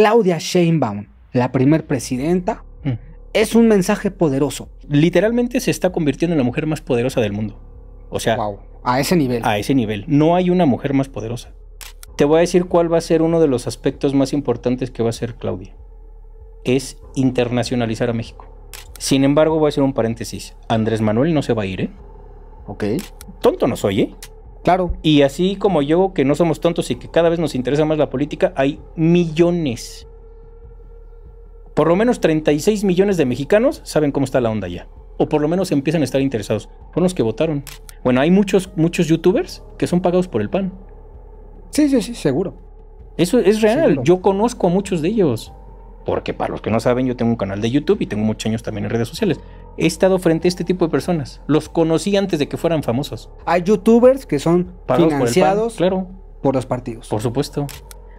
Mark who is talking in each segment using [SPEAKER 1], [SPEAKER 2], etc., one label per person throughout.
[SPEAKER 1] Claudia Sheinbaum, la primer presidenta, es un mensaje poderoso.
[SPEAKER 2] Literalmente se está convirtiendo en la mujer más poderosa del mundo. O sea,
[SPEAKER 1] wow, a ese nivel.
[SPEAKER 2] A ese nivel. No hay una mujer más poderosa. Te voy a decir cuál va a ser uno de los aspectos más importantes que va a hacer Claudia. Es internacionalizar a México. Sin embargo, voy a hacer un paréntesis. Andrés Manuel no se va a ir, ¿eh?
[SPEAKER 1] Ok.
[SPEAKER 2] Tonto no soy, ¿eh?
[SPEAKER 1] Claro.
[SPEAKER 2] Y así como yo, que no somos tontos y que cada vez nos interesa más la política, hay millones. Por lo menos 36 millones de mexicanos saben cómo está la onda ya. O por lo menos empiezan a estar interesados. Fueron los que votaron. Bueno, hay muchos youtubers que son pagados por el PAN.
[SPEAKER 1] Sí, seguro.
[SPEAKER 2] Eso es real.
[SPEAKER 1] Seguro.
[SPEAKER 2] Yo conozco a muchos de ellos. Porque para los que no saben, yo tengo un canal de YouTube y tengo muchos años también en redes sociales. He estado frente a este tipo de personas. Los conocí antes de que fueran famosos.
[SPEAKER 1] Hay youtubers que son
[SPEAKER 2] pagados
[SPEAKER 1] financiados
[SPEAKER 2] por el PAN, claro,
[SPEAKER 1] por los partidos.
[SPEAKER 2] Por supuesto.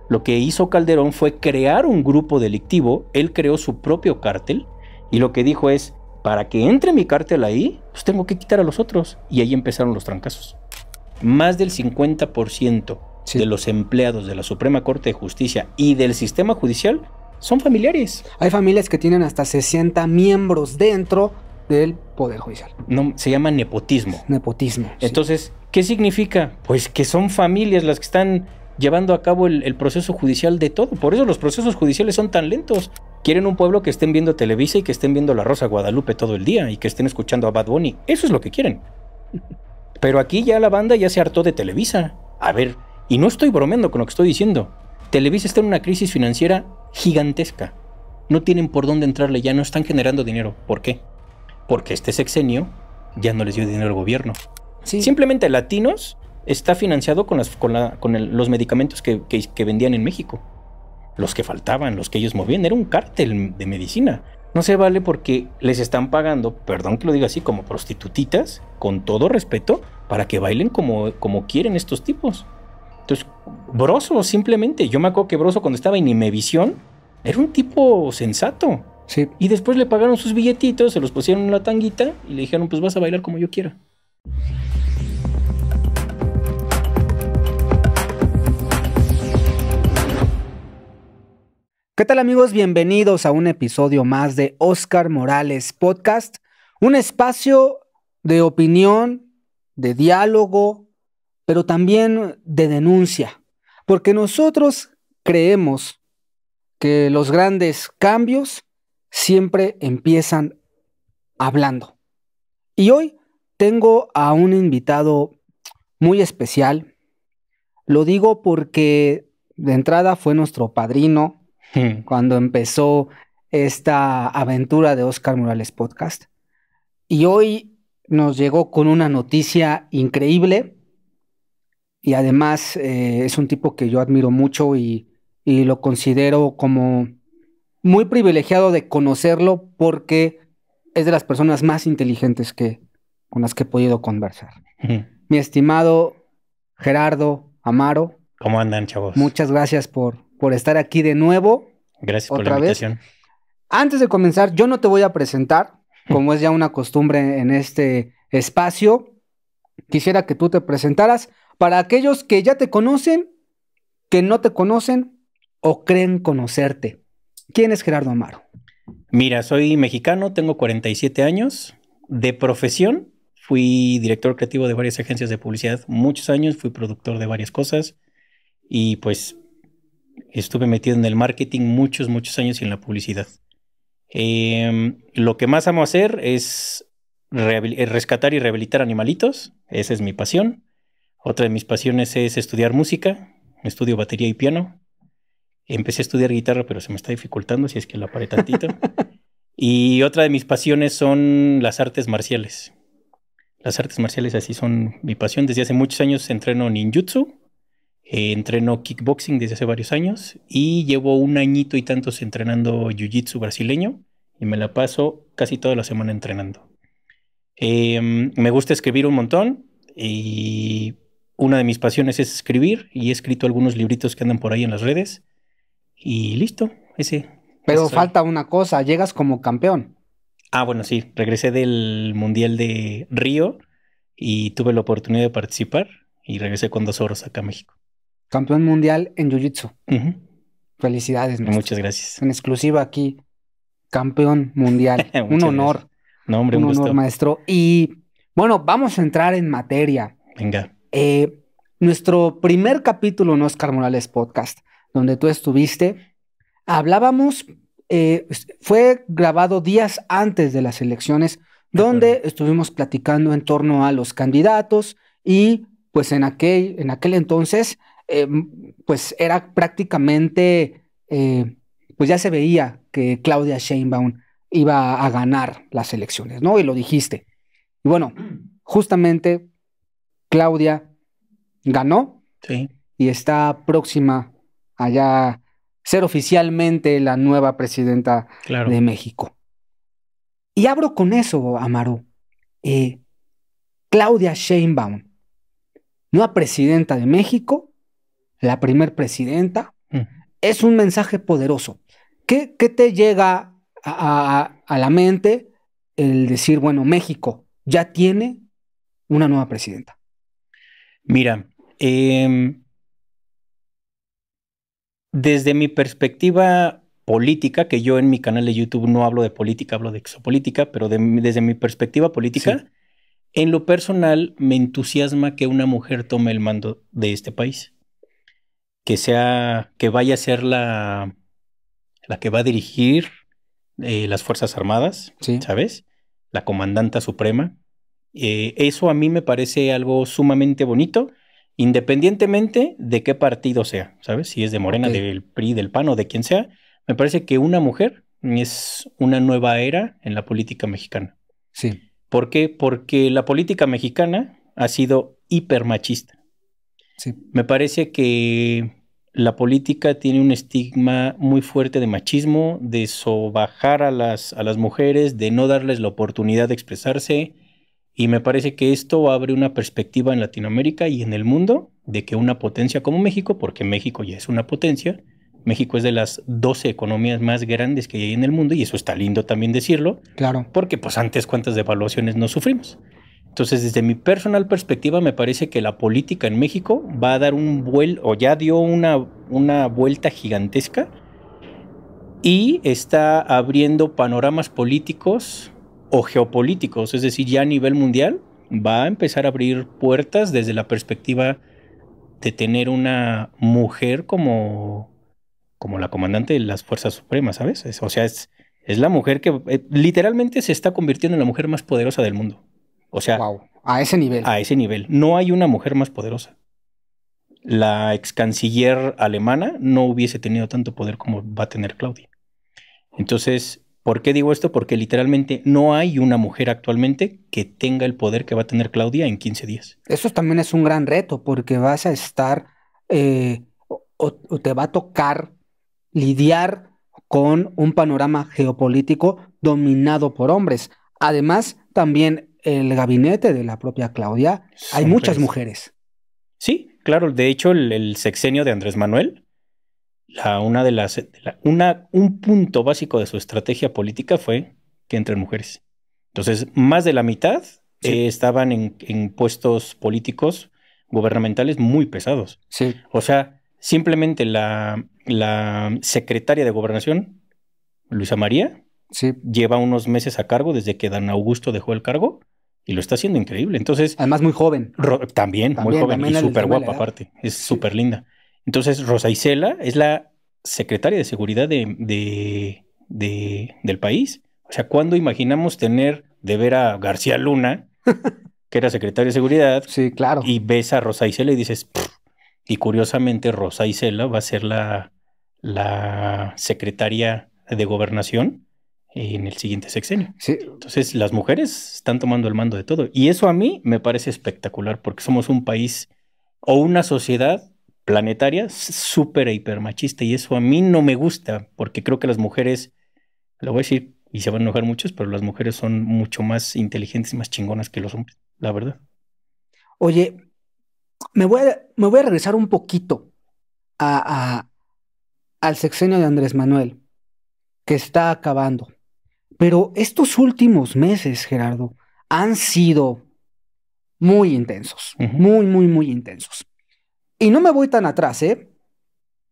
[SPEAKER 2] Lo que hizo Calderón fue crear un grupo delictivo. Él creó su propio cártel. Y lo que dijo es, para que entre mi cártel ahí, pues tengo que quitar a los otros. Y ahí empezaron los trancazos. Más del 50% de los empleados de la Suprema Corte de Justicia y del sistema judicial son familiares.
[SPEAKER 1] Hay familias que tienen hasta 60 miembros dentro del Poder Judicial.
[SPEAKER 2] No, se llama nepotismo.
[SPEAKER 1] Nepotismo.
[SPEAKER 2] Entonces, ¿qué significa? Pues que son familias las que están llevando a cabo el proceso judicial de todo. Por eso los procesos judiciales son tan lentos. Quieren un pueblo que estén viendo Televisa y que estén viendo La Rosa Guadalupe todo el día y que estén escuchando a Bad Bunny. Eso es lo que quieren. Pero aquí ya la banda ya se hartó de Televisa. A ver, y no estoy bromeando con lo que estoy diciendo. Televisa está en una crisis financiera gigantesca. No tienen por dónde entrarle, ya no están generando dinero. ¿Por qué? Porque este sexenio ya no les dio dinero al gobierno.
[SPEAKER 1] Sí.
[SPEAKER 2] Simplemente Latinos está financiado con los medicamentos que vendían en México. Los que faltaban, los que ellos movían. Era un cártel de medicina. No se vale porque les están pagando, perdón que lo diga así, como prostitutitas, con todo respeto, para que bailen como quieren estos tipos. Entonces, Broso simplemente, yo me acuerdo que Broso cuando estaba en Imevisión, era un tipo sensato.
[SPEAKER 1] Sí.
[SPEAKER 2] Y después le pagaron sus billetitos, se los pusieron en la tanguita y le dijeron, pues vas a bailar como yo quiera.
[SPEAKER 1] ¿Qué tal, amigos? Bienvenidos a un episodio más de Oscar Morales Podcast, un espacio de opinión, de diálogo, pero también de denuncia, porque nosotros creemos que los grandes cambios siempre empiezan hablando. Y hoy tengo a un invitado muy especial. Lo digo porque de entrada fue nuestro padrino cuando empezó esta aventura de Oscar Morales Podcast. Y hoy nos llegó con una noticia increíble. Y además es un tipo que yo admiro mucho y lo considero como muy privilegiado de conocerlo porque es de las personas más inteligentes con las que he podido conversar. Mi estimado Gerardo Amaro.
[SPEAKER 2] ¿Cómo andan, chavos?
[SPEAKER 1] Muchas gracias por estar aquí de nuevo.
[SPEAKER 2] Gracias por la invitación.
[SPEAKER 1] Antes de comenzar, yo no te voy a presentar, como es ya una costumbre en este espacio. Quisiera que tú te presentaras para aquellos que ya te conocen, que no te conocen o creen conocerte. ¿Quién es Gerardo Amaro?
[SPEAKER 2] Mira, soy mexicano, tengo 47 años. De profesión, fui director creativo de varias agencias de publicidad muchos años, fui productor de varias cosas y pues estuve metido en el marketing muchos años y en la publicidad. Lo que más amo hacer es rescatar y rehabilitar animalitos. Esa es mi pasión. Otra de mis pasiones es estudiar música. Estudio batería y piano. Empecé a estudiar guitarra, pero se me está dificultando, si es que la paré tantito. Y otra de mis pasiones son las artes marciales. Las artes marciales así son mi pasión. Desde hace muchos años entreno ninjutsu. Entreno kickboxing desde hace varios años. Y llevo un añito y tantos entrenando jiu-jitsu brasileño. Y me la paso casi toda la semana entrenando. Me gusta escribir un montón. Y una de mis pasiones es escribir. Y he escrito algunos libritos que andan por ahí en las redes. Y listo,
[SPEAKER 1] Pero falta una cosa, llegas como campeón.
[SPEAKER 2] Ah, bueno, sí, regresé del Mundial de Río y tuve la oportunidad de participar y regresé con 2 oros acá a México.
[SPEAKER 1] Campeón mundial en Jiu-Jitsu. Felicidades, maestro.
[SPEAKER 2] Muchas gracias.
[SPEAKER 1] En exclusiva aquí, campeón mundial. Un honor.
[SPEAKER 2] Gracias. No, hombre, un gusto.
[SPEAKER 1] honor, maestro. Y bueno, vamos a entrar en materia.
[SPEAKER 2] Venga.
[SPEAKER 1] Nuestro primer capítulo en Óscar Morales Podcast, donde tú estuviste, hablábamos, fue grabado días antes de las elecciones, donde estuvimos platicando en torno a los candidatos y pues en aquel entonces, pues era prácticamente, pues ya se veía que Claudia Sheinbaum iba a ganar las elecciones, ¿no? Y lo dijiste. Y bueno, justamente Claudia ganó,
[SPEAKER 2] sí,
[SPEAKER 1] y está próxima a ya ser oficialmente la nueva presidenta de México. Y abro con eso, Amaro. Claudia Sheinbaum, nueva presidenta de México, la primer presidenta, es un mensaje poderoso. ¿Qué te llega a la mente el decir, bueno, México ya tiene una nueva presidenta?
[SPEAKER 2] Mira, desde mi perspectiva política, que yo en mi canal de YouTube no hablo de política, hablo de exopolítica, pero desde mi perspectiva política, sí, en lo personal me entusiasma que una mujer tome el mando de este país. Que vaya a ser la que va a dirigir las Fuerzas Armadas, sí, ¿sabes? La comandanta suprema. Eso a mí me parece algo sumamente bonito, independientemente de qué partido sea, ¿sabes? Si es de Morena, okay, del PRI, del PAN o de quien sea, me parece que una mujer es una nueva era en la política mexicana.
[SPEAKER 1] Sí.
[SPEAKER 2] ¿Por qué? Porque la política mexicana ha sido hipermachista.
[SPEAKER 1] Sí.
[SPEAKER 2] Me parece que la política tiene un estigma muy fuerte de machismo, de sobajar a las mujeres, de no darles la oportunidad de expresarse. Y me parece que esto abre una perspectiva en Latinoamérica y en el mundo de que una potencia como México, porque México ya es una potencia, México es de las 12 economías más grandes que hay en el mundo, y eso está lindo también decirlo.
[SPEAKER 1] Claro.
[SPEAKER 2] Porque pues antes cuántas devaluaciones no sufrimos. Entonces, desde mi personal perspectiva, me parece que la política en México va a dar o ya dio una vuelta gigantesca y está abriendo panoramas políticos o geopolíticos, es decir, ya a nivel mundial va a empezar a abrir puertas desde la perspectiva de tener una mujer como la comandante de las Fuerzas Supremas, ¿sabes? O sea, es la mujer que literalmente se está convirtiendo en la mujer más poderosa del mundo. O sea,
[SPEAKER 1] wow, a ese nivel.
[SPEAKER 2] A ese nivel. No hay una mujer más poderosa. La ex canciller alemana no hubiese tenido tanto poder como va a tener Claudia. Entonces, ¿por qué digo esto? Porque literalmente no hay una mujer actualmente que tenga el poder que va a tener Claudia en 15 días.
[SPEAKER 1] Eso también es un gran reto, porque vas a estar o te va a tocar lidiar con un panorama geopolítico dominado por hombres. Además, también el gabinete de la propia Claudia, hay muchas mujeres.
[SPEAKER 2] Sí, claro. De hecho, el sexenio de Andrés Manuel, un punto básico de su estrategia política fue que entren mujeres. Entonces, más de la mitad estaban en puestos políticos gubernamentales muy pesados.
[SPEAKER 1] Sí.
[SPEAKER 2] O sea, simplemente la secretaria de Gobernación, Luisa María, lleva unos meses a cargo desde que Dan Augusto dejó el cargo y lo está haciendo increíble. Entonces,
[SPEAKER 1] además muy joven.
[SPEAKER 2] También muy joven y súper guapa aparte. Es súper linda. Entonces, Rosa Isela es la secretaria de Seguridad del país. O sea, ¿cuándo imaginamos tener de ver a García Luna, que era secretaria de Seguridad?
[SPEAKER 1] Sí, claro.
[SPEAKER 2] Y ves a Rosa Isela y dices, pff. Y curiosamente Rosa Isela va a ser la secretaria de Gobernación en el siguiente sexenio.
[SPEAKER 1] Sí.
[SPEAKER 2] Entonces, las mujeres están tomando el mando de todo. Y eso a mí me parece espectacular porque somos un país o una sociedad planetaria súper hipermachista y eso a mí no me gusta porque creo que las mujeres, lo voy a decir y se van a enojar muchos, pero las mujeres son mucho más inteligentes y más chingonas que los hombres, la verdad.
[SPEAKER 1] Oye, me voy a regresar un poquito al sexenio de Andrés Manuel, que está acabando. Pero estos últimos meses, Gerardo, han sido muy intensos, muy, muy, muy intensos. Y no me voy tan atrás, ¿eh?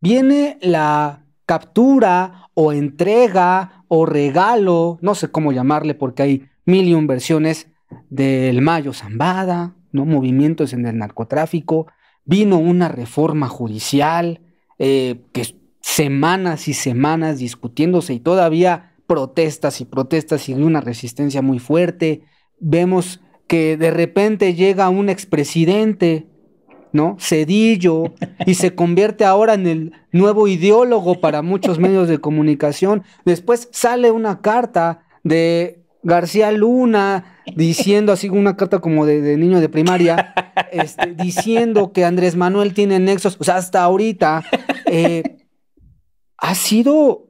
[SPEAKER 1] Viene la captura o entrega o regalo, no sé cómo llamarle porque hay mil y un versiones del Mayo Zambada, ¿no? Movimientos en el narcotráfico, vino una reforma judicial que semanas y semanas discutiéndose y todavía protestas y protestas y una resistencia muy fuerte. Vemos que de repente llega un expresidente, ¿no? Cedillo, y se convierte ahora en el nuevo ideólogo para muchos medios de comunicación. Después sale una carta de García Luna diciendo, así una carta como de niño de primaria, diciendo que Andrés Manuel tiene nexos, o sea, hasta ahorita ha sido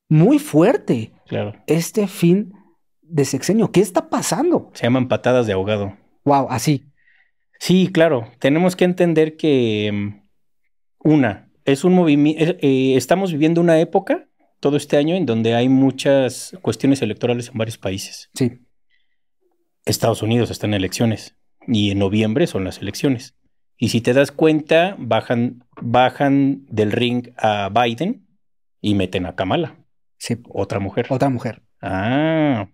[SPEAKER 1] muy fuerte este fin de sexenio. ¿Qué está pasando?
[SPEAKER 2] Se llaman patadas de ahogado.
[SPEAKER 1] Wow, así.
[SPEAKER 2] Sí, claro. Tenemos que entender que es un movimiento. Estamos viviendo una época, todo este año, en donde hay muchas cuestiones electorales en varios países.
[SPEAKER 1] Sí.
[SPEAKER 2] Estados Unidos está en elecciones y en noviembre son las elecciones. Y si te das cuenta, bajan del ring a Biden y meten a Kamala.
[SPEAKER 1] Sí.
[SPEAKER 2] Otra mujer.
[SPEAKER 1] Otra mujer.
[SPEAKER 2] Ah.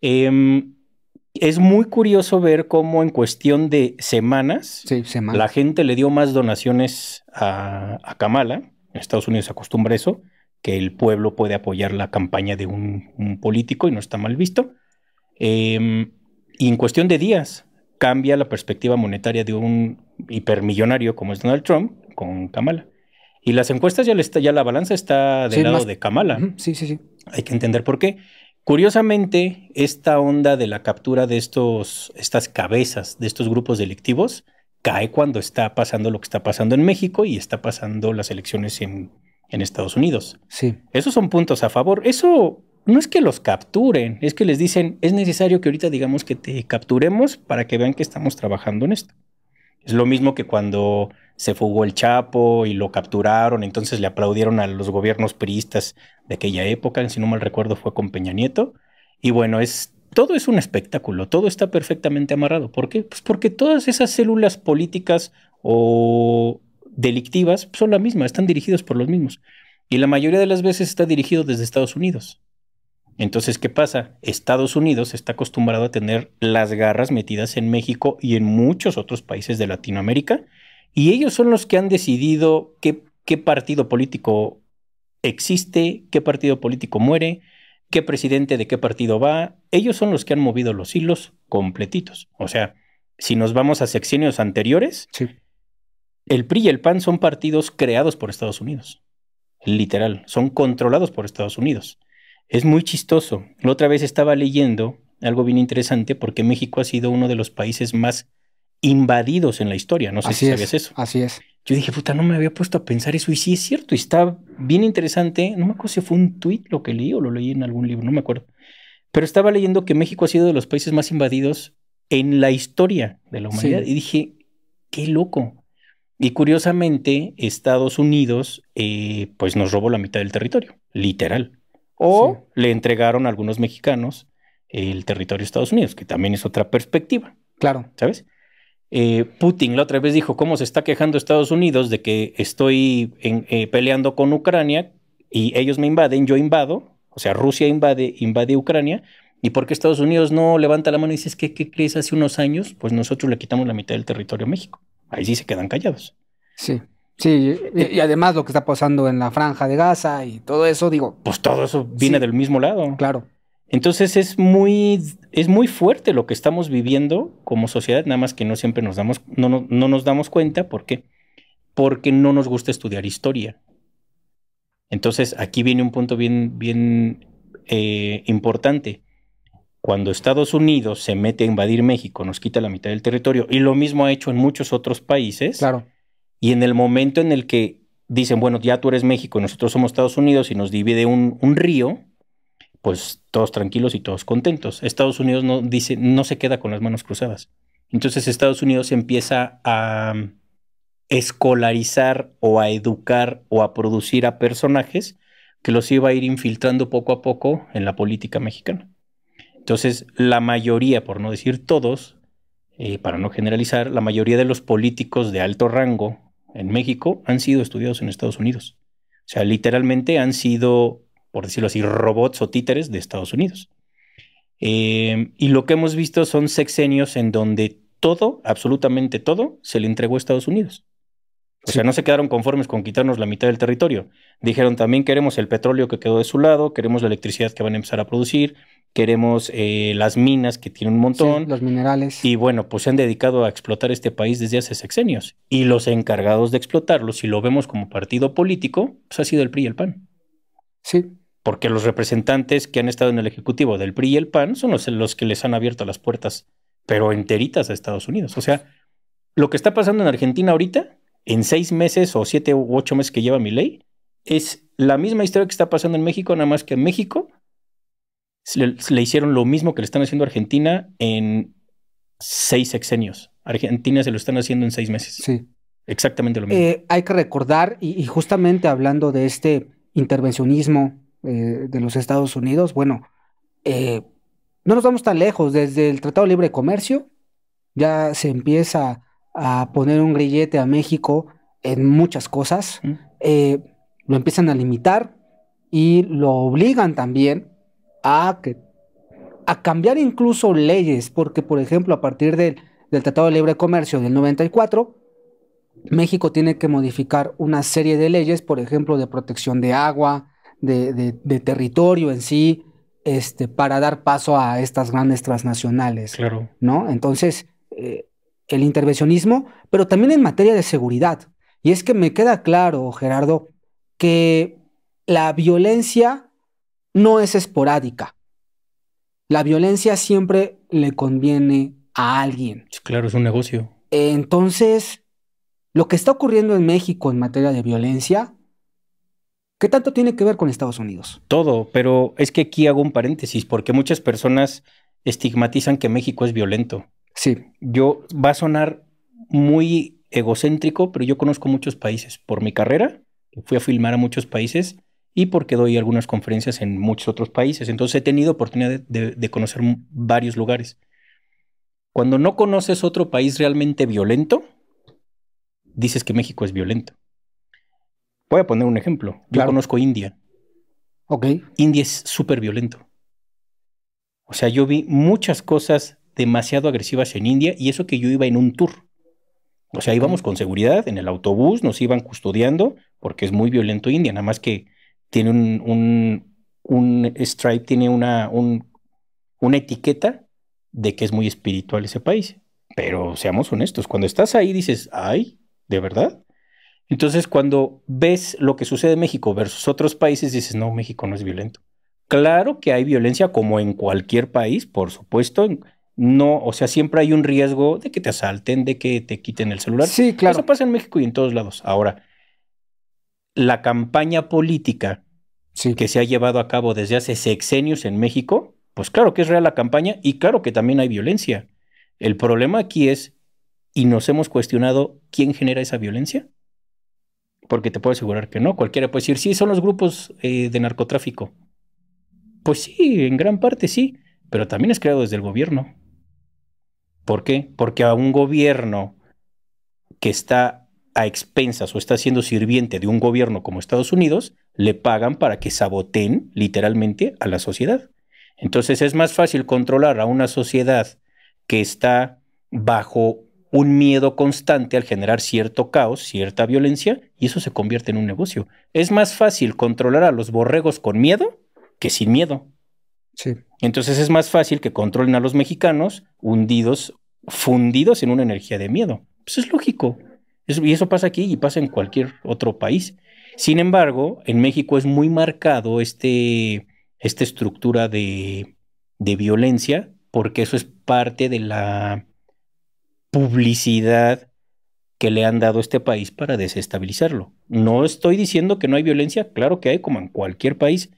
[SPEAKER 2] Es muy curioso ver cómo en cuestión de semanas, la gente le dio más donaciones a Kamala. En Estados Unidos se acostumbra eso, que el pueblo puede apoyar la campaña de un político y no está mal visto. Y en cuestión de días cambia la perspectiva monetaria de un hipermillonario como es Donald Trump con Kamala. Y las encuestas ya la balanza está del lado de Kamala.
[SPEAKER 1] Sí.
[SPEAKER 2] Hay que entender por qué. Curiosamente, esta onda de la captura de estas cabezas de estos grupos delictivos cae cuando está pasando lo que está pasando en México y está pasando las elecciones en Estados Unidos.
[SPEAKER 1] Sí.
[SPEAKER 2] Esos son puntos a favor. Eso no es que los capturen, es que les dicen, es necesario que ahorita digamos que te capturemos para que vean que estamos trabajando en esto. Es lo mismo que cuando se fugó el Chapo y lo capturaron, entonces le aplaudieron a los gobiernos priistas de aquella época, si no mal recuerdo fue con Peña Nieto. Y bueno, todo es un espectáculo, todo está perfectamente amarrado. ¿Por qué? Pues porque todas esas células políticas o delictivas son la misma, están dirigidos por los mismos. Y la mayoría de las veces está dirigido desde Estados Unidos. Entonces, ¿qué pasa? Estados Unidos está acostumbrado a tener las garras metidas en México y en muchos otros países de Latinoamérica, y ellos son los que han decidido qué partido político existe, qué partido político muere, qué presidente de qué partido va. Ellos son los que han movido los hilos completitos. O sea, si nos vamos a sexenios anteriores,
[SPEAKER 1] sí,
[SPEAKER 2] el PRI y el PAN son partidos creados por Estados Unidos. Literal, son controlados por Estados Unidos. Es muy chistoso. La otra vez estaba leyendo algo bien interesante porque México ha sido uno de los países más invadidos en la historia. No sé si sabías eso.
[SPEAKER 1] Así es.
[SPEAKER 2] Yo dije, puta, no me había puesto a pensar eso. Y sí es cierto, y está bien interesante. No me acuerdo si fue un tuit lo que leí o lo leí en algún libro, no me acuerdo. Pero estaba leyendo que México ha sido de los países más invadidos en la historia de la humanidad. Sí. Y dije, qué loco. Y curiosamente, Estados Unidos pues nos robó la mitad del territorio, literal. O le entregaron a algunos mexicanos el territorio de Estados Unidos, que también es otra perspectiva.
[SPEAKER 1] Claro.
[SPEAKER 2] ¿Sabes? Putin la otra vez dijo cómo se está quejando Estados Unidos de que estoy peleando con Ucrania y ellos me invaden, yo invado. O sea, Rusia invade Ucrania. ¿Y por qué Estados Unidos no levanta la mano y dice, ¿qué crees? Hace unos años, pues nosotros le quitamos la mitad del territorio a México. Ahí sí se quedan callados.
[SPEAKER 1] Sí. Sí, y además lo que está pasando en la Franja de Gaza y todo eso, digo...
[SPEAKER 2] Pues todo eso viene del mismo lado.
[SPEAKER 1] Claro.
[SPEAKER 2] Entonces es muy fuerte lo que estamos viviendo como sociedad, nada más que no siempre no nos damos cuenta. ¿Por qué? Porque no nos gusta estudiar historia. Entonces aquí viene un punto bien importante. Cuando Estados Unidos se mete a invadir México, nos quita la mitad del territorio, y lo mismo ha hecho en muchos otros países.
[SPEAKER 1] Claro.
[SPEAKER 2] Y en el momento en el que dicen, bueno, ya tú eres México y nosotros somos Estados Unidos y nos divide un río, pues todos tranquilos y todos contentos. Estados Unidos no se queda con las manos cruzadas. Entonces Estados Unidos empieza a escolarizar o a educar o a producir a personajes que los iba a ir infiltrando poco a poco en la política mexicana. Entonces la mayoría, por no decir todos, para no generalizar, la mayoría de los políticos de alto rango en México han sido estudiados en Estados Unidos. O sea, literalmente han sido, por decirlo así, robots o títeres de Estados Unidos. Y lo que hemos visto son sexenios en donde todo, absolutamente todo, se le entregó a Estados Unidos. O sea, no se quedaron conformes con quitarnos la mitad del territorio. Dijeron también queremos el petróleo que quedó de su lado, queremos la electricidad que van a empezar a producir, queremos las minas que tienen un montón.
[SPEAKER 1] Sí, los minerales.
[SPEAKER 2] Y bueno, pues se han dedicado a explotar este país desde hace sexenios. Y los encargados de explotarlo, si lo vemos como partido político, pues ha sido el PRI y el PAN.
[SPEAKER 1] Sí.
[SPEAKER 2] Porque los representantes que han estado en el Ejecutivo del PRI y el PAN son los que les han abierto las puertas, pero enteritas a Estados Unidos. O sea, lo que está pasando en Argentina ahorita, en 6 meses o 7 u 8 meses que lleva Milei, es la misma historia que está pasando en México, nada más que en México le hicieron lo mismo que le están haciendo a Argentina en 6 sexenios. Argentina se lo están haciendo en 6 meses.
[SPEAKER 1] Sí.
[SPEAKER 2] Exactamente lo mismo.
[SPEAKER 1] Hay que recordar, y justamente hablando de este intervencionismo de los Estados Unidos, bueno, no nos vamos tan lejos. Desde el Tratado de Libre Comercio ya se empieza a poner un grillete a México en muchas cosas. Lo empiezan a limitar y lo obligan también a cambiar incluso leyes, porque por ejemplo a partir del Tratado de Libre Comercio del 94, México tiene que modificar una serie de leyes, por ejemplo de protección de agua, de territorio en sí, para dar paso a estas grandes transnacionales.
[SPEAKER 2] Claro.
[SPEAKER 1] ¿No? Entonces, el intervencionismo, pero también en materia de seguridad. Y es que me queda claro, Gerardo, que la violencia no es esporádica. La violencia siempre le conviene a alguien.
[SPEAKER 2] Claro, es un negocio.
[SPEAKER 1] Entonces, lo que está ocurriendo en México en materia de violencia, ¿qué tanto tiene que ver con Estados Unidos?
[SPEAKER 2] Todo, pero es que aquí hago un paréntesis, porque muchas personas estigmatizan que México es violento.
[SPEAKER 1] Sí.
[SPEAKER 2] Va a sonar muy egocéntrico, pero yo conozco muchos países. Por mi carrera, fui a filmar a muchos países y porque doy algunas conferencias en muchos otros países. Entonces he tenido oportunidad de conocer varios lugares. Cuando no conoces otro país realmente violento, dices que México es violento. Voy a poner un ejemplo. Yo conozco India.
[SPEAKER 1] Ok.
[SPEAKER 2] India es súper violento. O sea, yo vi muchas cosas demasiado agresivas en India y eso que yo iba en un tour. O sea, íbamos con seguridad en el autobús, nos iban custodiando porque es muy violento India, nada más que tiene un stripe, tiene una etiqueta de que es muy espiritual ese país. Pero seamos honestos, cuando estás ahí dices, ay, ¿de verdad? Entonces, cuando ves lo que sucede en México versus otros países, dices, no, México no es violento. Claro que hay violencia como en cualquier país, por supuesto. No, o sea, siempre hay un riesgo de que te asalten, de que te quiten el celular.
[SPEAKER 1] Sí, claro.
[SPEAKER 2] Eso pasa en México y en todos lados. Ahora, la campaña política que se ha llevado a cabo desde hace sexenios en México, pues claro que es real la campaña y claro que también hay violencia. El problema aquí es, y nos hemos cuestionado, ¿quién genera esa violencia? Porque te puedo asegurar que no. Cualquiera puede decir, sí, son los grupos de narcotráfico. Pues sí, en gran parte sí, pero también es creado desde el gobierno. ¿Por qué? Porque a un gobierno que está a expensas o está siendo sirviente de un gobierno como Estados Unidos, le pagan para que saboteen literalmente a la sociedad. Entonces es más fácil controlar a una sociedad que está bajo un miedo constante al generar cierto caos, cierta violencia, y eso se convierte en un negocio. Es más fácil controlar a los borregos con miedo que sin miedo.
[SPEAKER 1] Sí.
[SPEAKER 2] Entonces es más fácil que controlen a los mexicanos fundidos en una energía de miedo. Pues es lógico. Y eso pasa aquí y pasa en cualquier otro país. Sin embargo, en México es muy marcado esta estructura de violencia, porque eso es parte de la publicidad que le han dado a este país para desestabilizarlo. No estoy diciendo que no hay violencia, claro que hay, como en cualquier país.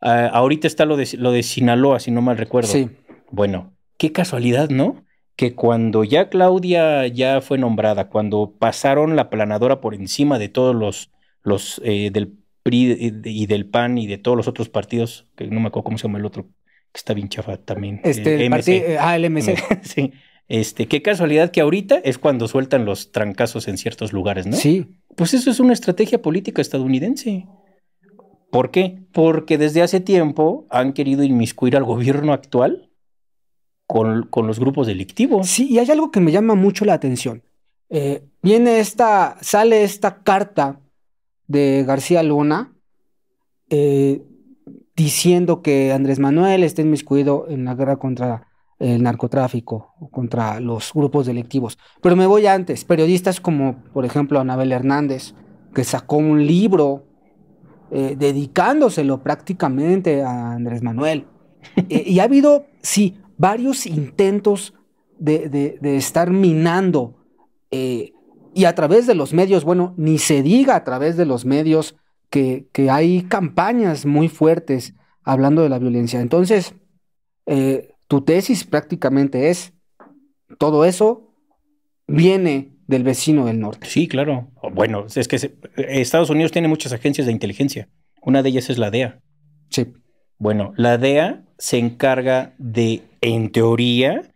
[SPEAKER 2] Ahorita está lo de Sinaloa, si no mal recuerdo.
[SPEAKER 1] Sí.
[SPEAKER 2] Bueno, qué casualidad, ¿no? Que cuando ya Claudia ya fue nombrada, cuando pasaron la planadora por encima de todos los del PRI y del PAN y de todos los otros partidos, que no me acuerdo cómo se llama el otro, que está bien chafa también.
[SPEAKER 1] El MC.
[SPEAKER 2] Sí. Qué casualidad que ahorita es cuando sueltan los trancazos en ciertos lugares, ¿no?
[SPEAKER 1] Sí.
[SPEAKER 2] Pues eso es una estrategia política estadounidense. ¿Por qué? Porque desde hace tiempo han querido inmiscuir al gobierno actual con los grupos delictivos.
[SPEAKER 1] Sí, y hay algo que me llama mucho la atención. Sale esta carta de García Luna eh, diciendo que Andrés Manuel está inmiscuido en la guerra contra el narcotráfico, o contra los grupos delictivos. Pero me voy antes, periodistas como, por ejemplo, Anabel Hernández, que sacó un libro dedicándoselo prácticamente a Andrés Manuel. Y ha habido, sí, varios intentos de estar minando, y a través de los medios, bueno, ni se diga a través de los medios que hay campañas muy fuertes hablando de la violencia. Entonces, tu tesis prácticamente es, todo eso viene del vecino del norte.
[SPEAKER 2] Sí, claro. Bueno, es que Estados Unidos tiene muchas agencias de inteligencia. Una de ellas es la DEA.
[SPEAKER 1] Sí.
[SPEAKER 2] Bueno, la DEA se encarga de, en teoría,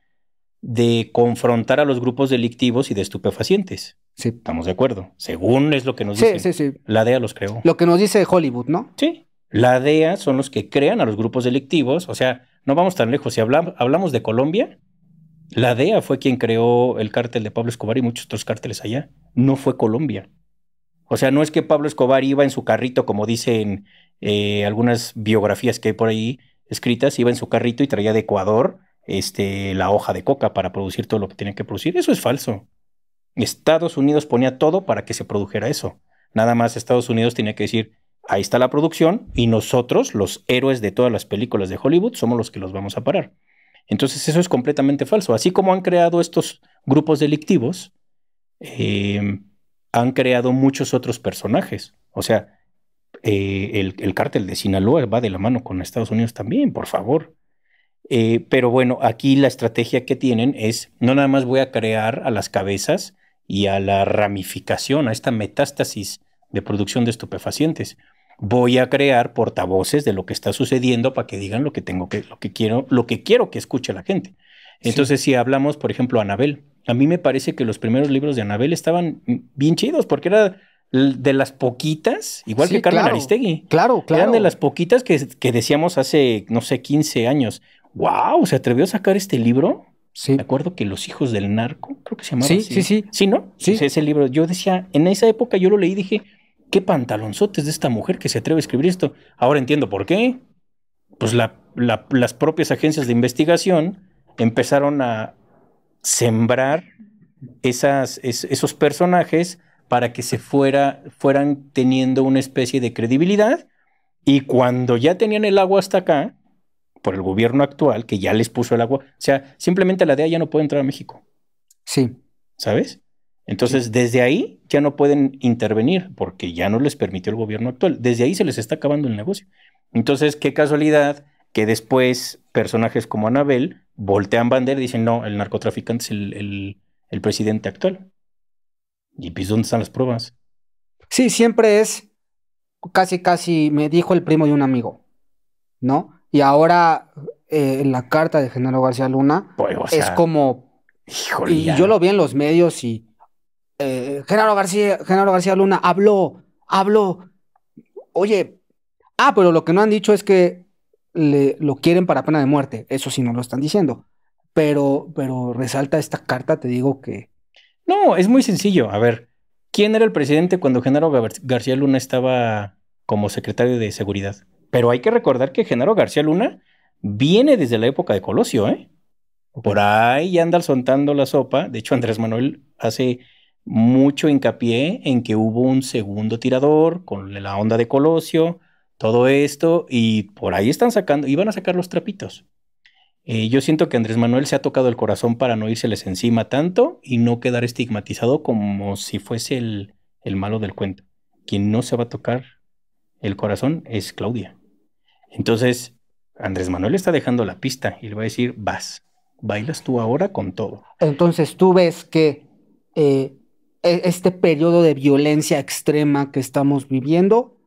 [SPEAKER 2] de confrontar a los grupos delictivos y de estupefacientes.
[SPEAKER 1] Sí.
[SPEAKER 2] Estamos de acuerdo. Según es lo que nos dicen.
[SPEAKER 1] Sí.
[SPEAKER 2] La DEA los creó.
[SPEAKER 1] Lo que nos dice Hollywood, ¿no?
[SPEAKER 2] Sí. La DEA son los que crean a los grupos delictivos. O sea, no vamos tan lejos. Si hablamos de Colombia, la DEA fue quien creó el cártel de Pablo Escobar y muchos otros cárteles allá. No fue Colombia. O sea, no es que Pablo Escobar iba en su carrito, como dicen algunas biografías que hay por ahí escritas, iba en su carrito y traía de Ecuador la hoja de coca para producir todo lo que tenía que producir. Eso es falso. Estados Unidos ponía todo para que se produjera eso. Nada más Estados Unidos tenía que decir, ahí está la producción y nosotros, los héroes de todas las películas de Hollywood, somos los que los vamos a parar. Entonces eso es completamente falso. Así como han creado estos grupos delictivos, han creado muchos otros personajes. O sea, el cártel de Sinaloa va de la mano con Estados Unidos también, por favor. Pero bueno, aquí la estrategia que tienen es, no nada más voy a crear a las cabezas y a la ramificación, a esta metástasis de producción de estupefacientes. Voy a crear portavoces de lo que está sucediendo para que digan lo que quiero que escuche la gente. Entonces, si hablamos, por ejemplo, Anabel, a mí me parece que los primeros libros de Anabel estaban bien chidos porque era de las poquitas, igual que Carmen Aristegui.
[SPEAKER 1] Claro.
[SPEAKER 2] Eran de las poquitas que decíamos hace, no sé, 15 años. ¡Wow! ¿Se atrevió a sacar este libro?
[SPEAKER 1] Sí.
[SPEAKER 2] Me acuerdo que Los hijos del narco, creo que se llamaba así.
[SPEAKER 1] Sí.
[SPEAKER 2] ¿Sí, no?
[SPEAKER 1] Sí.
[SPEAKER 2] Pues ese libro, yo decía, en esa época yo lo leí y dije, qué pantalonzotes de esta mujer que se atreve a escribir esto. Ahora entiendo por qué. Pues las propias agencias de investigación empezaron a sembrar esos personajes para que fueran teniendo una especie de credibilidad, y cuando ya tenían el agua hasta acá, por el gobierno actual, que ya les puso el agua, o sea, simplemente la DEA ya no puede entrar a México.
[SPEAKER 1] Sí.
[SPEAKER 2] ¿Sabes? Entonces, desde ahí ya no pueden intervenir, porque ya no les permitió el gobierno actual. Desde ahí se les está acabando el negocio. Entonces, qué casualidad que después personajes como Anabel voltean bandera y dicen, no, el narcotraficante es el presidente actual. Y pues, ¿dónde están las pruebas?
[SPEAKER 1] Sí, siempre es casi, me dijo el primo de un amigo, ¿no? Y ahora la carta de Genaro García Luna
[SPEAKER 2] Pues, o sea,
[SPEAKER 1] es como...
[SPEAKER 2] Híjole,
[SPEAKER 1] y yo lo vi en los medios y Genaro García Luna habló. Oye, pero lo que no han dicho es que lo quieren para pena de muerte. Eso sí no lo están diciendo. Pero resalta esta carta, te digo que...
[SPEAKER 2] No, es muy sencillo. A ver, ¿quién era el presidente cuando Genaro García Luna estaba como secretario de Seguridad? Pero hay que recordar que Genaro García Luna viene desde la época de Colosio, ¿eh? Por ahí ya anda soltando la sopa. De hecho, Andrés Manuel hace mucho hincapié en que hubo un segundo tirador con la onda de Colosio, todo esto, y por ahí iban a sacar los trapitos. Yo siento que Andrés Manuel se ha tocado el corazón para no írseles encima tanto y no quedar estigmatizado como si fuese el malo del cuento. Quien no se va a tocar el corazón es Claudia. Entonces, Andrés Manuel está dejando la pista y le va a decir, bailas tú ahora con todo.
[SPEAKER 1] Entonces tú ves que este periodo de violencia extrema que estamos viviendo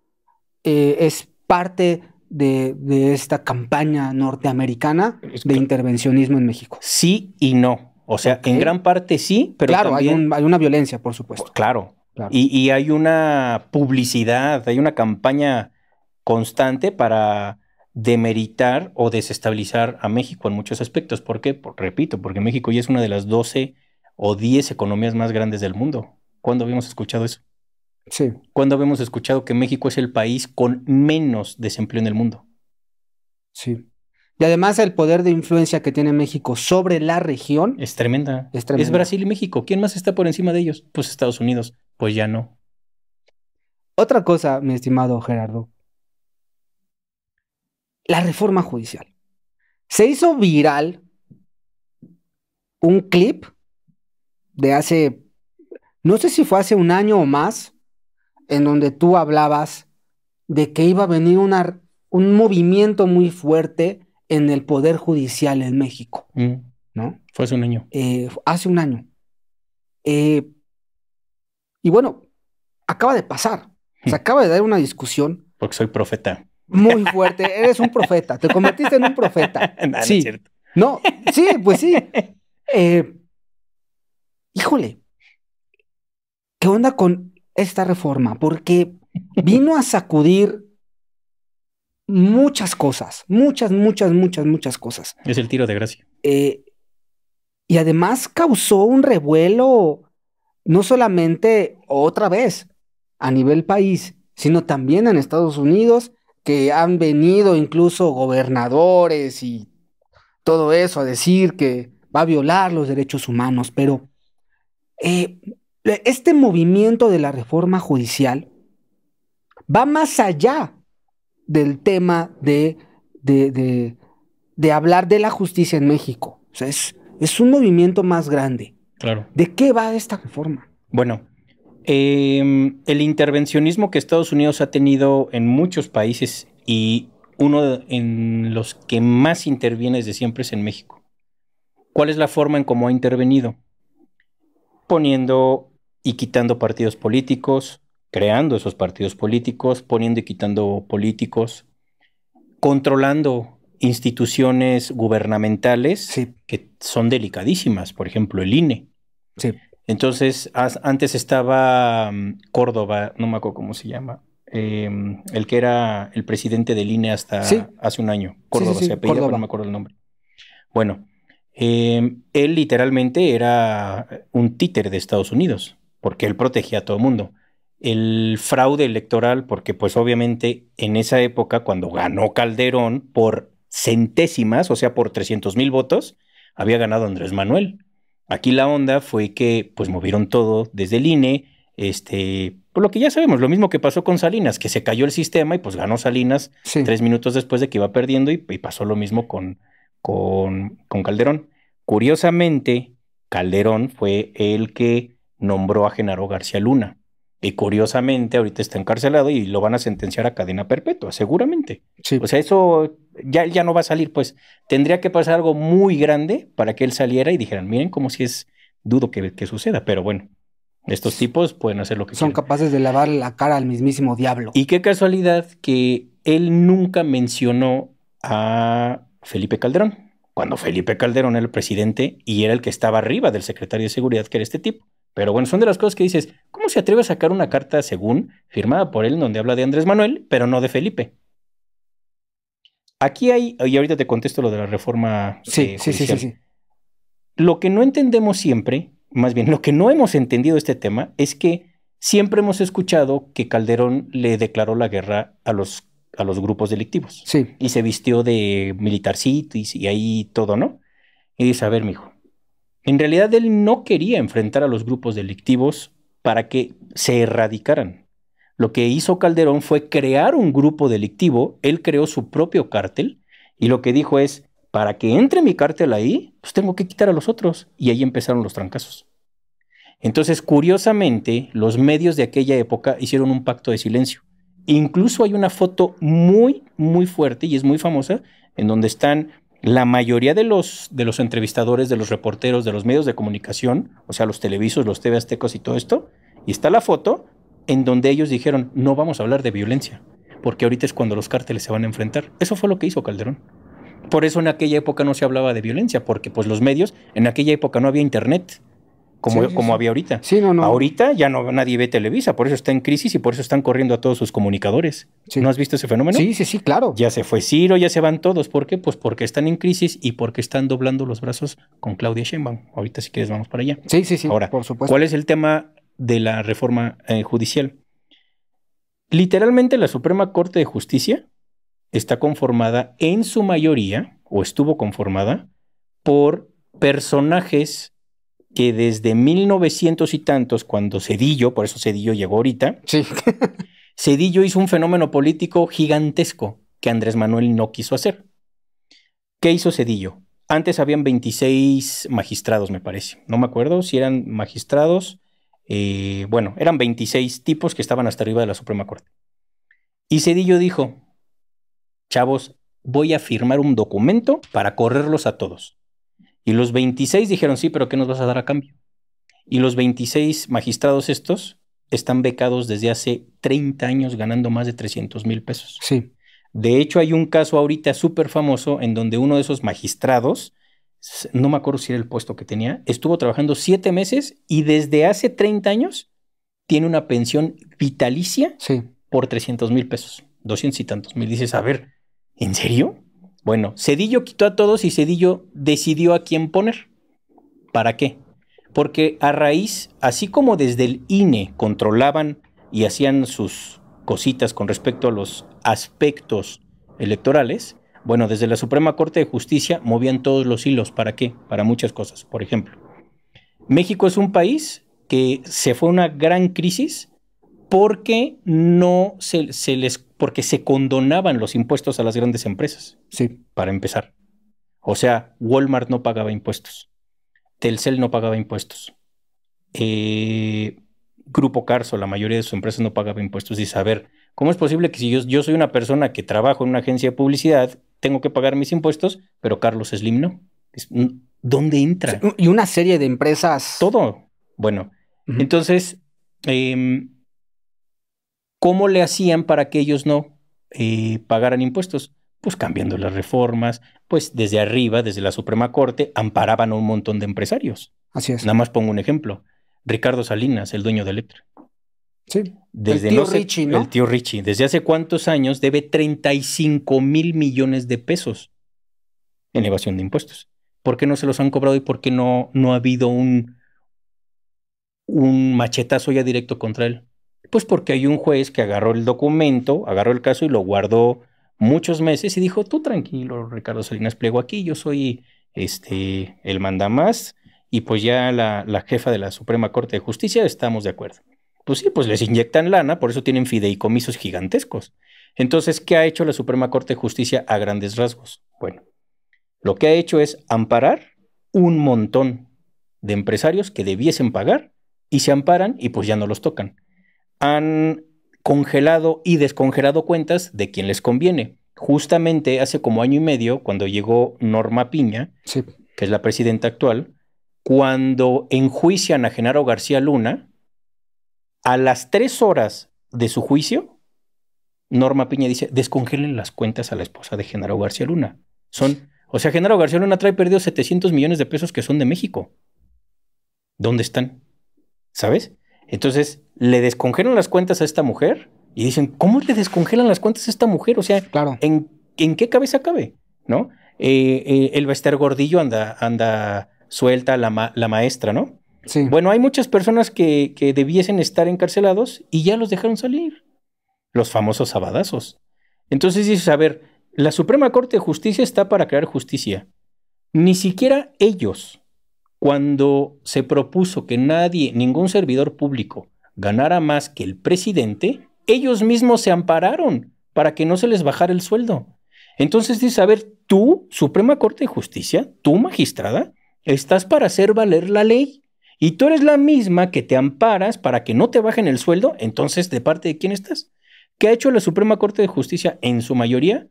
[SPEAKER 1] es parte de esta campaña norteamericana de intervencionismo en México.
[SPEAKER 2] Sí y no. O sea, en gran parte sí, pero
[SPEAKER 1] claro,
[SPEAKER 2] también...
[SPEAKER 1] hay una violencia, por supuesto.
[SPEAKER 2] Claro. Y hay una publicidad, hay una campaña constante para demeritar o desestabilizar a México en muchos aspectos. ¿Por qué? Repito, porque México ya es una de las 12 o 10 economías más grandes del mundo. ¿Cuándo habíamos escuchado eso?
[SPEAKER 1] Sí.
[SPEAKER 2] ¿Cuándo habíamos escuchado que México es el país con menos desempleo en el mundo?
[SPEAKER 1] Sí. Y además el poder de influencia que tiene México sobre la región
[SPEAKER 2] Es tremenda.
[SPEAKER 1] es tremendo.
[SPEAKER 2] Es Brasil y México. ¿Quién más está por encima de ellos? Pues Estados Unidos. Pues ya no.
[SPEAKER 1] Otra cosa, mi estimado Gerardo, la reforma judicial. Se hizo viral un clip de hace, no sé si fue hace un año o más, en donde tú hablabas de que iba a venir un movimiento muy fuerte en el poder judicial en México, ¿no?
[SPEAKER 2] Fue hace un año.
[SPEAKER 1] Hace un año. Y bueno, acaba de pasar. Se acaba de dar una discusión.
[SPEAKER 2] Porque soy profeta.
[SPEAKER 1] Muy fuerte. Eres un profeta. Te convertiste en un profeta.
[SPEAKER 2] No,
[SPEAKER 1] sí.
[SPEAKER 2] No es cierto.
[SPEAKER 1] No, sí, pues sí. Híjole. ¿Qué onda con esta reforma? Porque vino a sacudir muchas cosas. Muchas cosas.
[SPEAKER 2] Es el tiro de gracia.
[SPEAKER 1] Y además causó un revuelo, no solamente otra vez a nivel país, sino también en Estados Unidos, que han venido incluso gobernadores y todo eso a decir que va a violar los derechos humanos. Pero este movimiento de la reforma judicial va más allá del tema de hablar de la justicia en México. O sea, es un movimiento más grande.
[SPEAKER 2] Claro.
[SPEAKER 1] ¿De qué va esta reforma?
[SPEAKER 2] Bueno, el intervencionismo que Estados Unidos ha tenido en muchos países y uno en los que más interviene desde siempre es en México. ¿Cuál es la forma en cómo ha intervenido? Poniendo y quitando partidos políticos, creando esos partidos políticos, poniendo y quitando políticos, controlando instituciones gubernamentales
[SPEAKER 1] Sí.
[SPEAKER 2] que son delicadísimas, por ejemplo, el INE.
[SPEAKER 1] Sí.
[SPEAKER 2] Entonces, antes estaba Córdoba, no me acuerdo cómo se llama, el que era el presidente del INE hasta
[SPEAKER 1] Sí.
[SPEAKER 2] hace un año. Córdoba
[SPEAKER 1] Sí,
[SPEAKER 2] se apellida,
[SPEAKER 1] Córdoba.
[SPEAKER 2] pero no me acuerdo el nombre. Bueno, él literalmente era un títere de Estados Unidos, porque él protegía a todo el mundo. El fraude electoral, porque pues obviamente en esa época, cuando ganó Calderón por centésimas, o sea, por 300,000 votos, había ganado Andrés Manuel. Aquí la onda fue que pues movieron todo desde el INE, por lo que ya sabemos, lo mismo que pasó con Salinas, que se cayó el sistema y pues ganó Salinas 3 minutos después de que iba perdiendo y pasó lo mismo con Calderón. Curiosamente, Calderón fue el que nombró a Genaro García Luna. Y curiosamente, ahorita está encarcelado y lo van a sentenciar a cadena perpetua, seguramente.
[SPEAKER 1] Sí.
[SPEAKER 2] O sea, eso ya no va a salir, pues. Tendría que pasar algo muy grande para que él saliera y dijeran, miren como si es dudo que suceda, pero bueno, estos tipos pueden hacer lo que
[SPEAKER 1] son
[SPEAKER 2] quieran.
[SPEAKER 1] capaces de lavar la cara al mismísimo diablo.
[SPEAKER 2] Y qué casualidad que él nunca mencionó a Felipe Calderón, cuando Felipe Calderón era el presidente y era el que estaba arriba del secretario de Seguridad, que era este tipo. Pero bueno, son de las cosas que dices, ¿cómo se atreve a sacar una carta según firmada por él donde habla de Andrés Manuel, pero no de Felipe? Aquí hay, y ahorita te contesto lo de la reforma judicial.
[SPEAKER 1] Sí.
[SPEAKER 2] Lo que no entendemos siempre, más bien lo que no hemos entendido de este tema, es que siempre hemos escuchado que Calderón le declaró la guerra a los grupos delictivos.
[SPEAKER 1] Sí.
[SPEAKER 2] Y se vistió de militarcito y ahí todo, ¿no? Y dice, a ver, mijo, en realidad él no quería enfrentar a los grupos delictivos para que se erradicaran. Lo que hizo Calderón fue crear un grupo delictivo, él creó su propio cártel y lo que dijo es, para que entre mi cártel ahí, pues tengo que quitar a los otros. Y ahí empezaron los trancazos. Entonces, curiosamente, los medios de aquella época hicieron un pacto de silencio. Incluso hay una foto muy, muy fuerte y es muy famosa en donde están la mayoría de los entrevistadores, de los reporteros, de los medios de comunicación, o sea, los televisos, los TV Aztecos y todo esto, y está la foto en donde ellos dijeron, no vamos a hablar de violencia, porque ahorita es cuando los cárteles se van a enfrentar. Eso fue lo que hizo Calderón. Por eso en aquella época no se hablaba de violencia, porque pues los medios, en aquella época no había internet. como había ahorita.
[SPEAKER 1] Sí, no.
[SPEAKER 2] Ahorita ya no nadie ve Televisa, por eso está en crisis y por eso están corriendo a todos sus comunicadores.
[SPEAKER 1] Sí.
[SPEAKER 2] ¿No has visto ese fenómeno?
[SPEAKER 1] Sí, claro.
[SPEAKER 2] Ya se fue Ciro, ya se van todos. ¿Por qué? Pues porque están en crisis y porque están doblando los brazos con Claudia Sheinbaum. Ahorita si quieres vamos para allá.
[SPEAKER 1] Sí,
[SPEAKER 2] Ahora,
[SPEAKER 1] por supuesto.
[SPEAKER 2] ¿cuál es el tema de la reforma judicial? Literalmente la Suprema Corte de Justicia está conformada en su mayoría, o estuvo conformada, por personajes que desde 1900 y tantos, cuando Zedillo, por eso Zedillo llegó ahorita,
[SPEAKER 1] sí.
[SPEAKER 2] Zedillo hizo un fenómeno político gigantesco que Andrés Manuel no quiso hacer. ¿Qué hizo Zedillo? Antes habían 26 magistrados, me parece. No me acuerdo si eran magistrados. Bueno, eran 26 tipos que estaban hasta arriba de la Suprema Corte. Y Zedillo dijo, chavos, voy a firmar un documento para correrlos a todos. Y los 26 dijeron, sí, pero ¿qué nos vas a dar a cambio? Y los 26 magistrados estos están becados desde hace 30 años ganando más de 300,000 pesos.
[SPEAKER 1] Sí.
[SPEAKER 2] De hecho, hay un caso ahorita súper famoso en donde uno de esos magistrados, no me acuerdo si era el puesto que tenía, estuvo trabajando 7 meses y desde hace 30 años tiene una pensión vitalicia por 300,000 pesos, 200 y tantos mil. Dices, a ver, ¿en serio? Bueno, Zedillo quitó a todos y Zedillo decidió a quién poner. ¿Para qué? Porque a raíz, así como desde el INE controlaban y hacían sus cositas con respecto a los aspectos electorales, bueno, desde la Suprema Corte de Justicia movían todos los hilos. ¿Para qué? Para muchas cosas. Por ejemplo, México es un país que se fue a una gran crisis porque porque se condonaban los impuestos a las grandes empresas.
[SPEAKER 1] Sí.
[SPEAKER 2] Para empezar. O sea, Walmart no pagaba impuestos. Telcel no pagaba impuestos. Grupo Carso, la mayoría de sus empresas no pagaba impuestos. Dice, a ver, ¿cómo es posible que si yo soy una persona que trabajo en una agencia de publicidad, tengo que pagar mis impuestos, pero Carlos Slim no? ¿Dónde entra?
[SPEAKER 1] Sí, y una serie de empresas.
[SPEAKER 2] Todo. Bueno, entonces, ¿cómo le hacían para que ellos no pagaran impuestos? Pues cambiando las reformas, pues desde arriba, desde la Suprema Corte, amparaban a un montón de empresarios.
[SPEAKER 1] Así es.
[SPEAKER 2] Nada más pongo un ejemplo. Ricardo Salinas, el dueño de Electra.
[SPEAKER 1] Sí.
[SPEAKER 2] Desde
[SPEAKER 1] el tío Richie, ¿no?
[SPEAKER 2] El tío Richie. ¿Desde hace cuántos años debe 35,000 millones de pesos en evasión de impuestos? ¿Por qué no se los han cobrado y por qué no ha habido un machetazo ya directo contra él? Pues porque hay un juez que agarró el documento, agarró el caso y lo guardó muchos meses y dijo, tú tranquilo, Ricardo Salinas Pliego, aquí yo soy el mandamás y pues ya la jefa de la Suprema Corte de Justicia estamos de acuerdo. Pues sí, pues les inyectan lana, por eso tienen fideicomisos gigantescos. Entonces, ¿qué ha hecho la Suprema Corte de Justicia a grandes rasgos? Bueno, lo que ha hecho es amparar un montón de empresarios que debiesen pagar y se amparan y pues ya no los tocan. Han congelado y descongelado cuentas de quien les conviene. Justamente hace como año y medio, cuando llegó Norma Piña,
[SPEAKER 1] sí,
[SPEAKER 2] que es la presidenta actual, cuando enjuician a Genaro García Luna, a las 3 horas de su juicio, Norma Piña dice, descongelen las cuentas a la esposa de Genaro García Luna. O sea, Genaro García Luna trae perdidos 700 millones de pesos que son de México. ¿Dónde están? ¿Sabes? Entonces, le descongelan las cuentas a esta mujer y dicen, ¿cómo le descongelan las cuentas a esta mujer? O sea,
[SPEAKER 1] claro.
[SPEAKER 2] ¿en qué cabeza cabe? ¿No? El Bester Gordillo anda suelta, la maestra, ¿no?
[SPEAKER 1] Sí.
[SPEAKER 2] Bueno, hay muchas personas que debiesen estar encarcelados y ya los dejaron salir. Los famosos sabadazos. Entonces dices, a ver, la Suprema Corte de Justicia está para crear justicia. Ni siquiera ellos, cuando se propuso que ningún servidor público ganara más que el presidente, ellos mismos se ampararon para que no se les bajara el sueldo. Entonces dices, a ver, tú, Suprema Corte de Justicia, tú, magistrada, estás para hacer valer la ley. Y tú eres la misma que te amparas para que no te bajen el sueldo. Entonces, ¿de parte de quién estás? ¿Qué ha hecho la Suprema Corte de Justicia en su mayoría?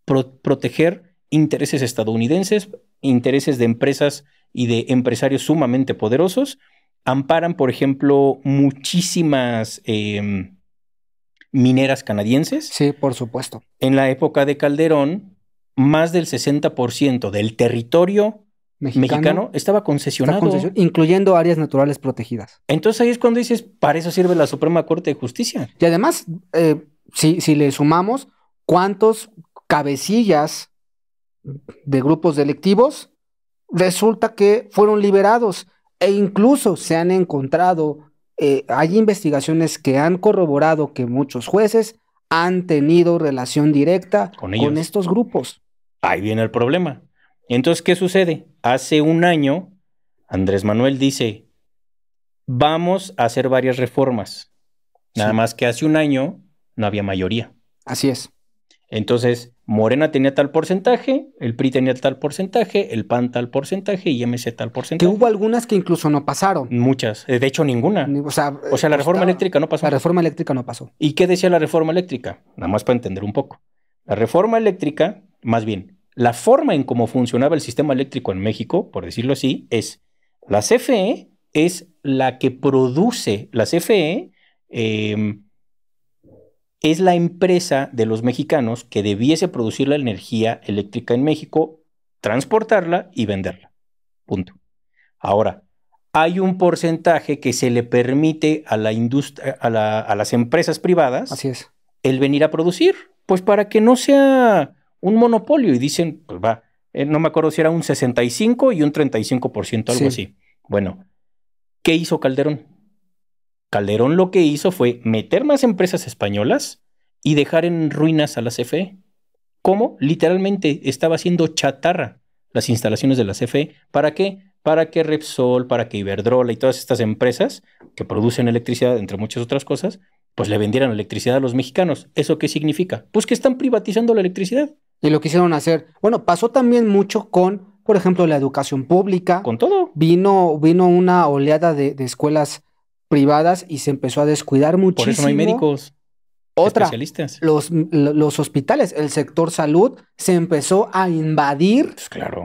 [SPEAKER 2] Proteger intereses estadounidenses, intereses de empresas y de empresarios sumamente poderosos. Amparan, por ejemplo, muchísimas mineras canadienses.
[SPEAKER 1] Sí, por supuesto.
[SPEAKER 2] En la época de Calderón, más del 60% del territorio mexicano estaba concesionado.
[SPEAKER 1] Incluyendo áreas naturales protegidas.
[SPEAKER 2] Entonces ahí es cuando dices, para eso sirve la Suprema Corte de Justicia.
[SPEAKER 1] Y además, si le sumamos, ¿cuántos cabecillas de grupos delictivos resulta que fueron liberados? E incluso se han encontrado, hay investigaciones que han corroborado que muchos jueces han tenido relación directa con estos grupos.
[SPEAKER 2] Ahí viene el problema. Entonces, ¿qué sucede? Hace un año, Andrés Manuel dice, vamos a hacer varias reformas. Nada más que hace un año no había mayoría.
[SPEAKER 1] Así es.
[SPEAKER 2] Entonces, Morena tenía tal porcentaje, el PRI tenía tal porcentaje, el PAN tal porcentaje y MC tal porcentaje.
[SPEAKER 1] Que hubo algunas que incluso no pasaron.
[SPEAKER 2] Muchas, de hecho ninguna. O sea, la reforma eléctrica no pasó.
[SPEAKER 1] La reforma eléctrica no pasó.
[SPEAKER 2] ¿Y qué decía la reforma eléctrica? Nada más para entender un poco. La reforma eléctrica, más bien, la forma en cómo funcionaba el sistema eléctrico en México, por decirlo así, es la CFE es la que produce, la CFE es la empresa de los mexicanos que debiese producir la energía eléctrica en México, transportarla y venderla. Punto. Ahora, hay un porcentaje que se le permite a la industria, a las empresas privadas,
[SPEAKER 1] así es,
[SPEAKER 2] el venir a producir, pues para que no sea un monopolio. Y dicen, pues va, no me acuerdo si era un 65 y un 35%, algo así. Bueno, ¿qué hizo Calderón? Calderón lo que hizo fue meter más empresas españolas y dejar en ruinas a la CFE. ¿Cómo? Literalmente estaba haciendo chatarra las instalaciones de la CFE. ¿Para qué? Para que Repsol, para que Iberdrola y todas estas empresas que producen electricidad, entre muchas otras cosas, pues le vendieran electricidad a los mexicanos. ¿Eso qué significa? Pues que están privatizando la electricidad.
[SPEAKER 1] Y lo quisieron hacer. Bueno, pasó también mucho con, por ejemplo, la educación pública.
[SPEAKER 2] Con todo.
[SPEAKER 1] Vino una oleada de escuelas privadas y se empezó a descuidar muchísimo.
[SPEAKER 2] Por eso no hay médicos.
[SPEAKER 1] Otra,
[SPEAKER 2] especialistas.
[SPEAKER 1] Los hospitales, el sector salud se empezó a invadir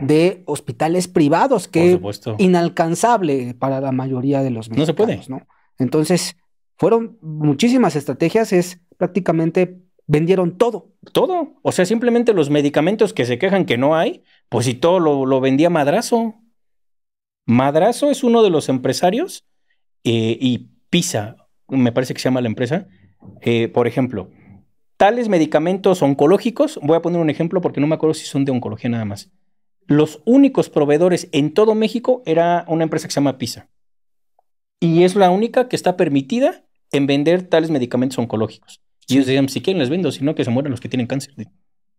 [SPEAKER 1] de hospitales privados, que inalcanzable para la mayoría de los mexicanos.
[SPEAKER 2] No se puede.
[SPEAKER 1] ¿No? Entonces, fueron muchísimas estrategias, prácticamente vendieron todo.
[SPEAKER 2] Todo. O sea, simplemente los medicamentos que se quejan que no hay, pues si todo lo vendía Madrazo. Madrazo es uno de los empresarios y PISA, me parece que se llama la empresa. Por ejemplo, tales medicamentos oncológicos, voy a poner un ejemplo porque no me acuerdo si son de oncología nada más. Los únicos proveedores en todo México era una empresa que se llama PISA. Y es la única que está permitida en vender tales medicamentos oncológicos. Y ellos decían, si quieren les vendo, si no que se mueran los que tienen cáncer.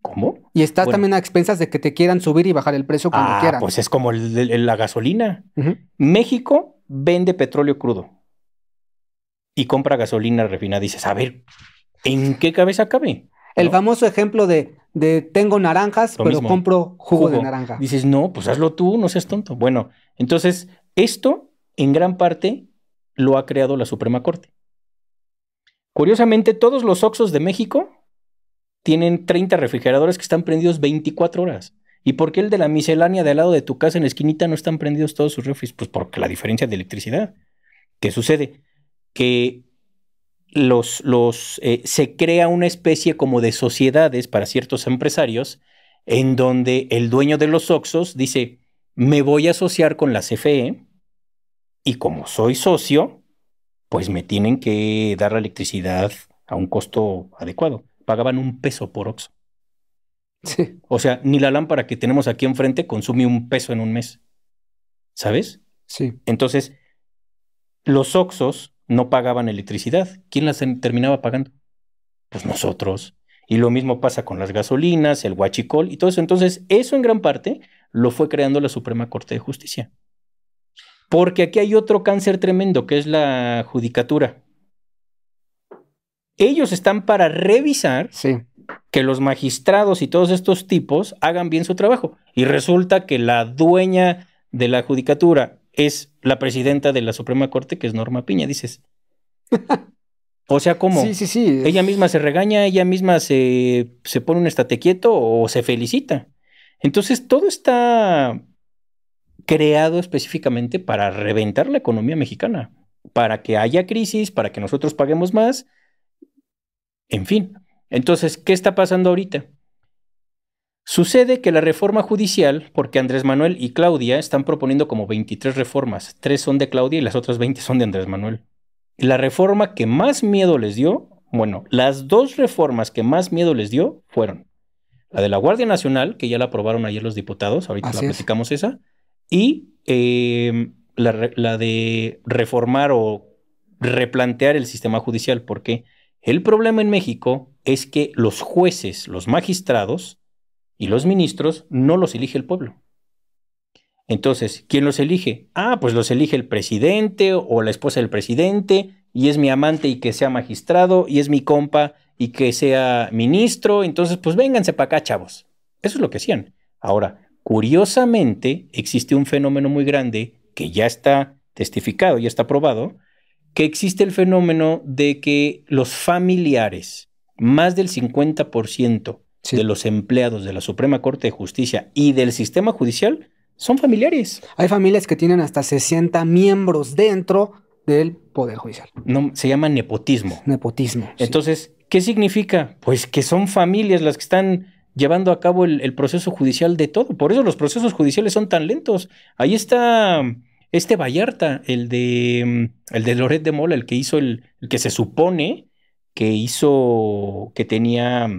[SPEAKER 2] ¿Cómo?
[SPEAKER 1] Y está también a expensas de que te quieran subir y bajar el precio cuando quieran.
[SPEAKER 2] Pues es como la gasolina. México vende petróleo crudo y compra gasolina refinada. Dices, a ver, ¿en qué cabeza cabe?
[SPEAKER 1] El famoso ejemplo de tengo naranjas, pero compro jugo de naranja.
[SPEAKER 2] Dices, no, pues hazlo tú, no seas tonto. Bueno, entonces, esto en gran parte lo ha creado la Suprema Corte. Curiosamente, todos los Oxxos de México tienen 30 refrigeradores que están prendidos 24 horas. ¿Y por qué el de la miscelánea de al lado de tu casa en la esquinita no están prendidos todos sus refris? Pues porque la diferencia de electricidad. ¿Qué sucede? Que se crea una especie como de sociedades para ciertos empresarios en donde el dueño de los Oxxos dice, me voy a asociar con la CFE y como soy socio, pues me tienen que dar la electricidad a un costo adecuado. Pagaban $1 por Oxxo.
[SPEAKER 1] Sí.
[SPEAKER 2] O sea, ni la lámpara que tenemos aquí enfrente consume $1 en un mes. ¿Sabes?
[SPEAKER 1] Sí.
[SPEAKER 2] Entonces, los Oxxos no pagaban electricidad. ¿Quién las terminaba pagando? Pues nosotros. Y lo mismo pasa con las gasolinas, el huachicol y todo eso. Entonces, eso en gran parte lo fue creando la Suprema Corte de Justicia. Porque aquí hay otro cáncer tremendo, que es la judicatura. Ellos están para revisar que los magistrados y todos estos tipos hagan bien su trabajo. Y resulta que la dueña de la judicatura es la presidenta de la Suprema Corte, que es Norma Piña. Dices, o sea, ¿cómo?
[SPEAKER 1] Sí.
[SPEAKER 2] Ella misma se regaña, ella misma se pone un estate quieto o se felicita. Entonces, todo está creado específicamente para reventar la economía mexicana, para que haya crisis, para que nosotros paguemos más. En fin. Entonces, ¿qué está pasando ahorita? Sucede que la reforma judicial, porque Andrés Manuel y Claudia están proponiendo como 23 reformas, 3 son de Claudia y las otras 20 son de Andrés Manuel. La reforma que más miedo les dio, bueno, las 2 reformas que más miedo les dio fueron la de la Guardia Nacional, que ya la aprobaron ayer los diputados, ahorita
[SPEAKER 1] Así
[SPEAKER 2] la
[SPEAKER 1] es.
[SPEAKER 2] platicamos esa, y la de reformar o replantear el sistema judicial, porque el problema en México es que los jueces, los magistrados y los ministros no los elige el pueblo. Entonces, ¿quién los elige? Ah, pues los elige el presidente o la esposa del presidente, y es mi amante y que sea magistrado, y es mi compa y que sea ministro. Entonces, pues vénganse para acá, chavos. Eso es lo que hacían. Ahora, curiosamente, existe un fenómeno muy grande que ya está testificado, ya está probado, que existe el fenómeno de que los familiares, más del 50%
[SPEAKER 1] Sí.
[SPEAKER 2] de los empleados de la Suprema Corte de Justicia y del sistema judicial, son familiares.
[SPEAKER 1] Hay familias que tienen hasta 60 miembros dentro del Poder Judicial.
[SPEAKER 2] No, se llama nepotismo.
[SPEAKER 1] Nepotismo. Sí.
[SPEAKER 2] Entonces, ¿qué significa? Pues que son familias las que están llevando a cabo el proceso judicial de todo. Por eso los procesos judiciales son tan lentos. Ahí está este Vallarta, el de Loret de Mola, el que hizo el que se supone que hizo, que tenía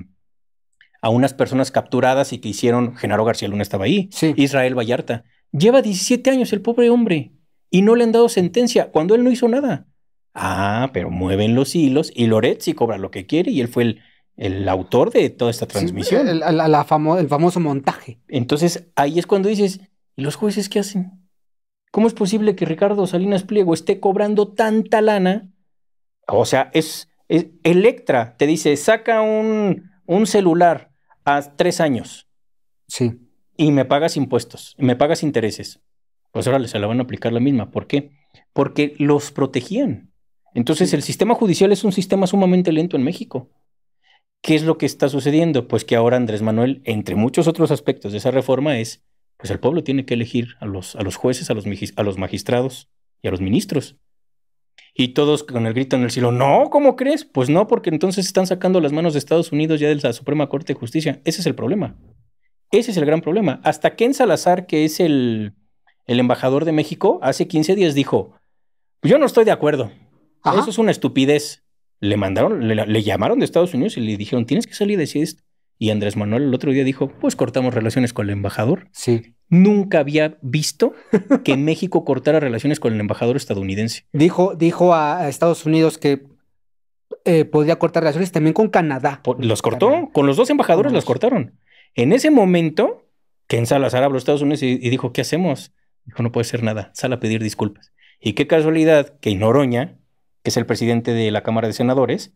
[SPEAKER 2] a unas personas capturadas y que hicieron, Genaro García Luna estaba ahí,
[SPEAKER 1] Sí.
[SPEAKER 2] Israel Vallarta. Lleva 17 años el pobre hombre y no le han dado sentencia cuando él no hizo nada. Ah, pero mueven los hilos y Loret sí cobra lo que quiere y él fue el autor de toda esta transmisión.
[SPEAKER 1] Sí, el famoso montaje.
[SPEAKER 2] Entonces ahí es cuando dices, ¿y los jueces qué hacen? ¿Cómo es posible que Ricardo Salinas Pliego esté cobrando tanta lana? O sea, es Electra te dice, saca un celular a 3 años
[SPEAKER 1] Sí.
[SPEAKER 2] y me pagas impuestos, me pagas intereses. Pues ahora se la van a aplicar la misma. ¿Por qué? Porque los protegían. Entonces
[SPEAKER 1] Sí.
[SPEAKER 2] el sistema judicial es un sistema sumamente lento en México. ¿Qué es lo que está sucediendo? Pues que ahora Andrés Manuel, entre muchos otros aspectos de esa reforma, es, pues el pueblo tiene que elegir a los jueces, a los magistrados y a los ministros. Y todos con el grito en el cielo, no, ¿cómo crees? Pues no, porque entonces están sacando las manos de Estados Unidos ya de la Suprema Corte de Justicia. Ese es el problema. Ese es el gran problema. Hasta Ken Salazar, que es el embajador de México, hace 15 días dijo, yo no estoy de acuerdo.
[SPEAKER 1] Ajá.
[SPEAKER 2] Eso es una estupidez. Le llamaron de Estados Unidos y le dijeron, tienes que salir y decir esto. Y Andrés Manuel el otro día dijo, pues cortamos relaciones con el embajador.
[SPEAKER 1] Sí.
[SPEAKER 2] Nunca había visto que México cortara relaciones con el embajador estadounidense.
[SPEAKER 1] Dijo a Estados Unidos que podría cortar relaciones también con Canadá.
[SPEAKER 2] Los cortó, con los 2 embajadores los cortaron. En ese momento, Ken Salazar habló a Estados Unidos y dijo, ¿qué hacemos? Dijo, no puede ser nada, sal a pedir disculpas. Y qué casualidad que Noroña, que es el presidente de la Cámara de Senadores,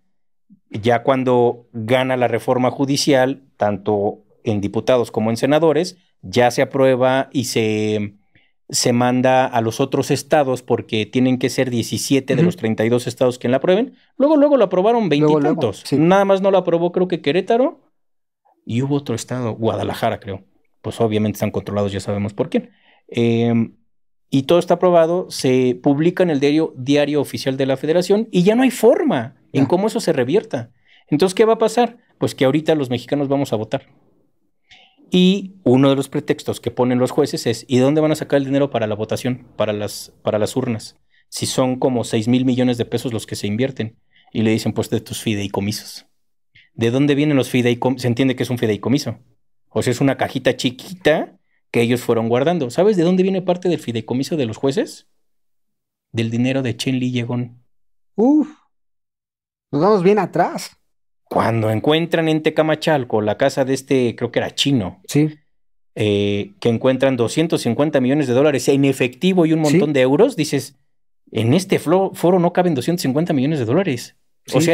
[SPEAKER 2] ya cuando gana la reforma judicial, tanto en diputados como en senadores, ya se aprueba y se manda a los otros estados porque tienen que ser 17 de los 32 estados quien la aprueben. Luego lo aprobaron 20 y tantos.
[SPEAKER 1] Sí.
[SPEAKER 2] Nada más no lo aprobó creo que Querétaro y hubo otro estado, Guadalajara creo. Pues obviamente están controlados, ya sabemos por quién. Y todo está aprobado, se publica en el diario oficial de la Federación y ya no hay forma en cómo eso se revierta. Entonces, ¿qué va a pasar? Pues que ahorita los mexicanos vamos a votar. Y uno de los pretextos que ponen los jueces es, ¿y de dónde van a sacar el dinero para la votación, para las urnas? Si son como 6,000 millones de pesos los que se invierten. Y le dicen, pues de tus fideicomisos. ¿De dónde vienen los fideicomisos? Se entiende que es un fideicomiso. O sea, es una cajita chiquita que ellos fueron guardando. ¿Sabes de dónde viene parte del fideicomiso de los jueces? Del dinero de Chen Li Yegon.
[SPEAKER 1] Uf, nos vamos bien atrás.
[SPEAKER 2] Cuando encuentran en Tecamachalco la casa de este, creo que era chino,
[SPEAKER 1] Sí.
[SPEAKER 2] Que encuentran 250 millones de dólares en efectivo y un montón de euros, dices, en este foro no caben 250 millones de dólares. O sea,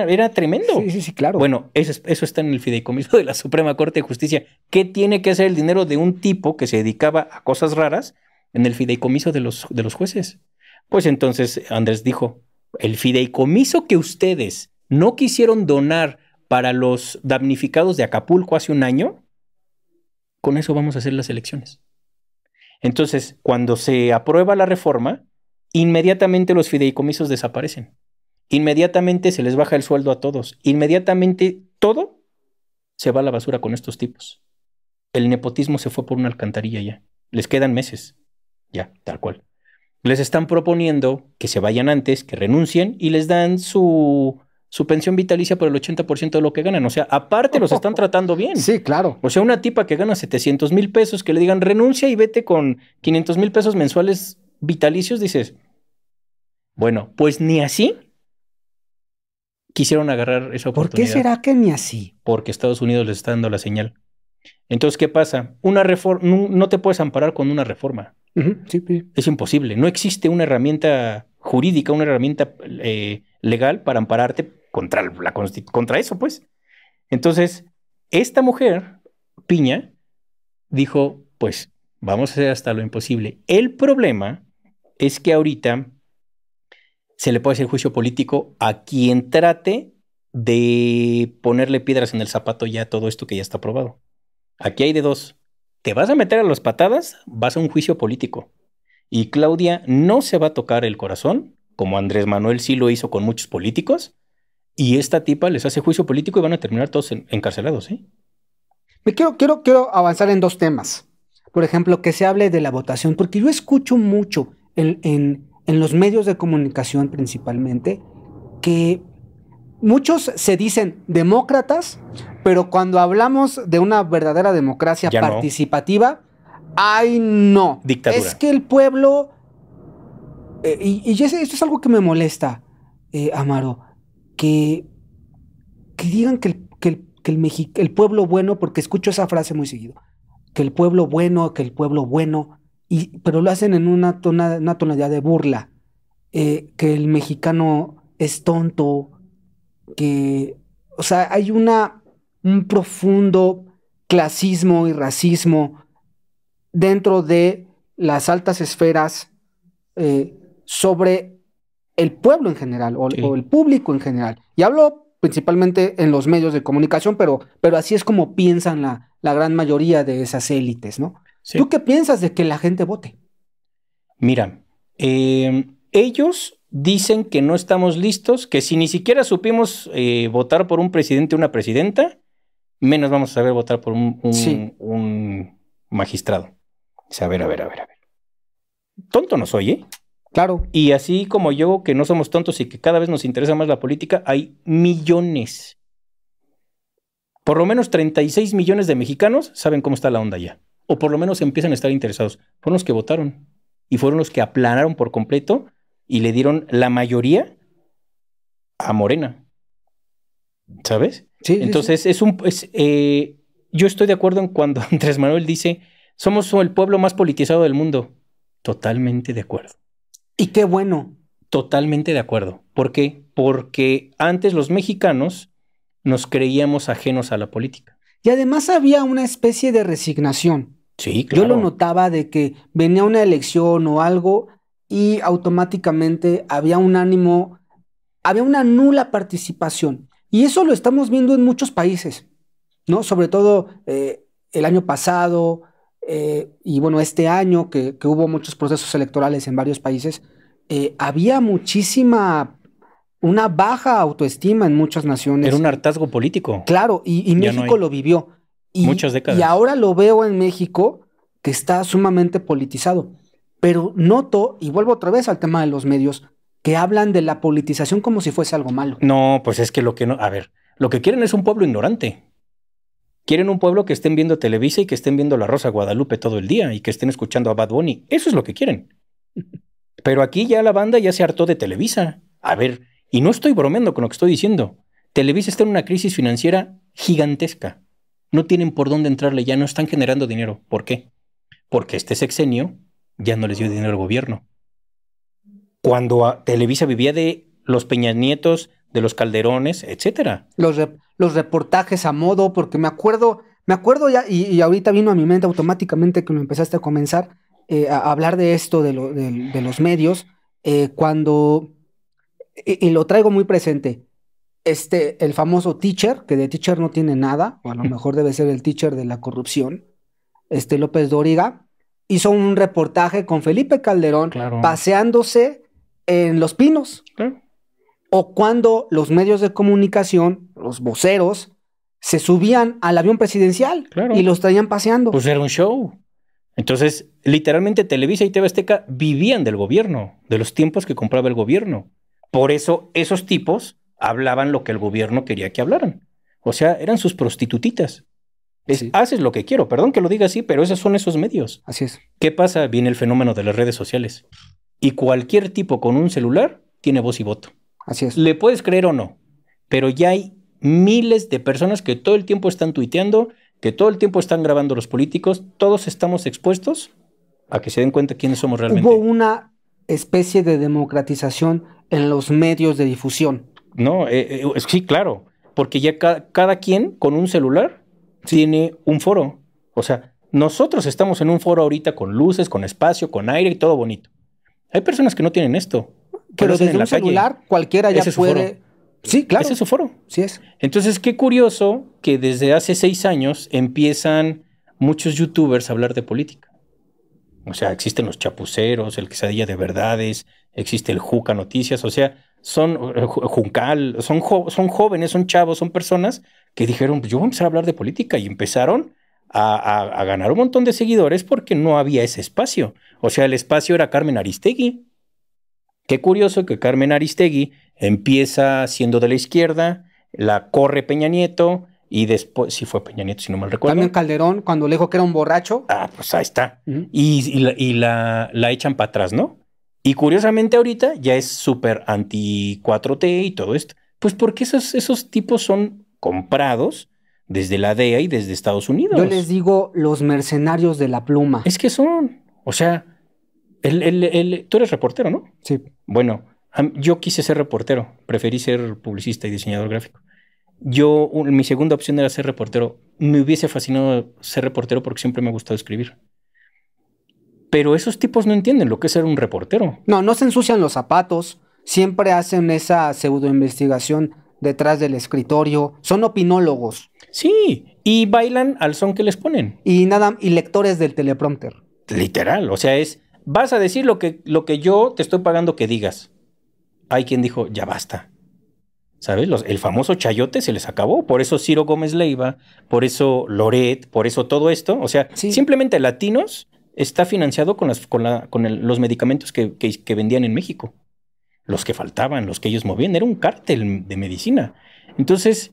[SPEAKER 2] era tremendo.
[SPEAKER 1] Sí, claro.
[SPEAKER 2] Bueno, eso está en el fideicomiso de la Suprema Corte de Justicia. ¿Qué tiene que hacer el dinero de un tipo que se dedicaba a cosas raras en el fideicomiso de los jueces? Pues entonces Andrés dijo, el fideicomiso que ustedes no quisieron donar para los damnificados de Acapulco hace un año, con eso vamos a hacer las elecciones. Entonces, cuando se aprueba la reforma, inmediatamente los fideicomisos desaparecen. Inmediatamente se les baja el sueldo a todos. Inmediatamente todo se va a la basura con estos tipos. el nepotismo se fue por una alcantarilla ya. Les quedan meses. Ya, tal cual. Les están proponiendo que se vayan antes, que renuncien y les dan su pensión vitalicia por el 80% de lo que ganan. O sea, aparte los están tratando bien.
[SPEAKER 1] Sí, claro.
[SPEAKER 2] O sea, una tipa que gana 700,000 pesos, que le digan renuncia y vete con 500,000 pesos mensuales vitalicios, dices, bueno, pues ni así quisieron agarrar esa
[SPEAKER 1] ¿Por qué
[SPEAKER 2] oportunidad.
[SPEAKER 1] será que ni así?
[SPEAKER 2] Porque Estados Unidos les está dando la señal. Entonces, ¿qué pasa? Una reforma, no te puedes amparar con una reforma.
[SPEAKER 1] Sí, sí.
[SPEAKER 2] Es imposible. No existe una herramienta jurídica, una herramienta legal para ampararte contra eso, pues. Entonces, esta mujer, Piña, dijo, pues, vamos a hacer hasta lo imposible. El problema es que ahorita se le puede hacer juicio político a quien trate de ponerle piedras en el zapato ya a todo esto que ya está aprobado. Aquí hay de dos. Te vas a meter a las patadas, vas a un juicio político. Y Claudia no se va a tocar el corazón, como Andrés Manuel sí lo hizo con muchos políticos, y esta tipa les hace juicio político y van a terminar todos encarcelados, ¿eh?
[SPEAKER 1] Quiero avanzar en dos temas. Por ejemplo, que se hable de la votación, porque yo escucho mucho en los medios de comunicación principalmente que muchos se dicen demócratas, pero cuando hablamos de una verdadera democracia
[SPEAKER 2] Ya no.
[SPEAKER 1] participativa, ¡ay no!
[SPEAKER 2] Dictadura.
[SPEAKER 1] Es que el pueblo... esto es algo que me molesta, Amaro, que digan que el pueblo bueno, porque escucho esa frase muy seguido, que el pueblo bueno, pero lo hacen en una tonalidad de burla, que el mexicano es tonto, o sea, hay un profundo clasismo y racismo dentro de las altas esferas sobre el pueblo en general
[SPEAKER 2] Sí.
[SPEAKER 1] o el público en general. Y hablo principalmente en los medios de comunicación, pero así es como piensan la gran mayoría de esas élites, ¿no?
[SPEAKER 2] Sí.
[SPEAKER 1] ¿Tú qué piensas de que la gente vote?
[SPEAKER 2] Mira, ellos dicen que no estamos listos, que si ni siquiera supimos votar por un presidente o una presidenta, menos vamos a saber votar por un magistrado. O sea, a ver. Tonto no soy, ¿eh?
[SPEAKER 1] Claro.
[SPEAKER 2] Y así como yo, que no somos tontos y que cada vez nos interesa más la política, hay millones. Por lo menos 36 millones de mexicanos saben cómo está la onda ya. O por lo menos empiezan a estar interesados. Fueron los que votaron. Y fueron los que aplanaron por completo y le dieron la mayoría a Morena. ¿Sabes?
[SPEAKER 1] Sí,
[SPEAKER 2] entonces
[SPEAKER 1] sí.
[SPEAKER 2] yo estoy de acuerdo en cuando Andrés Manuel dice somos el pueblo más politizado del mundo. Totalmente de acuerdo.
[SPEAKER 1] Y qué bueno.
[SPEAKER 2] Totalmente de acuerdo. ¿Por qué? Porque antes los mexicanos nos creíamos ajenos a la política.
[SPEAKER 1] Y además había una especie de resignación.
[SPEAKER 2] Sí, claro.
[SPEAKER 1] Yo lo notaba de que venía una elección o algo y automáticamente había un ánimo, había una nula participación. Y eso lo estamos viendo en muchos países, ¿no? Sobre todo el año pasado y bueno, este año que hubo muchos procesos electorales en varios países, había una baja autoestima en muchas naciones.
[SPEAKER 2] Era un hartazgo político.
[SPEAKER 1] Claro, y México lo vivió.
[SPEAKER 2] Muchas décadas.
[SPEAKER 1] Y ahora lo veo en México que está sumamente politizado. Pero noto, y vuelvo otra vez al tema de los medios, que hablan de la politización como si fuese algo malo.
[SPEAKER 2] No, pues es que lo que quieren es un pueblo ignorante. Quieren un pueblo que estén viendo Televisa y que estén viendo La Rosa de Guadalupe todo el día y que estén escuchando a Bad Bunny. Eso es lo que quieren. Pero aquí ya la banda ya se hartó de Televisa. A ver, y no estoy bromeando con lo que estoy diciendo. Televisa está en una crisis financiera gigantesca. No tienen por dónde entrarle, ya no están generando dinero. ¿Por qué? Porque este sexenio ya no les dio dinero al gobierno. Cuando Televisa vivía de los Peña Nietos, de los Calderones, etcétera.
[SPEAKER 1] Los reportajes a modo, porque me acuerdo ya, y ahorita vino a mi mente automáticamente que lo empezaste a comenzar a hablar de esto, de los medios, cuando, y lo traigo muy presente, el famoso teacher, que de teacher no tiene nada, o a lo mejor debe ser el teacher de la corrupción, López Dóriga, hizo un reportaje con Felipe Calderón,
[SPEAKER 2] claro,
[SPEAKER 1] paseándose en Los Pinos.
[SPEAKER 2] Claro.
[SPEAKER 1] O cuando los medios de comunicación, los voceros, se subían al avión presidencial
[SPEAKER 2] Claro.
[SPEAKER 1] y los traían paseando.
[SPEAKER 2] Pues era un show. Entonces, literalmente Televisa y TV Azteca vivían del gobierno, de los tiempos que compraba el gobierno. Por eso esos tipos hablaban lo que el gobierno quería que hablaran. O sea, eran sus prostitutitas.
[SPEAKER 1] Sí.
[SPEAKER 2] Haces lo que quiero, perdón que lo diga así, pero esos son esos medios.
[SPEAKER 1] Así es.
[SPEAKER 2] ¿Qué pasa? Viene el fenómeno de las redes sociales. Y cualquier tipo con un celular tiene voz y voto.
[SPEAKER 1] Así es.
[SPEAKER 2] Le puedes creer o no, pero ya hay miles de personas que todo el tiempo están tuiteando, que todo el tiempo están grabando los políticos. Todos estamos expuestos a que se den cuenta quiénes somos realmente.
[SPEAKER 1] Hubo una especie de democratización en los medios de difusión.
[SPEAKER 2] No, sí, claro, porque ya cada quien con un celular tiene un foro. O sea, nosotros estamos en un foro ahorita con luces, con espacio, con aire y todo bonito. Hay personas que no tienen esto.
[SPEAKER 1] Pero desde un celular cualquiera ya puede... Sí, claro.
[SPEAKER 2] Ese es su foro.
[SPEAKER 1] Sí es.
[SPEAKER 2] Entonces, qué curioso que desde hace 6 años empiezan muchos youtubers a hablar de política. O sea, existen los chapuceros, el Quesadilla de Verdades, existe el Juca Noticias, o sea, son Juncal, son jóvenes, son chavos, son personas que dijeron, pues yo voy a empezar a hablar de política y empezaron a ganar un montón de seguidores porque no había ese espacio. O sea, el espacio era Carmen Aristegui. Qué curioso que Carmen Aristegui empieza siendo de la izquierda, la corre Peña Nieto y después, sí fue Peña Nieto, si no mal recuerdo.
[SPEAKER 1] También Calderón, cuando le dijo que era un borracho.
[SPEAKER 2] Ah, pues ahí está. Y la echan para atrás, ¿no? Y curiosamente ahorita ya es súper anti 4T y todo esto. Pues porque esos tipos son comprados desde la DEA y desde Estados Unidos.
[SPEAKER 1] Yo les digo los mercenarios de la pluma.
[SPEAKER 2] Es que son, o sea, tú eres reportero, ¿no?
[SPEAKER 1] Sí.
[SPEAKER 2] Bueno, yo quise ser reportero, preferí ser publicista y diseñador gráfico. Mi segunda opción era ser reportero. Me hubiese fascinado ser reportero porque siempre me ha gustado escribir. Pero esos tipos no entienden lo que es ser un reportero.
[SPEAKER 1] No se ensucian los zapatos, siempre hacen esa pseudoinvestigación detrás del escritorio, son opinólogos.
[SPEAKER 2] Sí, y bailan al son que les ponen.
[SPEAKER 1] Y lectores del teleprompter.
[SPEAKER 2] Literal, o sea, vas a decir lo que yo te estoy pagando que digas. Hay quien dijo, ya basta. ¿Sabes? El famoso chayote se les acabó. Por eso Ciro Gómez Leiva, por eso Loret, por eso todo esto. O sea, simplemente Latinos está financiado con los medicamentos que vendían en México. Los que faltaban, los que ellos movían. Era un cártel de medicina. Entonces,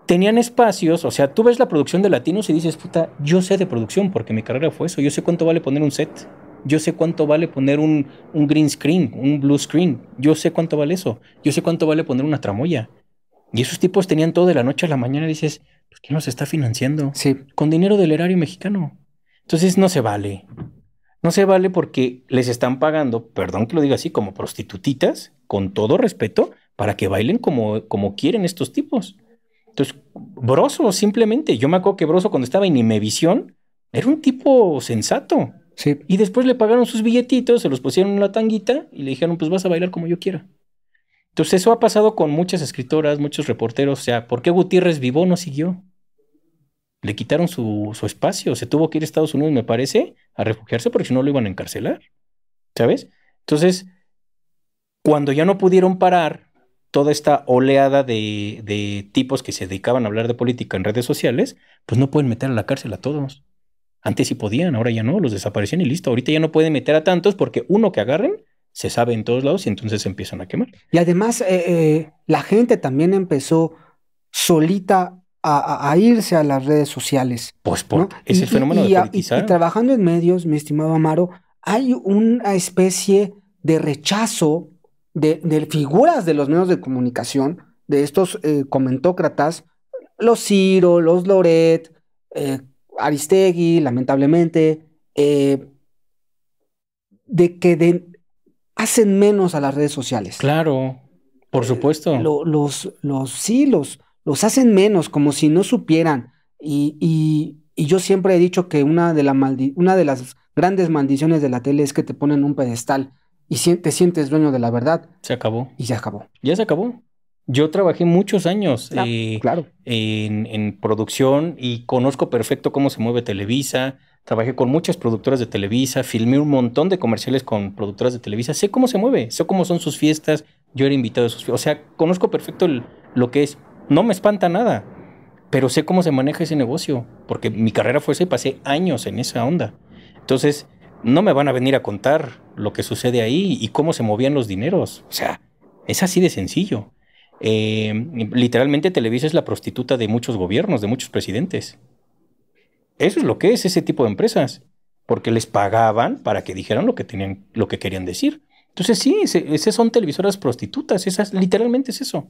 [SPEAKER 2] tenían espacios. O sea, tú ves la producción de Latinos y dices, puta, yo sé de producción porque mi carrera fue eso. Yo sé cuánto vale poner un set. Yo sé cuánto vale poner un green screen, un blue screen. Yo sé cuánto vale eso. Yo sé cuánto vale poner una tramoya. Y esos tipos tenían todo de la noche a la mañana. Y dices, pues, ¿quién los está financiando?
[SPEAKER 1] Sí.
[SPEAKER 2] Con dinero del erario mexicano. Entonces no se vale. No se vale porque les están pagando, perdón que lo diga así, como prostitutitas, con todo respeto, para que bailen como quieren estos tipos. Entonces, Broso simplemente. Yo me acuerdo que Broso cuando estaba en Imevisión era un tipo sensato.
[SPEAKER 1] Sí.
[SPEAKER 2] Y después le pagaron sus billetitos, se los pusieron en la tanguita y le dijeron, pues vas a bailar como yo quiera. Entonces eso ha pasado con muchas escritoras, muchos reporteros. O sea, ¿por qué Gutiérrez Vivó no siguió? Le quitaron su espacio. Se tuvo que ir a Estados Unidos, me parece, a refugiarse porque si no lo iban a encarcelar. ¿Sabes? Entonces, cuando ya no pudieron parar toda esta oleada de tipos que se dedicaban a hablar de política en redes sociales, pues no pueden meter a la cárcel a todos. Antes sí podían, ahora ya no, los desaparecían y listo. Ahorita ya no pueden meter a tantos porque uno que agarren se sabe en todos lados y entonces se empiezan a quemar.
[SPEAKER 1] Y además la gente también empezó solita a irse a las redes sociales.
[SPEAKER 2] Pues ¿no? Es el fenómeno de politizar.
[SPEAKER 1] Y trabajando en medios, mi estimado Amaro, hay una especie de rechazo de figuras de los medios de comunicación, de estos comentócratas, los Ciro, los Loret, Aristegui, lamentablemente, hacen menos a las redes sociales.
[SPEAKER 2] Claro, por supuesto.
[SPEAKER 1] Los hacen menos, como si no supieran. Y yo siempre he dicho que una de las grandes maldiciones de la tele es que te ponen un pedestal y te sientes dueño de la verdad.
[SPEAKER 2] Se acabó.
[SPEAKER 1] Y se acabó.
[SPEAKER 2] Ya se acabó. Yo trabajé muchos años
[SPEAKER 1] claro.
[SPEAKER 2] en producción y conozco perfecto cómo se mueve Televisa. Trabajé con muchas productoras de Televisa, filmé un montón de comerciales con productoras de Televisa. Sé cómo se mueve, sé cómo son sus fiestas. Yo era invitado a sus fiestas. O sea, conozco perfecto lo que es. No me espanta nada. pero sé cómo se maneja ese negocio, porque mi carrera fue esa y pasé años en esa onda. Entonces, no me van a venir a contar lo que sucede ahí y cómo se movían los dineros. O sea, es así de sencillo. Literalmente Televisa es la prostituta de muchos gobiernos, de muchos presidentes. Eso es lo que es ese tipo de empresas, porque les pagaban para que dijeran lo que tenían, lo que querían decir. Entonces sí, esas son televisoras prostitutas, esas literalmente es eso.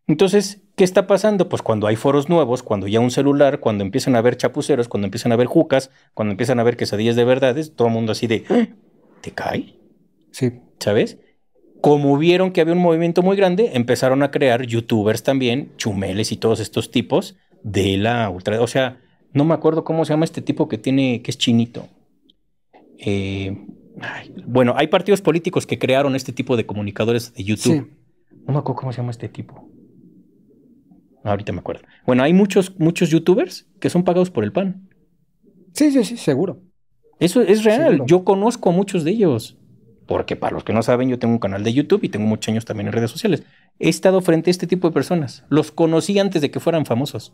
[SPEAKER 2] Entonces, ¿qué está pasando? Pues cuando hay foros nuevos, cuando ya un celular, cuando empiezan a haber chapuceros, cuando empiezan a haber jucas, cuando empiezan a haber quesadillas de verdades, todo el mundo así de, "¿Ah? ¿Te cae?"
[SPEAKER 1] Sí.
[SPEAKER 2] ¿Sabes? Como vieron que había un movimiento muy grande, empezaron a crear youtubers también, chumeles y todos estos tipos de la ultra. O sea, no me acuerdo cómo se llama este tipo que tiene, que es chinito. Bueno, hay partidos políticos que crearon este tipo de comunicadores de YouTube.
[SPEAKER 1] Sí.
[SPEAKER 2] No me acuerdo cómo se llama este tipo. Ahorita me acuerdo. Bueno, hay muchos youtubers que son pagados por el PAN.
[SPEAKER 1] Sí, seguro.
[SPEAKER 2] Eso es real.
[SPEAKER 1] Seguro.
[SPEAKER 2] Yo conozco a muchos de ellos. Porque para los que no saben, yo tengo un canal de YouTube y tengo muchos años también en redes sociales. He estado frente a este tipo de personas. Los conocí antes de que fueran famosos.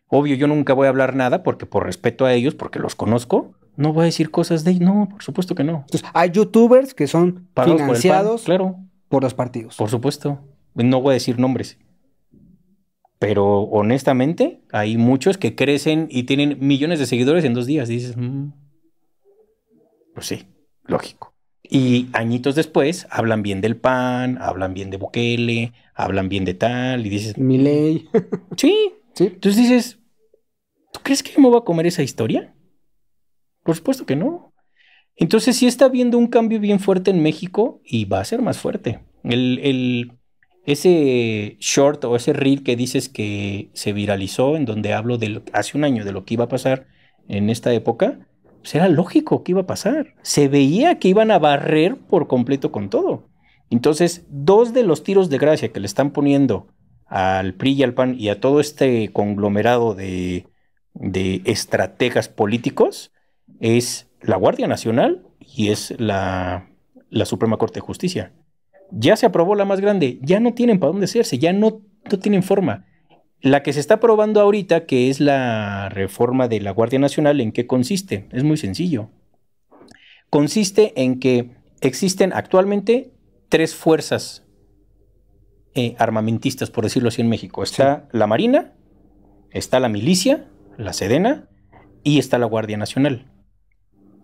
[SPEAKER 2] Obvio, yo nunca voy a hablar nada porque por respeto a ellos, porque los conozco, no voy a decir cosas de ellos. No, por supuesto que no.
[SPEAKER 1] Entonces, hay youtubers que son
[SPEAKER 2] Pagados
[SPEAKER 1] financiados
[SPEAKER 2] por el PAN, claro,
[SPEAKER 1] por los partidos.
[SPEAKER 2] por supuesto. No voy a decir nombres. Pero honestamente, hay muchos que crecen y tienen millones de seguidores en 2 días. Dices, pues sí, lógico. Y añitos después hablan bien del PAN, hablan bien de Bukele, hablan bien de tal, y dices,
[SPEAKER 1] Milei.
[SPEAKER 2] sí.
[SPEAKER 1] Sí.
[SPEAKER 2] Entonces dices, ¿tú crees que yo me voy a comer esa historia? Por supuesto que no. Entonces sí está habiendo un cambio bien fuerte en México y va a ser más fuerte. Ese short o ese reel que dices que se viralizó, en donde hablo de hace un año de lo que iba a pasar en esta época, pues era lógico que iba a pasar. Se veía que iban a barrer por completo con todo. Entonces, 2 de los tiros de gracia que le están poniendo al PRI y al PAN y a todo este conglomerado de estrategas políticos es la Guardia Nacional y es la Suprema Corte de Justicia. Ya se aprobó la más grande, ya no tienen para dónde hacerse, ya no tienen forma. La que se está aprobando ahorita, que es la reforma de la Guardia Nacional, ¿en qué consiste? Es muy sencillo. Consiste en que existen actualmente 3 fuerzas armamentistas, por decirlo así, en México. Está la Marina, está la milicia, la Sedena, y está la Guardia Nacional.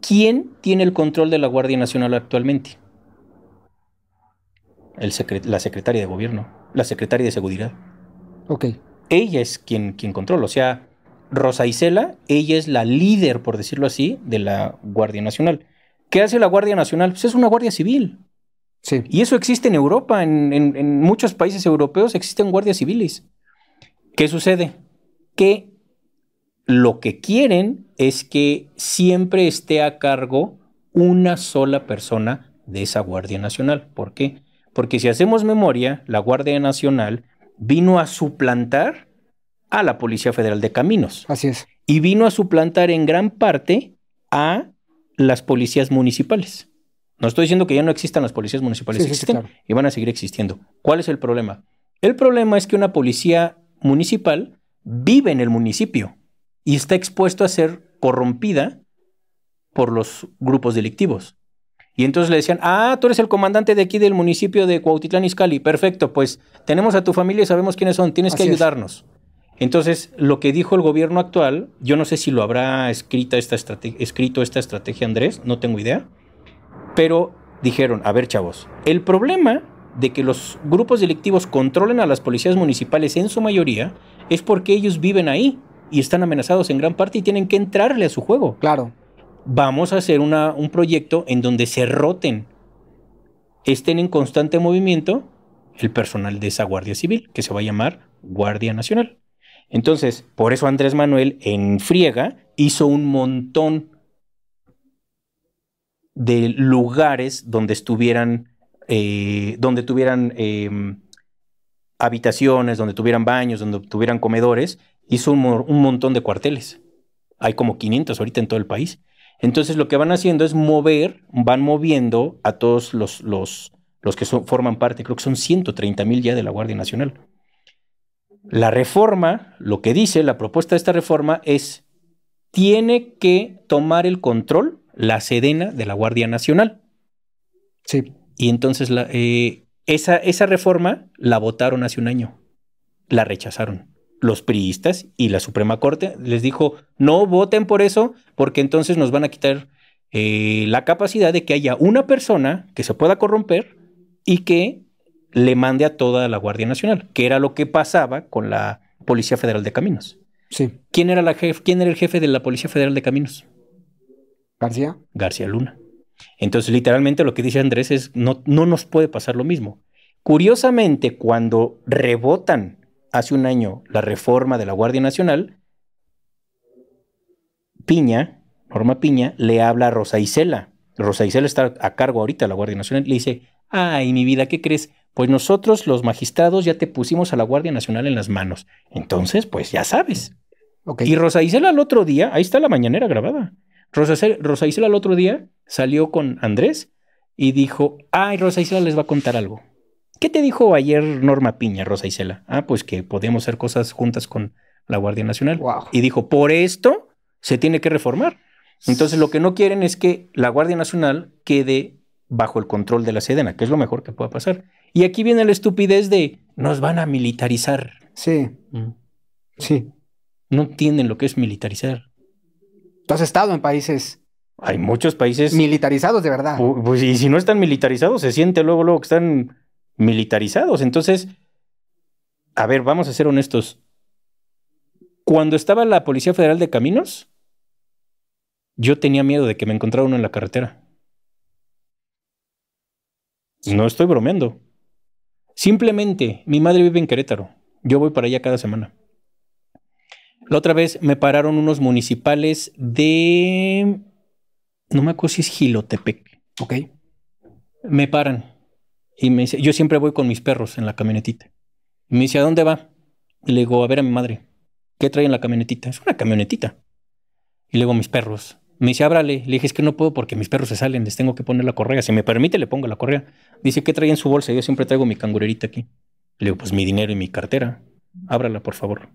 [SPEAKER 2] ¿Quién tiene el control de la Guardia Nacional actualmente? La secretaria de Gobierno, la secretaria de Seguridad.
[SPEAKER 1] Ok.
[SPEAKER 2] Ella es quien controla. O sea, Rosa Isela, ella es la líder, por decirlo así, de la Guardia Nacional. ¿Qué hace la Guardia Nacional? Pues es una guardia civil.
[SPEAKER 1] Sí.
[SPEAKER 2] Y eso existe en Europa, en muchos países europeos existen guardias civiles. ¿Qué sucede? Que lo que quieren es que siempre esté a cargo una sola persona de esa Guardia Nacional. ¿Por qué? Porque si hacemos memoria, la Guardia Nacional vino a suplantar a la Policía Federal de Caminos.
[SPEAKER 1] Así es.
[SPEAKER 2] Y vino a suplantar en gran parte a las policías municipales. No estoy diciendo que ya no existan las policías municipales,
[SPEAKER 1] Sí,
[SPEAKER 2] existen
[SPEAKER 1] claro.
[SPEAKER 2] y van a seguir existiendo. ¿Cuál es el problema? El problema es que una policía municipal vive en el municipio y está expuesto a ser corrompida por los grupos delictivos. Y entonces le decían, tú eres el comandante de aquí del municipio de Cuautitlán Izcalli. Perfecto, pues tenemos a tu familia y sabemos quiénes son, tienes que ayudarnos. Entonces, lo que dijo el gobierno actual, yo no sé si lo habrá escrito esta estrategia Andrés, no tengo idea, pero dijeron, a ver chavos, el problema de que los grupos delictivos controlen a las policías municipales en su mayoría es porque ellos viven ahí y están amenazados en gran parte y tienen que entrarle a su juego.
[SPEAKER 1] Claro.
[SPEAKER 2] Vamos a hacer un proyecto en donde se roten, estén en constante movimiento el personal de esa Guardia Civil, que se va a llamar Guardia Nacional. Entonces, por eso Andrés Manuel en friega hizo un montón de lugares donde tuvieran habitaciones, donde tuvieran baños, donde tuvieran comedores, hizo un montón de cuarteles. Hay como 500 ahorita en todo el país. Entonces lo que van haciendo es van moviendo a todos los que forman parte, creo que son 130,000 ya de la Guardia Nacional. La reforma, lo que dice, la propuesta de esta reforma es, tiene que tomar el control la Sedena de la Guardia Nacional.
[SPEAKER 1] Sí.
[SPEAKER 2] Y entonces esa reforma la votaron hace un año. La rechazaron. Los priistas y la Suprema Corte les dijo, no voten por eso, porque entonces nos van a quitar la capacidad de que haya una persona que se pueda corromper y que le mande a toda la Guardia Nacional, que era lo que pasaba con la Policía Federal de Caminos.
[SPEAKER 1] Sí.
[SPEAKER 2] ¿Quién era el jefe de la Policía Federal de Caminos?
[SPEAKER 1] García.
[SPEAKER 2] García Luna. Entonces, literalmente lo que dice Andrés es, no nos puede pasar lo mismo. Curiosamente, cuando rebotan hace un año la reforma de la Guardia Nacional, Norma Piña, le habla a Rosa Isela. Rosa Isela está a cargo ahorita de la Guardia Nacional. Le dice, ay, mi vida, ¿qué crees? Pues nosotros, los magistrados, ya te pusimos a la Guardia Nacional en las manos. Entonces, pues ya sabes.
[SPEAKER 1] Okay.
[SPEAKER 2] Y Rosa Isela al otro día, ahí está la mañanera grabada. Rosa Isela al otro día salió con Andrés y dijo, ay, Rosa Isela les va a contar algo. ¿Qué te dijo ayer Norma Piña, Rosa Isela? Ah, pues que podíamos hacer cosas juntas con la Guardia Nacional.
[SPEAKER 1] Wow.
[SPEAKER 2] Y dijo, por esto se tiene que reformar. Entonces lo que no quieren es que la Guardia Nacional quede bajo el control de la Sedena, que es lo mejor que pueda pasar. Y aquí viene la estupidez de, nos van a militarizar.
[SPEAKER 1] Sí. Sí.
[SPEAKER 2] No entienden lo que es militarizar.
[SPEAKER 1] ¿Tú has estado en países?
[SPEAKER 2] Hay muchos países
[SPEAKER 1] militarizados de verdad.
[SPEAKER 2] Pues, y si no están militarizados, se siente luego que están militarizados. Entonces, a ver, vamos a ser honestos. Cuando estaba la Policía Federal de Caminos, yo tenía miedo de que me encontrara uno en la carretera. No estoy bromeando. Simplemente, mi madre vive en Querétaro. Yo voy para allá cada semana. La otra vez me pararon unos municipales de... No me acuerdo si es Jilotepec.
[SPEAKER 1] Ok.
[SPEAKER 2] Me paran y me dice, yo siempre voy con mis perros en la camionetita. Y me dice, ¿a dónde va? Y le digo, a ver a mi madre. ¿Qué trae en la camionetita? Es una camionetita. Y le digo, mis perros. Me dice, ábrale. Le dije, es que no puedo porque mis perros se salen, les tengo que poner la correa. Si me permite, le pongo la correa. Dice, ¿qué trae en su bolsa? Yo siempre traigo mi cangurerita aquí. Le digo, pues mi dinero y mi cartera. Ábrala, por favor.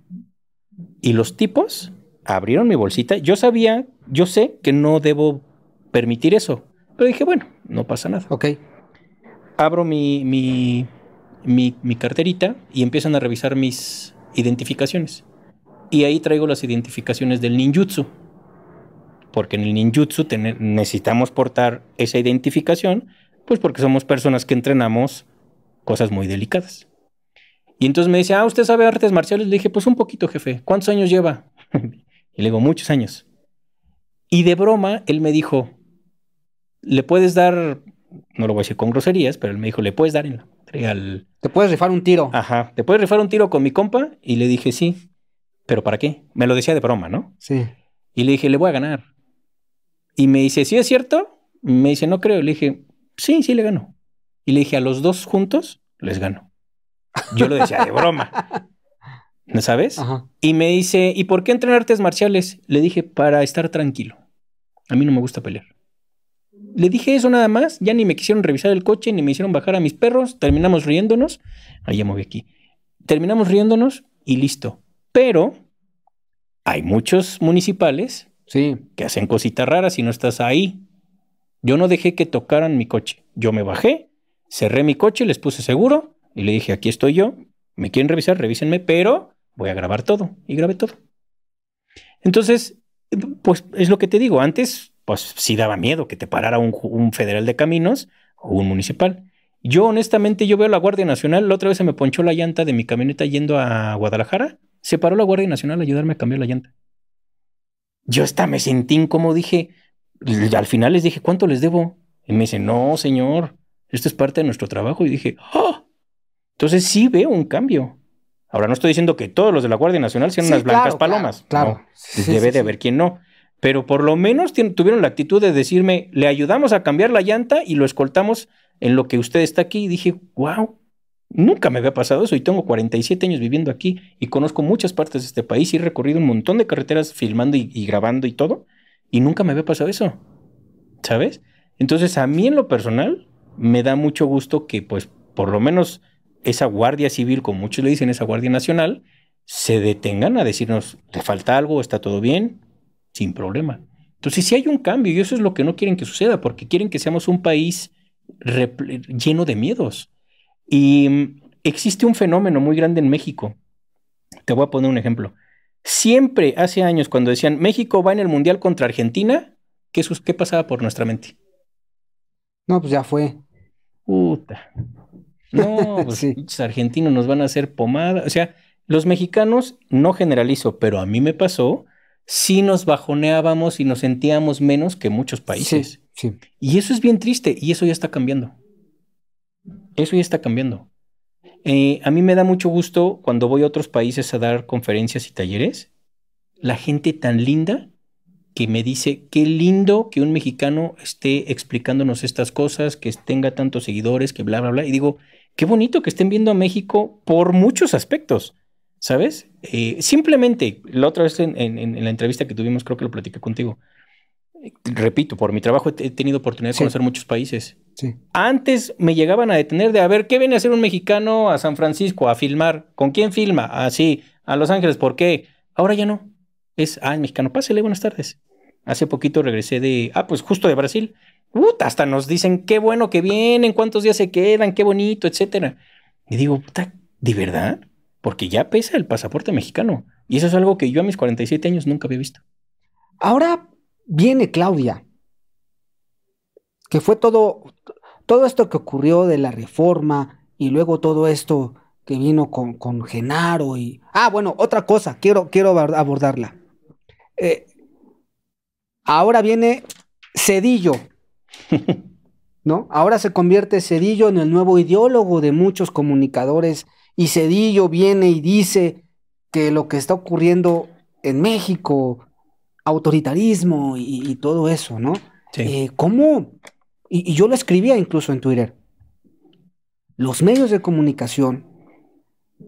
[SPEAKER 2] Y los tipos abrieron mi bolsita. Yo sé que no debo permitir eso. Pero dije, bueno, no pasa nada.
[SPEAKER 1] Ok.
[SPEAKER 2] Abro mi carterita y empiezan a revisar mis identificaciones. Y ahí traigo las identificaciones del ninjutsu. Porque en el ninjutsu necesitamos portar esa identificación, pues porque somos personas que entrenamos cosas muy delicadas. Y entonces me dice, ¿usted sabe artes marciales? Le dije, pues un poquito, jefe. ¿Cuántos años lleva? Y le digo, muchos años. Y de broma, él me dijo, ¿le puedes dar? No lo voy a decir con groserías, pero él me dijo, ¿le puedes dar
[SPEAKER 1] ¿Te puedes rifar un tiro?
[SPEAKER 2] Ajá, ¿te puedes rifar un tiro con mi compa? Y le dije, sí. ¿Pero para qué? Me lo decía de broma, ¿no?
[SPEAKER 1] Sí.
[SPEAKER 2] Y le dije, le voy a ganar. Y me dice, ¿sí es cierto? Me dice, no creo. Le dije, sí le gano. Y le dije, a los dos juntos les gano. Yo lo decía de broma. ¿Sabes?
[SPEAKER 1] Ajá.
[SPEAKER 2] Y me dice, ¿y por qué entrenar artes marciales? Le dije, para estar tranquilo. A mí no me gusta pelear. Le dije eso nada más, ya ni me quisieron revisar el coche, ni me hicieron bajar a mis perros, terminamos riéndonos, ahí ya me voy aquí, terminamos riéndonos y listo. Pero hay muchos municipales que hacen cositas raras y no estás ahí. Yo no dejé que tocaran mi coche, yo me bajé, cerré mi coche, les puse seguro y le dije, aquí estoy yo, me quieren revisar, revísenme, pero voy a grabar todo, y grabé todo. Entonces, pues es lo que te digo, antes pues sí daba miedo que te parara un federal de caminos o un municipal. Yo honestamente, yo veo la Guardia Nacional, la otra vez se me ponchó la llanta de mi camioneta yendo a Guadalajara, se paró la Guardia Nacional a ayudarme a cambiar la llanta. Yo hasta me sentí incómodo, dije, al final les dije, ¿cuánto les debo? Y me dice, no, señor, esto es parte de nuestro trabajo. Y dije, ¡oh! Entonces sí veo un cambio. Ahora no estoy diciendo que todos los de la Guardia Nacional sean unas blancas palomas.
[SPEAKER 1] Claro.
[SPEAKER 2] No, debe de haber quien no. Pero por lo menos tuvieron la actitud de decirme, le ayudamos a cambiar la llanta y lo escoltamos en lo que usted está aquí. Y dije, wow, nunca me había pasado eso y tengo 47 años viviendo aquí y conozco muchas partes de este país y he recorrido un montón de carreteras filmando y grabando y todo y nunca me había pasado eso, ¿sabes? Entonces a mí en lo personal me da mucho gusto que pues por lo menos esa Guardia Civil, como muchos le dicen, esa Guardia Nacional, se detengan a decirnos, ¿le falta algo? ¿Está todo bien? Sin problema. Entonces sí hay un cambio y eso es lo que no quieren que suceda porque quieren que seamos un país lleno de miedos. Y existe un fenómeno muy grande en México. Te voy a poner un ejemplo. Siempre hace años cuando decían México va en el Mundial contra Argentina, ¿qué pasaba por nuestra mente?
[SPEAKER 1] No, pues ya fue.
[SPEAKER 2] Puta. No, pues
[SPEAKER 1] Sí.
[SPEAKER 2] pinches argentinos nos van a hacer pomada. O sea, los mexicanos, no generalizo, pero a mí me pasó, sí nos bajoneábamos y nos sentíamos menos que muchos países.
[SPEAKER 1] Sí, sí.
[SPEAKER 2] Y eso es bien triste y eso ya está cambiando. Eso ya está cambiando. A mí me da mucho gusto cuando voy a otros países a dar conferencias y talleres, la gente tan linda que me dice, qué lindo que un mexicano esté explicándonos estas cosas, que tenga tantos seguidores, que bla, bla, bla. Y digo, qué bonito que estén viendo a México por muchos aspectos, ¿sabes? Simplemente, la otra vez en la entrevista que tuvimos, creo que lo platiqué contigo. Repito, por mi trabajo he tenido oportunidad de conocer muchos países.
[SPEAKER 1] Sí.
[SPEAKER 2] Antes me llegaban a detener de a ver, ¿qué viene a hacer un mexicano a San Francisco a filmar? ¿Con quién filma? Así, a Los Ángeles, ¿por qué? Ahora ya no. El mexicano, pásele, buenas tardes. Hace poquito regresé pues justo de Brasil. Hasta nos dicen qué bueno que vienen, cuántos días se quedan, qué bonito, etcétera. Y digo, puta, ¿de verdad? Porque ya pesa el pasaporte mexicano. Y eso es algo que yo a mis 47 años nunca había visto.
[SPEAKER 1] Ahora viene Claudia, que fue todo esto que ocurrió de la reforma y luego todo esto que vino con Genaro y... bueno, otra cosa, quiero abordarla. Ahora viene Zedillo, ¿no? Ahora se convierte Zedillo en el nuevo ideólogo de muchos comunicadores y Zedillo viene y dice que lo que está ocurriendo en México, autoritarismo y todo eso, ¿no?
[SPEAKER 2] Sí.
[SPEAKER 1] ¿Cómo? Y yo lo escribía incluso en Twitter. Los medios de comunicación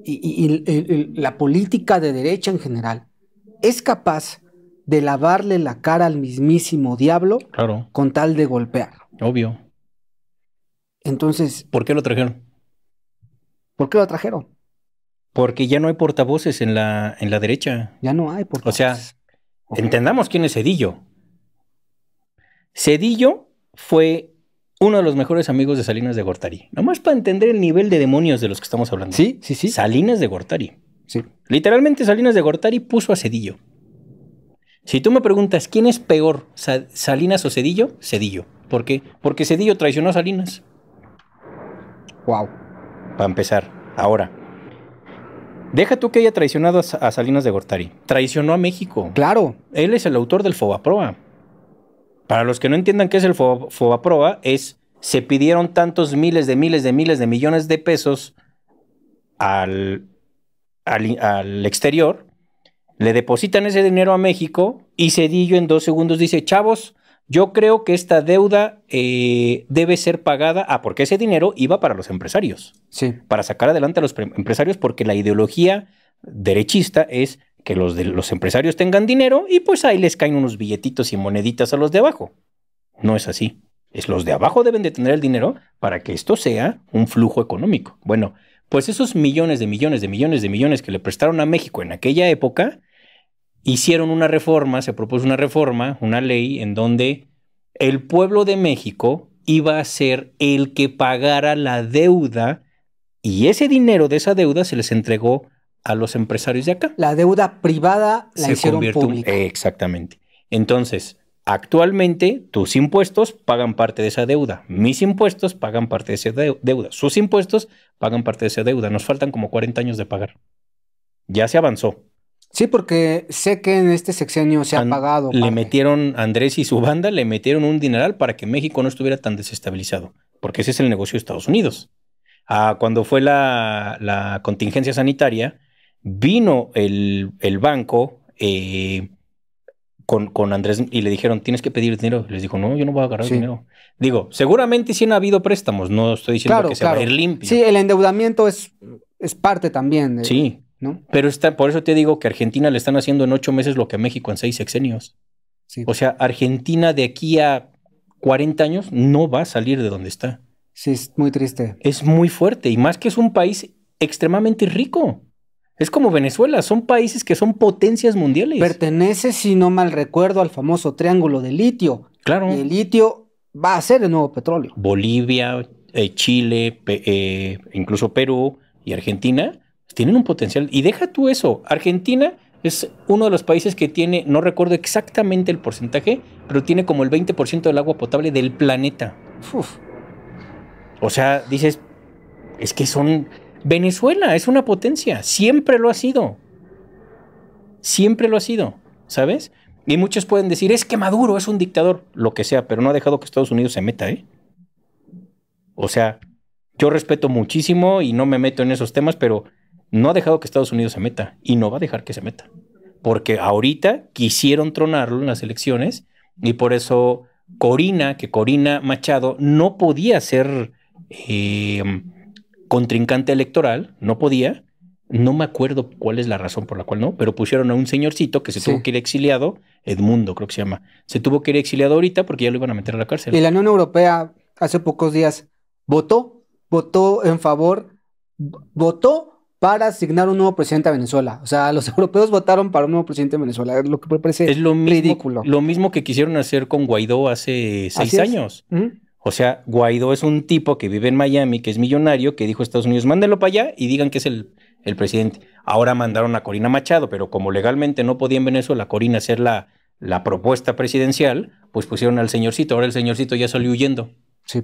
[SPEAKER 1] y la política de derecha en general es capaz de lavarle la cara al mismísimo diablo
[SPEAKER 2] Claro.
[SPEAKER 1] con tal de golpear.
[SPEAKER 2] Obvio.
[SPEAKER 1] Entonces,
[SPEAKER 2] ¿Por qué lo trajeron?
[SPEAKER 1] ¿por qué lo trajeron?
[SPEAKER 2] Porque ya no hay portavoces en la derecha.
[SPEAKER 1] Ya no hay portavoces.
[SPEAKER 2] O sea, entendamos quién es Zedillo. Zedillo fue uno de los mejores amigos de Salinas de Gortari. Nomás para entender el nivel de demonios de los que estamos hablando.
[SPEAKER 1] Sí, sí, sí.
[SPEAKER 2] Salinas de Gortari.
[SPEAKER 1] Sí.
[SPEAKER 2] Literalmente Salinas de Gortari puso a Zedillo. Si tú me preguntas quién es peor, Salinas o Zedillo, Zedillo. ¿Por qué? Porque Zedillo traicionó a Salinas.
[SPEAKER 1] Wow.
[SPEAKER 2] Para empezar. Ahora, deja tú que haya traicionado a Salinas de Gortari. Traicionó a México.
[SPEAKER 1] Claro.
[SPEAKER 2] Él es el autor del Fobaproa. Para los que no entiendan qué es el Fobaproa, se pidieron tantos miles de millones de pesos al exterior, le depositan ese dinero a México y Zedillo en 2 segundos dice, chavos, yo creo que esta deuda debe ser pagada, porque ese dinero iba para los empresarios,
[SPEAKER 1] sí,
[SPEAKER 2] para sacar adelante a los empresarios, porque la ideología derechista es que los empresarios tengan dinero y pues ahí les caen unos billetitos y moneditas a los de abajo. No es así. Los de abajo deben de tener el dinero para que esto sea un flujo económico. Bueno, pues esos millones que le prestaron a México en aquella época, hicieron una reforma, se propuso una reforma, una ley en donde el pueblo de México iba a ser el que pagara la deuda y ese dinero de esa deuda se les entregó a los empresarios de acá.
[SPEAKER 1] La deuda privada la hicieron pública.
[SPEAKER 2] Exactamente. Entonces, actualmente tus impuestos pagan parte de esa deuda, mis impuestos pagan parte de esa deuda, sus impuestos pagan parte de esa deuda. Nos faltan como 40 años de pagar. Ya se avanzó.
[SPEAKER 1] Sí, porque sé que en este sexenio se ha pagado.
[SPEAKER 2] Le metieron, Andrés y su banda le metieron un dineral para que México no estuviera tan desestabilizado, porque ese es el negocio de Estados Unidos. Cuando fue la contingencia sanitaria, vino el banco con Andrés y le dijeron, tienes que pedir dinero. Les dijo, no, yo no voy a agarrar dinero. Digo, seguramente sí han habido préstamos, no estoy diciendo que se va a ir limpio.
[SPEAKER 1] Sí, el endeudamiento es parte también.
[SPEAKER 2] Sí, ¿no? Pero por eso te digo que a Argentina le están haciendo en 8 meses lo que a México en 6 sexenios. Sí. O sea, Argentina de aquí a 40 años no va a salir de donde está.
[SPEAKER 1] Sí, es muy triste.
[SPEAKER 2] Es muy fuerte y más que es un país extremadamente rico. Es como Venezuela, son países que son potencias mundiales.
[SPEAKER 1] Pertenece, si no mal recuerdo, al famoso triángulo de litio.
[SPEAKER 2] Claro.
[SPEAKER 1] Y el litio va a ser el nuevo petróleo.
[SPEAKER 2] Bolivia, Chile, incluso Perú y Argentina tienen un potencial. Y deja tú eso, Argentina es uno de los países que tiene, no recuerdo exactamente el porcentaje, pero tiene como el 20% del agua potable del planeta.
[SPEAKER 1] Uf.
[SPEAKER 2] O sea, dices, es que son... Venezuela es una potencia, siempre lo ha sido. Siempre lo ha sido, ¿sabes? Y muchos pueden decir, es que Maduro es un dictador, lo que sea, pero no ha dejado que Estados Unidos se meta, ¿eh? O sea, yo respeto muchísimo y no me meto en esos temas, pero no ha dejado que Estados Unidos se meta y no va a dejar que se meta. Porque ahorita quisieron tronarlo en las elecciones y por eso Corina Machado no podía ser contrincante electoral, no podía. No me acuerdo cuál es la razón por la cual no, pero pusieron a un señorcito que se tuvo que ir exiliado, Edmundo creo que se llama, se tuvo que ir exiliado ahorita porque ya lo iban a meter a la cárcel.
[SPEAKER 1] Y la Unión Europea hace pocos días votó en favor, votó para asignar un nuevo presidente a Venezuela. O sea, los europeos votaron para un nuevo presidente de Venezuela, lo que me parece ridículo.
[SPEAKER 2] Lo mismo que quisieron hacer con Guaidó hace 6 años. O sea, Guaidó es un tipo que vive en Miami, que es millonario, que dijo a Estados Unidos, mándenlo para allá y digan que es el presidente. Ahora mandaron a Corina Machado, pero como legalmente no podía en Venezuela Corina hacer la propuesta presidencial, pues pusieron al señorcito. Ahora el señorcito ya salió huyendo.
[SPEAKER 1] Sí.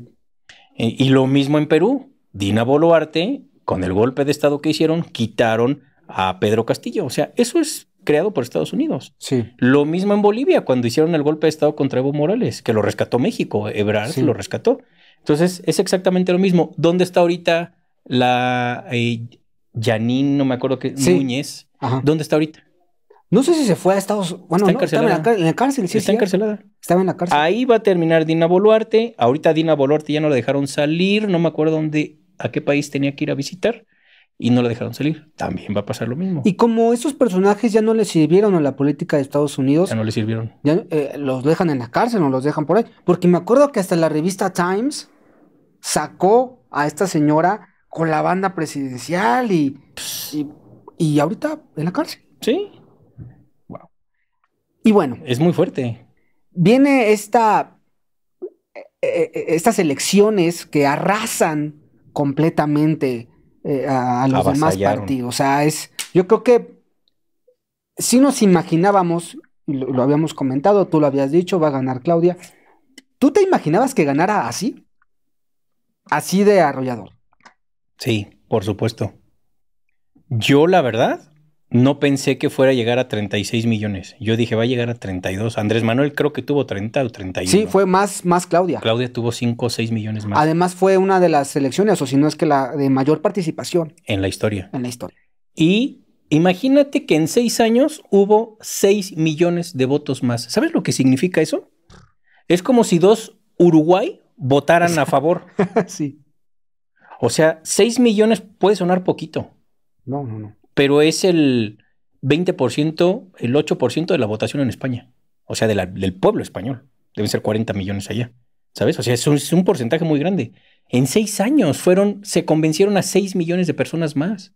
[SPEAKER 2] Y lo mismo en Perú. Dina Boluarte, con el golpe de Estado que hicieron, quitaron a Pedro Castillo. O sea, eso es creado por Estados Unidos.
[SPEAKER 1] Sí.
[SPEAKER 2] Lo mismo en Bolivia, cuando hicieron el golpe de Estado contra Evo Morales, que lo rescató México. Ebrard lo rescató. Entonces, es exactamente lo mismo. ¿Dónde está ahorita la Janine, no me acuerdo qué, Núñez?
[SPEAKER 1] Ajá.
[SPEAKER 2] ¿Dónde está ahorita?
[SPEAKER 1] No sé si se fue a Estados Unidos. Bueno,
[SPEAKER 2] está encarcelada.
[SPEAKER 1] En la cárcel, sí.
[SPEAKER 2] Está encarcelada.
[SPEAKER 1] Estaba en la cárcel.
[SPEAKER 2] Ahí va a terminar Dina Boluarte. Ahorita Dina Boluarte ya no la dejaron salir. No me acuerdo a qué país tenía que ir a visitar. Y no la dejaron salir. También va a pasar lo mismo.
[SPEAKER 1] Y como esos personajes ya no le sirvieron a la política de Estados Unidos.
[SPEAKER 2] Ya no le sirvieron.
[SPEAKER 1] Ya, los dejan en la cárcel o los dejan por ahí. Porque me acuerdo que hasta la revista Times sacó a esta señora con la banda presidencial y ahorita en la cárcel.
[SPEAKER 2] Sí.
[SPEAKER 1] Wow. Y bueno.
[SPEAKER 2] Es muy fuerte.
[SPEAKER 1] Viene estas elecciones que arrasan completamente a los demás partidos. O sea, yo creo que si nos imaginábamos, y lo habíamos comentado, tú lo habías dicho, va a ganar Claudia. ¿Tú te imaginabas que ganara así? Así de arrollador.
[SPEAKER 2] Sí, por supuesto. Yo, la verdad, no pensé que fuera a llegar a 36 millones. Yo dije, va a llegar a 32. Andrés Manuel creo que tuvo 30 o 31.
[SPEAKER 1] Sí, fue más Claudia.
[SPEAKER 2] Claudia tuvo 5 o 6 millones más.
[SPEAKER 1] Además fue una de las elecciones, o si no es que la de mayor participación.
[SPEAKER 2] En la historia.
[SPEAKER 1] En la historia.
[SPEAKER 2] Y imagínate que en 6 años hubo 6 millones de votos más. ¿Sabes lo que significa eso? Es como si 2 Uruguay votaran a favor.
[SPEAKER 1] Sí.
[SPEAKER 2] O sea, 6 millones puede sonar poquito.
[SPEAKER 1] No.
[SPEAKER 2] Pero es el 20%, el 8% de la votación en España. O sea, del pueblo español. Deben ser 40 millones allá. ¿Sabes? O sea, es un porcentaje muy grande. En 6 años se convencieron a 6 millones de personas más.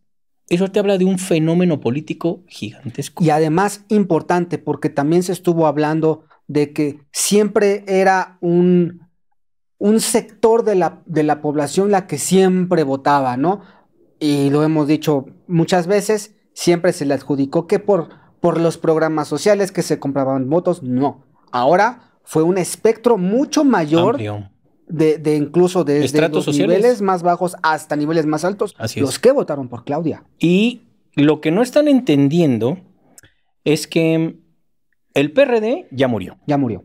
[SPEAKER 2] Eso te habla de un fenómeno político gigantesco.
[SPEAKER 1] Y además importante, porque también se estuvo hablando de que siempre era un sector de la población la que siempre votaba, ¿no? Y lo hemos dicho muchas veces, siempre se le adjudicó que por los programas sociales que se compraban votos, no. Ahora fue un espectro mucho mayor.
[SPEAKER 2] Amplio.
[SPEAKER 1] De incluso desde los niveles más bajos hasta niveles más altos, los que votaron por Claudia.
[SPEAKER 2] Y lo que no están entendiendo es que el PRD ya murió.
[SPEAKER 1] Ya murió.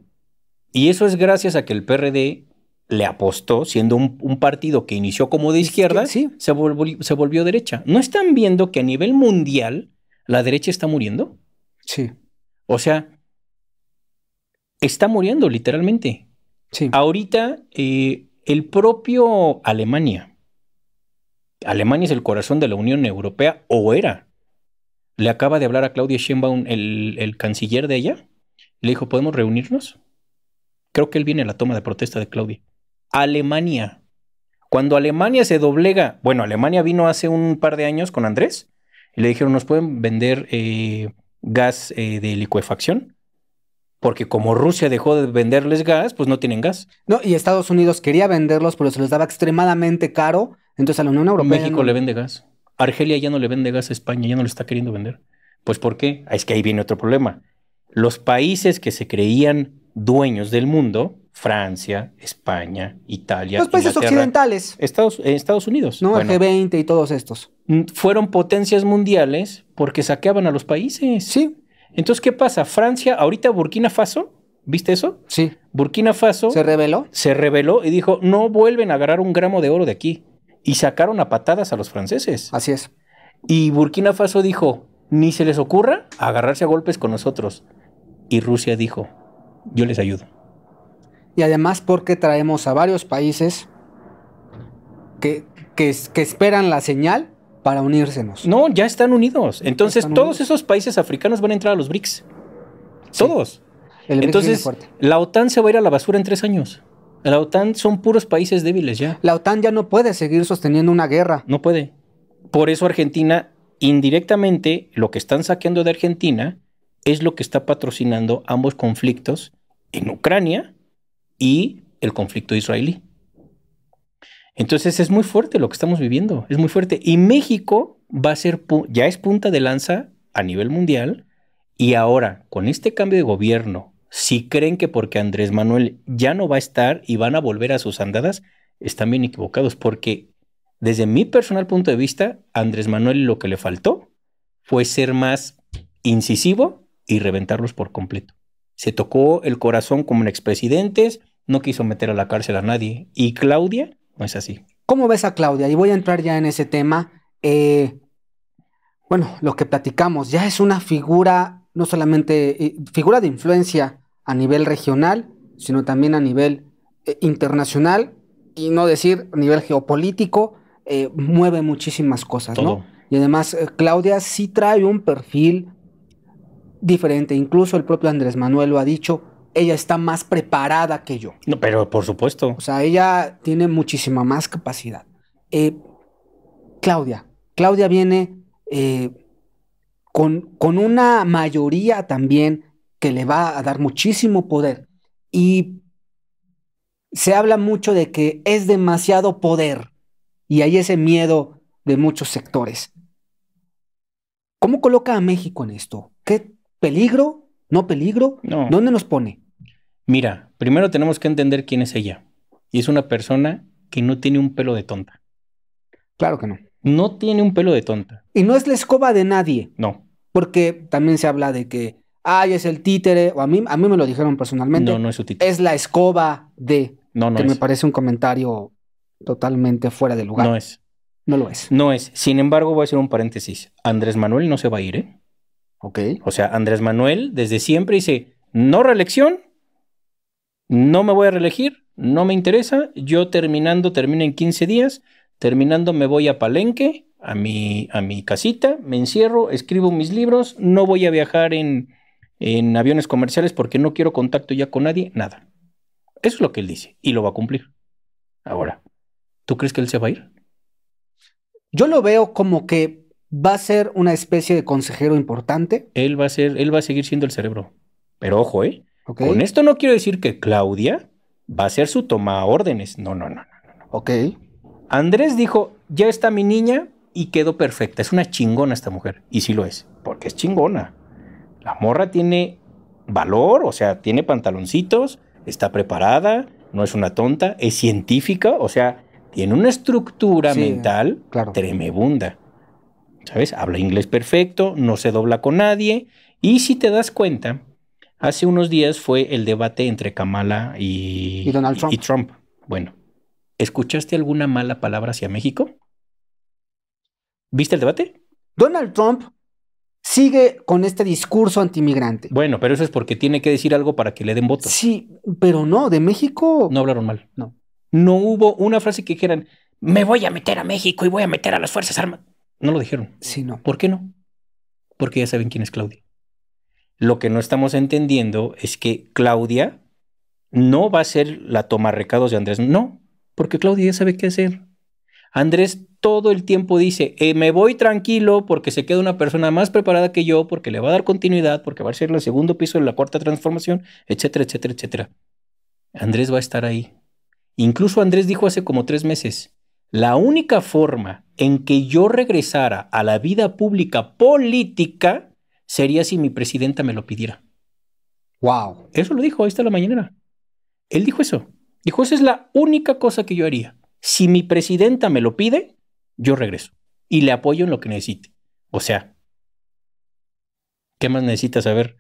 [SPEAKER 2] Y eso es gracias a que el PRD le apostó, siendo un partido que inició como de izquierda,
[SPEAKER 1] sí.
[SPEAKER 2] se volvió derecha. ¿No están viendo que a nivel mundial la derecha está muriendo?
[SPEAKER 1] Sí.
[SPEAKER 2] O sea, está muriendo literalmente.
[SPEAKER 1] Sí.
[SPEAKER 2] Ahorita, el propio Alemania es el corazón de la Unión Europea, o era. Le acaba de hablar a Claudia Sheinbaum, el canciller de ella. Le dijo, ¿podemos reunirnos? Creo que él viene a la toma de protesta de Claudia. Alemania. Cuando Alemania se doblega, bueno, Alemania vino hace un par de años con Andrés Y le dijeron, ¿nos pueden vender gas de licuefacción? Porque como Rusia dejó de venderles gas, pues no tienen gas.
[SPEAKER 1] No, y Estados Unidos quería venderlos, pero se les daba extremadamente caro. Entonces a la Unión Europea
[SPEAKER 2] México le vende gas. Argelia ya no le vende gas a España, ya no le está queriendo vender. Pues ¿por qué? Es que ahí viene otro problema. Los países que se creían dueños del mundo, Francia, España, Italia,
[SPEAKER 1] los países occidentales,
[SPEAKER 2] Estados Unidos,
[SPEAKER 1] ¿no?
[SPEAKER 2] bueno,
[SPEAKER 1] El G20 y todos estos.
[SPEAKER 2] fueron potencias mundiales porque saqueaban a los países.
[SPEAKER 1] Sí,
[SPEAKER 2] Entonces, ¿qué pasa? Francia, ahorita Burkina Faso, ¿viste eso?
[SPEAKER 1] sí.
[SPEAKER 2] Burkina Faso
[SPEAKER 1] ¿Se rebeló?
[SPEAKER 2] se rebeló y dijo, no vuelven a agarrar un gramo de oro de aquí. Y sacaron a patadas a los franceses.
[SPEAKER 1] Así es.
[SPEAKER 2] Y Burkina Faso dijo, ni se les ocurra agarrarse a golpes con nosotros. Y Rusia dijo, yo les ayudo.
[SPEAKER 1] Y además porque traemos a varios países que esperan la señal para unírsenos.
[SPEAKER 2] No, ya están unidos. Entonces,
[SPEAKER 1] Están
[SPEAKER 2] todos
[SPEAKER 1] unidos.
[SPEAKER 2] esos países africanos van a entrar a los BRICS.
[SPEAKER 1] Sí.
[SPEAKER 2] Todos.
[SPEAKER 1] El BRICS viene
[SPEAKER 2] Entonces,
[SPEAKER 1] fuerte.
[SPEAKER 2] la OTAN se va a ir a la basura en 3 años. La OTAN son puros países débiles ya.
[SPEAKER 1] La OTAN ya no puede seguir sosteniendo una guerra.
[SPEAKER 2] No puede. Por eso Argentina, indirectamente, lo que están saqueando de Argentina es lo que está patrocinando ambos conflictos en Ucrania y el conflicto israelí. Entonces es muy fuerte lo que estamos viviendo, es muy fuerte. Y México va a ser, ya es punta de lanza a nivel mundial. Y ahora, con este cambio de gobierno, si creen que porque Andrés Manuel ya no va a estar y van a volver a sus andadas, están bien equivocados, porque desde mi personal punto de vista, Andrés Manuel lo que le faltó fue ser más incisivo y reventarlos por completo. Se tocó el corazón como en expresidentes, no quiso meter a la cárcel a nadie. Y Claudia no es así.
[SPEAKER 1] ¿Cómo ves a Claudia? Y voy a entrar ya en ese tema. Bueno, lo que platicamos, ya es una figura, no solamente figura de influencia a nivel regional, sino también a nivel internacional, y no decir a nivel geopolítico, mueve muchísimas cosas,
[SPEAKER 2] Todo.
[SPEAKER 1] ¿no? Y además, Claudia sí trae un perfil diferente, incluso el propio Andrés Manuel lo ha dicho, ella está más preparada que yo.
[SPEAKER 2] No, pero por supuesto.
[SPEAKER 1] O sea, ella tiene muchísima más capacidad. Claudia viene con una mayoría también que le va a dar muchísimo poder. Y se habla mucho de que es demasiado poder. Y hay ese miedo de muchos sectores. ¿Cómo coloca a México en esto? ¿Qué peligro? ¿No peligro?
[SPEAKER 2] No.
[SPEAKER 1] ¿Dónde nos pone?
[SPEAKER 2] Mira, primero tenemos que entender quién es ella. Y es una persona que no tiene un pelo de tonta.
[SPEAKER 1] Claro que no.
[SPEAKER 2] No tiene un pelo de tonta.
[SPEAKER 1] Y no es la escoba de nadie.
[SPEAKER 2] No.
[SPEAKER 1] Porque también se habla de que, ay, es el títere, o a mí me lo dijeron personalmente.
[SPEAKER 2] No, no es su títere.
[SPEAKER 1] Es la escoba de,
[SPEAKER 2] No, no
[SPEAKER 1] que
[SPEAKER 2] es.
[SPEAKER 1] me parece un comentario totalmente fuera de lugar.
[SPEAKER 2] No es.
[SPEAKER 1] No lo es.
[SPEAKER 2] No es. Sin embargo, voy a hacer un paréntesis. Andrés Manuel no se va a ir, ¿eh?
[SPEAKER 1] Ok.
[SPEAKER 2] O sea, Andrés Manuel desde siempre dice, no reelección, no me voy a reelegir, no me interesa, yo termino en 15 días, terminando me voy a Palenque, a mi casita, me encierro, escribo mis libros, no voy a viajar en aviones comerciales porque no quiero contacto ya con nadie, nada. Eso es lo que él dice y lo va a cumplir. Ahora, ¿tú crees que él se va a ir?
[SPEAKER 1] Yo lo veo como que va a ser una especie de consejero importante.
[SPEAKER 2] Él va a seguir siendo el cerebro. Pero ojo,
[SPEAKER 1] Ok.
[SPEAKER 2] Con esto no quiero decir que Claudia va a ser su toma órdenes. No.
[SPEAKER 1] Ok.
[SPEAKER 2] Andrés dijo, ya está mi niña y quedó perfecta. Es una chingona esta mujer. Y sí lo es, porque es chingona. La morra tiene valor, o sea, tiene pantaloncitos, está preparada, no es una tonta, es científica, o sea, tiene una estructura
[SPEAKER 1] Sí,
[SPEAKER 2] mental
[SPEAKER 1] claro.
[SPEAKER 2] tremebunda. ¿Sabes? Habla inglés perfecto, no se dobla con nadie. Y si te das cuenta, hace unos días fue el debate entre Kamala
[SPEAKER 1] Y Donald Trump.
[SPEAKER 2] y Trump. Bueno, ¿escuchaste alguna mala palabra hacia México? ¿Viste el debate?
[SPEAKER 1] Donald Trump sigue con este discurso antimigrante.
[SPEAKER 2] Bueno, pero eso es porque tiene que decir algo para que le den votos.
[SPEAKER 1] Sí, pero no, de México.
[SPEAKER 2] No hablaron mal.
[SPEAKER 1] No.
[SPEAKER 2] No hubo una frase que dijeran, me voy a meter a México y voy a meter a las Fuerzas Armadas. No lo dijeron.
[SPEAKER 1] Sí, no.
[SPEAKER 2] ¿Por qué no? Porque ya saben quién es Claudia. Lo que no estamos entendiendo es que Claudia no va a ser la toma recados de Andrés. No, porque Claudia ya sabe qué hacer. Andrés todo el tiempo dice, me voy tranquilo porque se queda una persona más preparada que yo, porque le va a dar continuidad, porque va a ser el segundo piso de la cuarta transformación, etcétera, etcétera, etcétera. Andrés va a estar ahí. Incluso Andrés dijo hace como 3 meses, la única forma en que yo regresara a la vida pública política sería si mi presidenta me lo pidiera.
[SPEAKER 1] Wow.
[SPEAKER 2] Eso lo dijo, ahí está la mañanera. Él dijo eso. Dijo, esa es la única cosa que yo haría. Si mi presidenta me lo pide, yo regreso. Y le apoyo en lo que necesite. O sea, ¿qué más necesita saber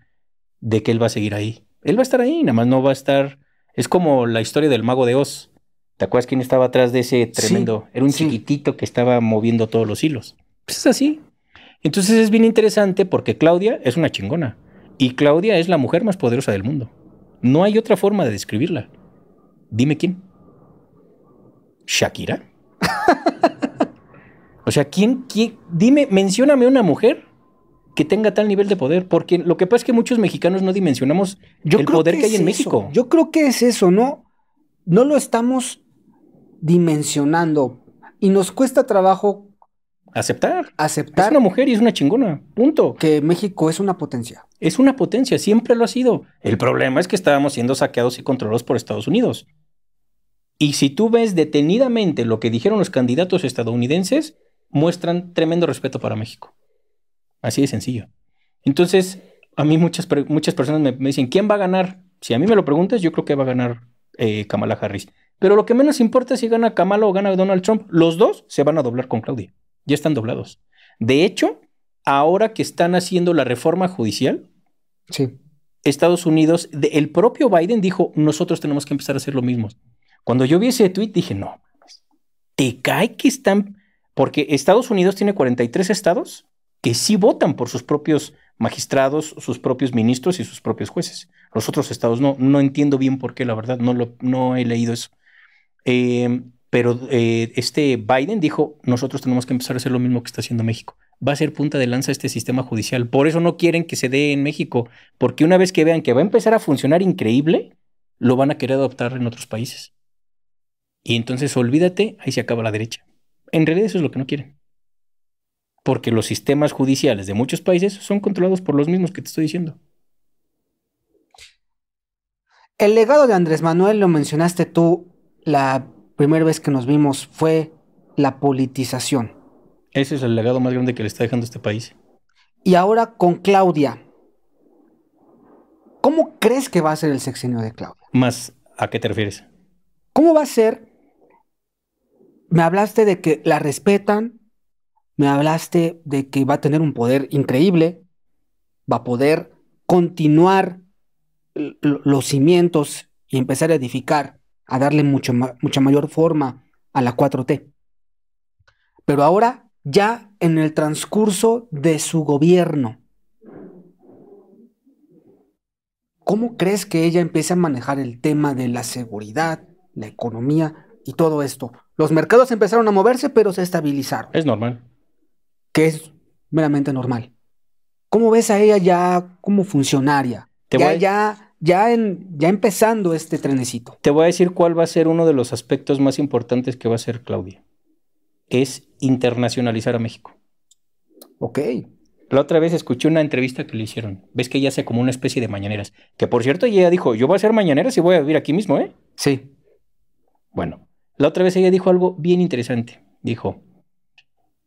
[SPEAKER 2] de que él va a seguir ahí? Él va a estar ahí, nada más no va a estar... Es como la historia del mago de Oz. ¿Te acuerdas quién estaba atrás de ese tremendo? Era un chiquitito que estaba moviendo todos los hilos. Pues es así. Entonces es bien interesante porque Claudia es una chingona. Y Claudia es la mujer más poderosa del mundo. No hay otra forma de describirla. Dime quién. ¿Shakira? O sea, ¿quién? Dime, mencióname una mujer que tenga tal nivel de poder. Porque lo que pasa es que muchos mexicanos no dimensionamos el poder que hay en México.
[SPEAKER 1] Yo creo que es eso, ¿no? No lo estamos dimensionando. Y nos cuesta trabajo
[SPEAKER 2] aceptar.
[SPEAKER 1] Aceptar
[SPEAKER 2] es una mujer y es una chingona. Punto.
[SPEAKER 1] Que México es una potencia.
[SPEAKER 2] Es una potencia, siempre lo ha sido. El problema es que estábamos siendo saqueados y controlados por Estados Unidos. Y si tú ves detenidamente lo que dijeron los candidatos estadounidenses, muestran tremendo respeto para México. Así de sencillo. Entonces, a mí muchas personas me dicen, ¿quién va a ganar? Si a mí me lo preguntas, yo creo que va a ganar Kamala Harris. Pero lo que menos importa es si gana Kamala o gana Donald Trump. Los dos se van a doblar con Claudia. Ya están doblados. De hecho, ahora que están haciendo la reforma judicial,
[SPEAKER 1] sí.
[SPEAKER 2] Estados Unidos, el propio Biden dijo, nosotros tenemos que empezar a hacer lo mismo. Cuando yo vi ese tweet dije, no, te cae que están... Porque Estados Unidos tiene 43 estados que sí votan por sus propios magistrados, sus propios ministros y sus propios jueces. Los otros estados no. No entiendo bien por qué, la verdad, no he leído eso. Pero Biden dijo, nosotros tenemos que empezar a hacer lo mismo que está haciendo México. Va a ser punta de lanza este sistema judicial. Por eso no quieren que se dé en México, porque una vez que vean que va a empezar a funcionar increíble, lo van a querer adoptar en otros países. Y entonces olvídate, ahí se acaba la derecha. En realidad eso es lo que no quieren. Porque los sistemas judiciales de muchos países son controlados por los mismos que te estoy diciendo.
[SPEAKER 1] El legado de Andrés Manuel, lo mencionaste tú, la primera vez que nos vimos, fue la politización.
[SPEAKER 2] Ese es el legado más grande que le está dejando este país.
[SPEAKER 1] Y ahora con Claudia, ¿cómo crees que va a ser el sexenio de Claudia?
[SPEAKER 2] ¿Más a qué te refieres?
[SPEAKER 1] ¿Cómo va a ser? Me hablaste de que la respetan, me hablaste de que va a tener un poder increíble, va a poder continuar los cimientos y empezar a edificar, a darle mucha mayor forma a la 4T. Pero ahora, ya en el transcurso de su gobierno, ¿cómo crees que ella empiece a manejar el tema de la seguridad, la economía y todo esto? Los mercados empezaron a moverse, pero se estabilizaron.
[SPEAKER 2] Es normal.
[SPEAKER 1] Que es meramente normal. ¿Cómo ves a ella ya como funcionaria? Ya empezando este trenecito.
[SPEAKER 2] Te voy a decir cuál va a ser uno de los aspectos más importantes que va a hacer Claudia. Es internacionalizar a México.
[SPEAKER 1] Ok.
[SPEAKER 2] La otra vez escuché una entrevista que le hicieron. Ves que ella hace como una especie de mañaneras. Que por cierto, ella dijo, yo voy a hacer mañaneras y voy a vivir aquí mismo, ¿eh?
[SPEAKER 1] Sí.
[SPEAKER 2] Bueno, la otra vez ella dijo algo bien interesante. Dijo,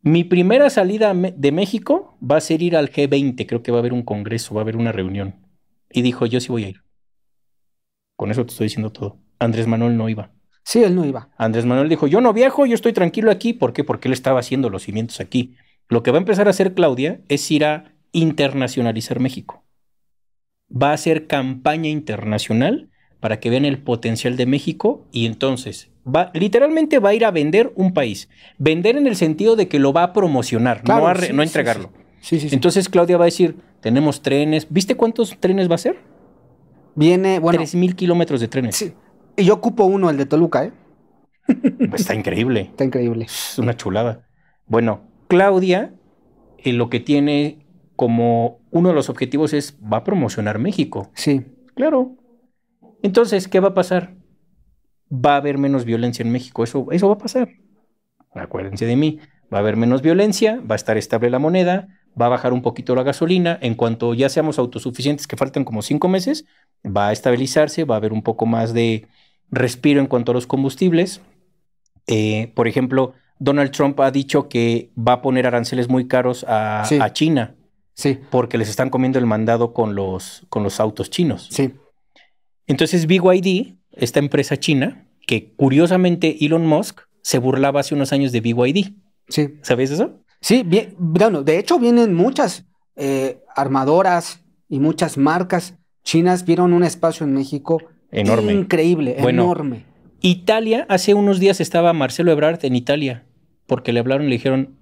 [SPEAKER 2] mi primera salida de México va a ser ir al G20. Creo que va a haber un congreso, va a haber una reunión. Y dijo, yo sí voy a ir. Con eso te estoy diciendo todo. Andrés Manuel no iba.
[SPEAKER 1] Sí, él no iba.
[SPEAKER 2] Andrés Manuel dijo, yo no viajo, yo estoy tranquilo aquí. ¿Por qué? Porque él estaba haciendo los cimientos aquí. Lo que va a empezar a hacer Claudia es ir a internacionalizar México. Va a hacer campaña internacional para que vean el potencial de México y entonces literalmente va a ir a vender un país. Vender en el sentido de que lo va a promocionar, claro, no a entregarlo.
[SPEAKER 1] Sí.
[SPEAKER 2] Entonces Claudia va a decir, tenemos trenes. ¿Viste cuántos trenes va a hacer?
[SPEAKER 1] Viene,
[SPEAKER 2] 3,000 kilómetros de trenes.
[SPEAKER 1] Sí. Y yo ocupo uno, el de Toluca, ¿eh?
[SPEAKER 2] Pues está increíble.
[SPEAKER 1] Está increíble.
[SPEAKER 2] Es una chulada. Bueno, Claudia lo que tiene como uno de los objetivos va a promocionar México.
[SPEAKER 1] Sí.
[SPEAKER 2] Claro. Entonces, ¿qué va a pasar? Va a haber menos violencia en México. Eso va a pasar. acuérdense de mí, va a haber menos violencia, va a estar estable la moneda, va a bajar un poquito la gasolina, en cuanto ya seamos autosuficientes, que faltan como 5 meses, va a estabilizarse, va a haber un poco más de respiro en cuanto a los combustibles. Por ejemplo, Donald Trump ha dicho que va a poner aranceles muy caros
[SPEAKER 1] Sí.
[SPEAKER 2] a China
[SPEAKER 1] Sí,
[SPEAKER 2] porque les están comiendo el mandado con los autos chinos.
[SPEAKER 1] sí.
[SPEAKER 2] Entonces BYD, esta empresa china, que curiosamente Elon Musk se burlaba hace unos años de BYD.
[SPEAKER 1] Sí.
[SPEAKER 2] ¿Sabes eso?
[SPEAKER 1] Sí, bien, bueno, de hecho vienen muchas armadoras y muchas marcas chinas vieron un espacio en México
[SPEAKER 2] Enorme.
[SPEAKER 1] increíble,
[SPEAKER 2] Bueno,
[SPEAKER 1] enorme.
[SPEAKER 2] Italia, hace unos días estaba Marcelo Ebrard en Italia, porque le hablaron y le dijeron,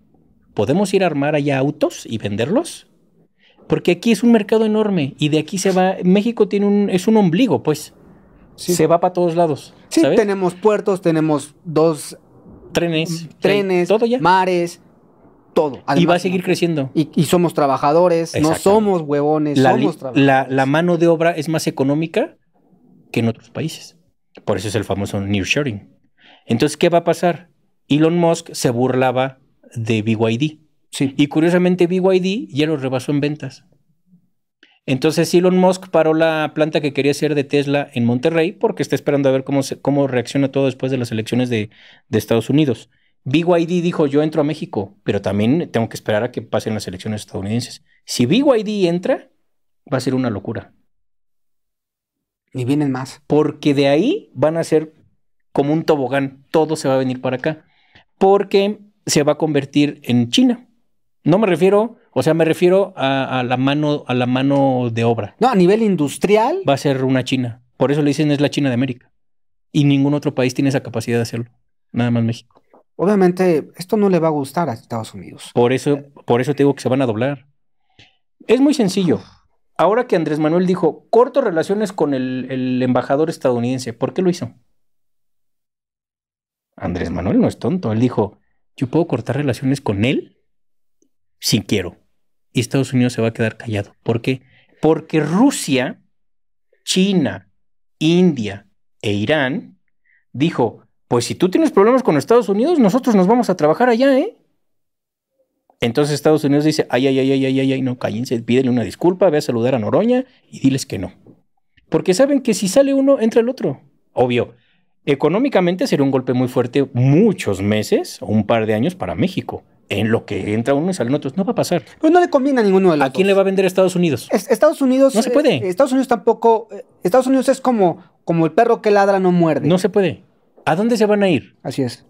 [SPEAKER 2] ¿podemos ir a armar allá autos y venderlos? Porque aquí es un mercado enorme y de aquí se va, México es un ombligo, pues.
[SPEAKER 1] Sí.
[SPEAKER 2] Se va para todos lados.
[SPEAKER 1] Sí,
[SPEAKER 2] ¿sabes?
[SPEAKER 1] tenemos puertos, tenemos
[SPEAKER 2] trenes,
[SPEAKER 1] todo ya. Mares, todo.
[SPEAKER 2] Además, y va a seguir creciendo.
[SPEAKER 1] Y somos trabajadores, no somos huevones, somos trabajadores.
[SPEAKER 2] La mano de obra es más económica que en otros países. Por eso es el famoso nearshoring. Entonces, ¿qué va a pasar? Elon Musk se burlaba de BYD.
[SPEAKER 1] Sí.
[SPEAKER 2] Y curiosamente BYD ya lo rebasó en ventas. Entonces Elon Musk paró la planta que quería hacer de Tesla en Monterrey porque está esperando a ver cómo reacciona todo después de las elecciones de Estados Unidos. BYD dijo, yo entro a México, pero también tengo que esperar a que pasen las elecciones estadounidenses. Si BYD entra, va a ser una locura.
[SPEAKER 1] Y vienen más.
[SPEAKER 2] Porque de ahí van a ser como un tobogán. Todo se va a venir para acá. Porque se va a convertir en China. No me refiero, o sea, me refiero a la mano de obra.
[SPEAKER 1] No, a nivel industrial.
[SPEAKER 2] Va a ser una China. Por eso le dicen es la China de América. Y ningún otro país tiene esa capacidad de hacerlo. Nada más México.
[SPEAKER 1] Obviamente, esto no le va a gustar a Estados Unidos.
[SPEAKER 2] Por eso te digo que se van a doblar. Es muy sencillo. Ahora que Andrés Manuel dijo, corto relaciones con el embajador estadounidense, ¿por qué lo hizo? Andrés Manuel no es tonto. Él dijo, yo puedo cortar relaciones con él si quiero. Y Estados Unidos se va a quedar callado. ¿Por qué? Porque Rusia, China, India e Irán dijo, pues si tú tienes problemas con Estados Unidos, nosotros nos vamos a trabajar allá, ¿eh? Entonces Estados Unidos dice, ay, no, cállense, pídele una disculpa, ve a saludar a Noroña y diles que no. Porque saben que si sale uno, entra el otro. Obvio, económicamente sería un golpe muy fuerte muchos meses o un par de años para México. En lo que entra uno y salen otros. No va a pasar.
[SPEAKER 1] Pues no le conviene a ninguno de los
[SPEAKER 2] dos. ¿A quién le va a vender a Estados Unidos?
[SPEAKER 1] Estados Unidos...
[SPEAKER 2] No se puede.
[SPEAKER 1] Estados Unidos tampoco... Estados Unidos es como el perro que ladra no muerde.
[SPEAKER 2] No se puede. ¿A dónde se van a ir?
[SPEAKER 1] Así es.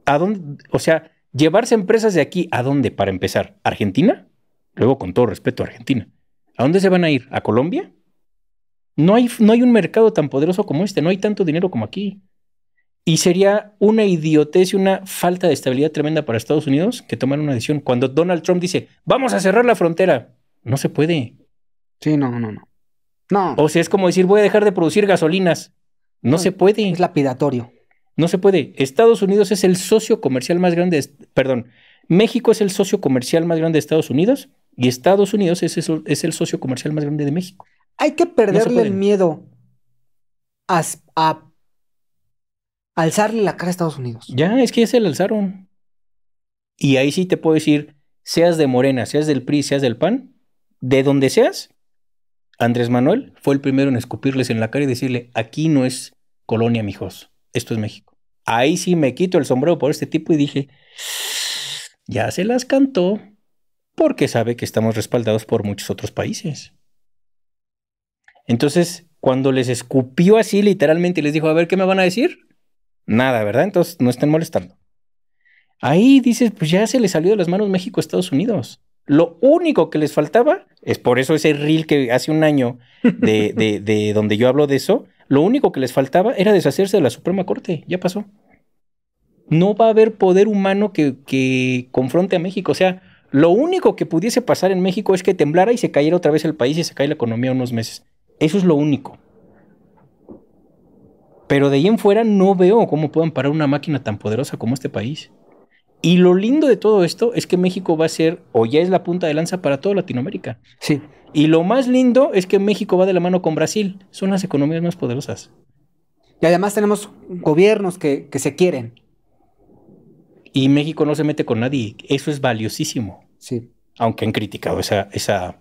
[SPEAKER 2] ¿A dónde? O sea, llevarse empresas de aquí, ¿a dónde para empezar? ¿Argentina? Luego, con todo respeto, Argentina. ¿A dónde se van a ir? ¿A Colombia? No hay un mercado tan poderoso como este. No hay tanto dinero como aquí. Y sería una idiotez y una falta de estabilidad tremenda para Estados Unidos que tomar una decisión. Cuando Donald Trump dice, vamos a cerrar la frontera, no se puede.
[SPEAKER 1] Sí, no.
[SPEAKER 2] O sea, es como decir, voy a dejar de producir gasolinas. No se puede.
[SPEAKER 1] Es lapidatorio.
[SPEAKER 2] No se puede. Estados Unidos es el socio comercial más grande. México es el socio comercial más grande de Estados Unidos y Estados Unidos es el socio comercial más grande de México.
[SPEAKER 1] Hay que perderle el miedo a alzarle la cara a Estados Unidos.
[SPEAKER 2] Ya, es que ya se le alzaron. Y ahí sí te puedo decir, seas de Morena, seas del PRI, seas del PAN, de donde seas, Andrés Manuel fue el primero en escupirles en la cara y decirle, aquí no es colonia, mijos, esto es México. Ahí sí me quito el sombrero por este tipo y dije, ya se las cantó, porque sabe que estamos respaldados por muchos otros países. Entonces, cuando les escupió así literalmente y les dijo, a ver, ¿qué me van a decir? Nada, ¿verdad? Entonces no estén molestando. Ahí dices, pues ya se les salió de las manos México a Estados Unidos. Lo único que les faltaba, es por eso ese reel que hace un año de donde yo hablo de eso, lo único que les faltaba era deshacerse de la Suprema Corte. Ya pasó. No va a haber poder humano que confronte a México. O sea, lo único que pudiese pasar en México es que temblara y se cayera otra vez el país y se cae la economía unos meses. Eso es lo único. Pero de ahí en fuera no veo cómo puedan parar una máquina tan poderosa como este país. Y lo lindo de todo esto es que México va a ser, o ya es la punta de lanza para toda Latinoamérica.
[SPEAKER 1] Sí.
[SPEAKER 2] Y lo más lindo es que México va de la mano con Brasil. Son las economías más poderosas.
[SPEAKER 1] Y además tenemos gobiernos que se quieren.
[SPEAKER 2] Y México no se mete con nadie. Eso es valiosísimo.
[SPEAKER 1] Sí.
[SPEAKER 2] Aunque han criticado esa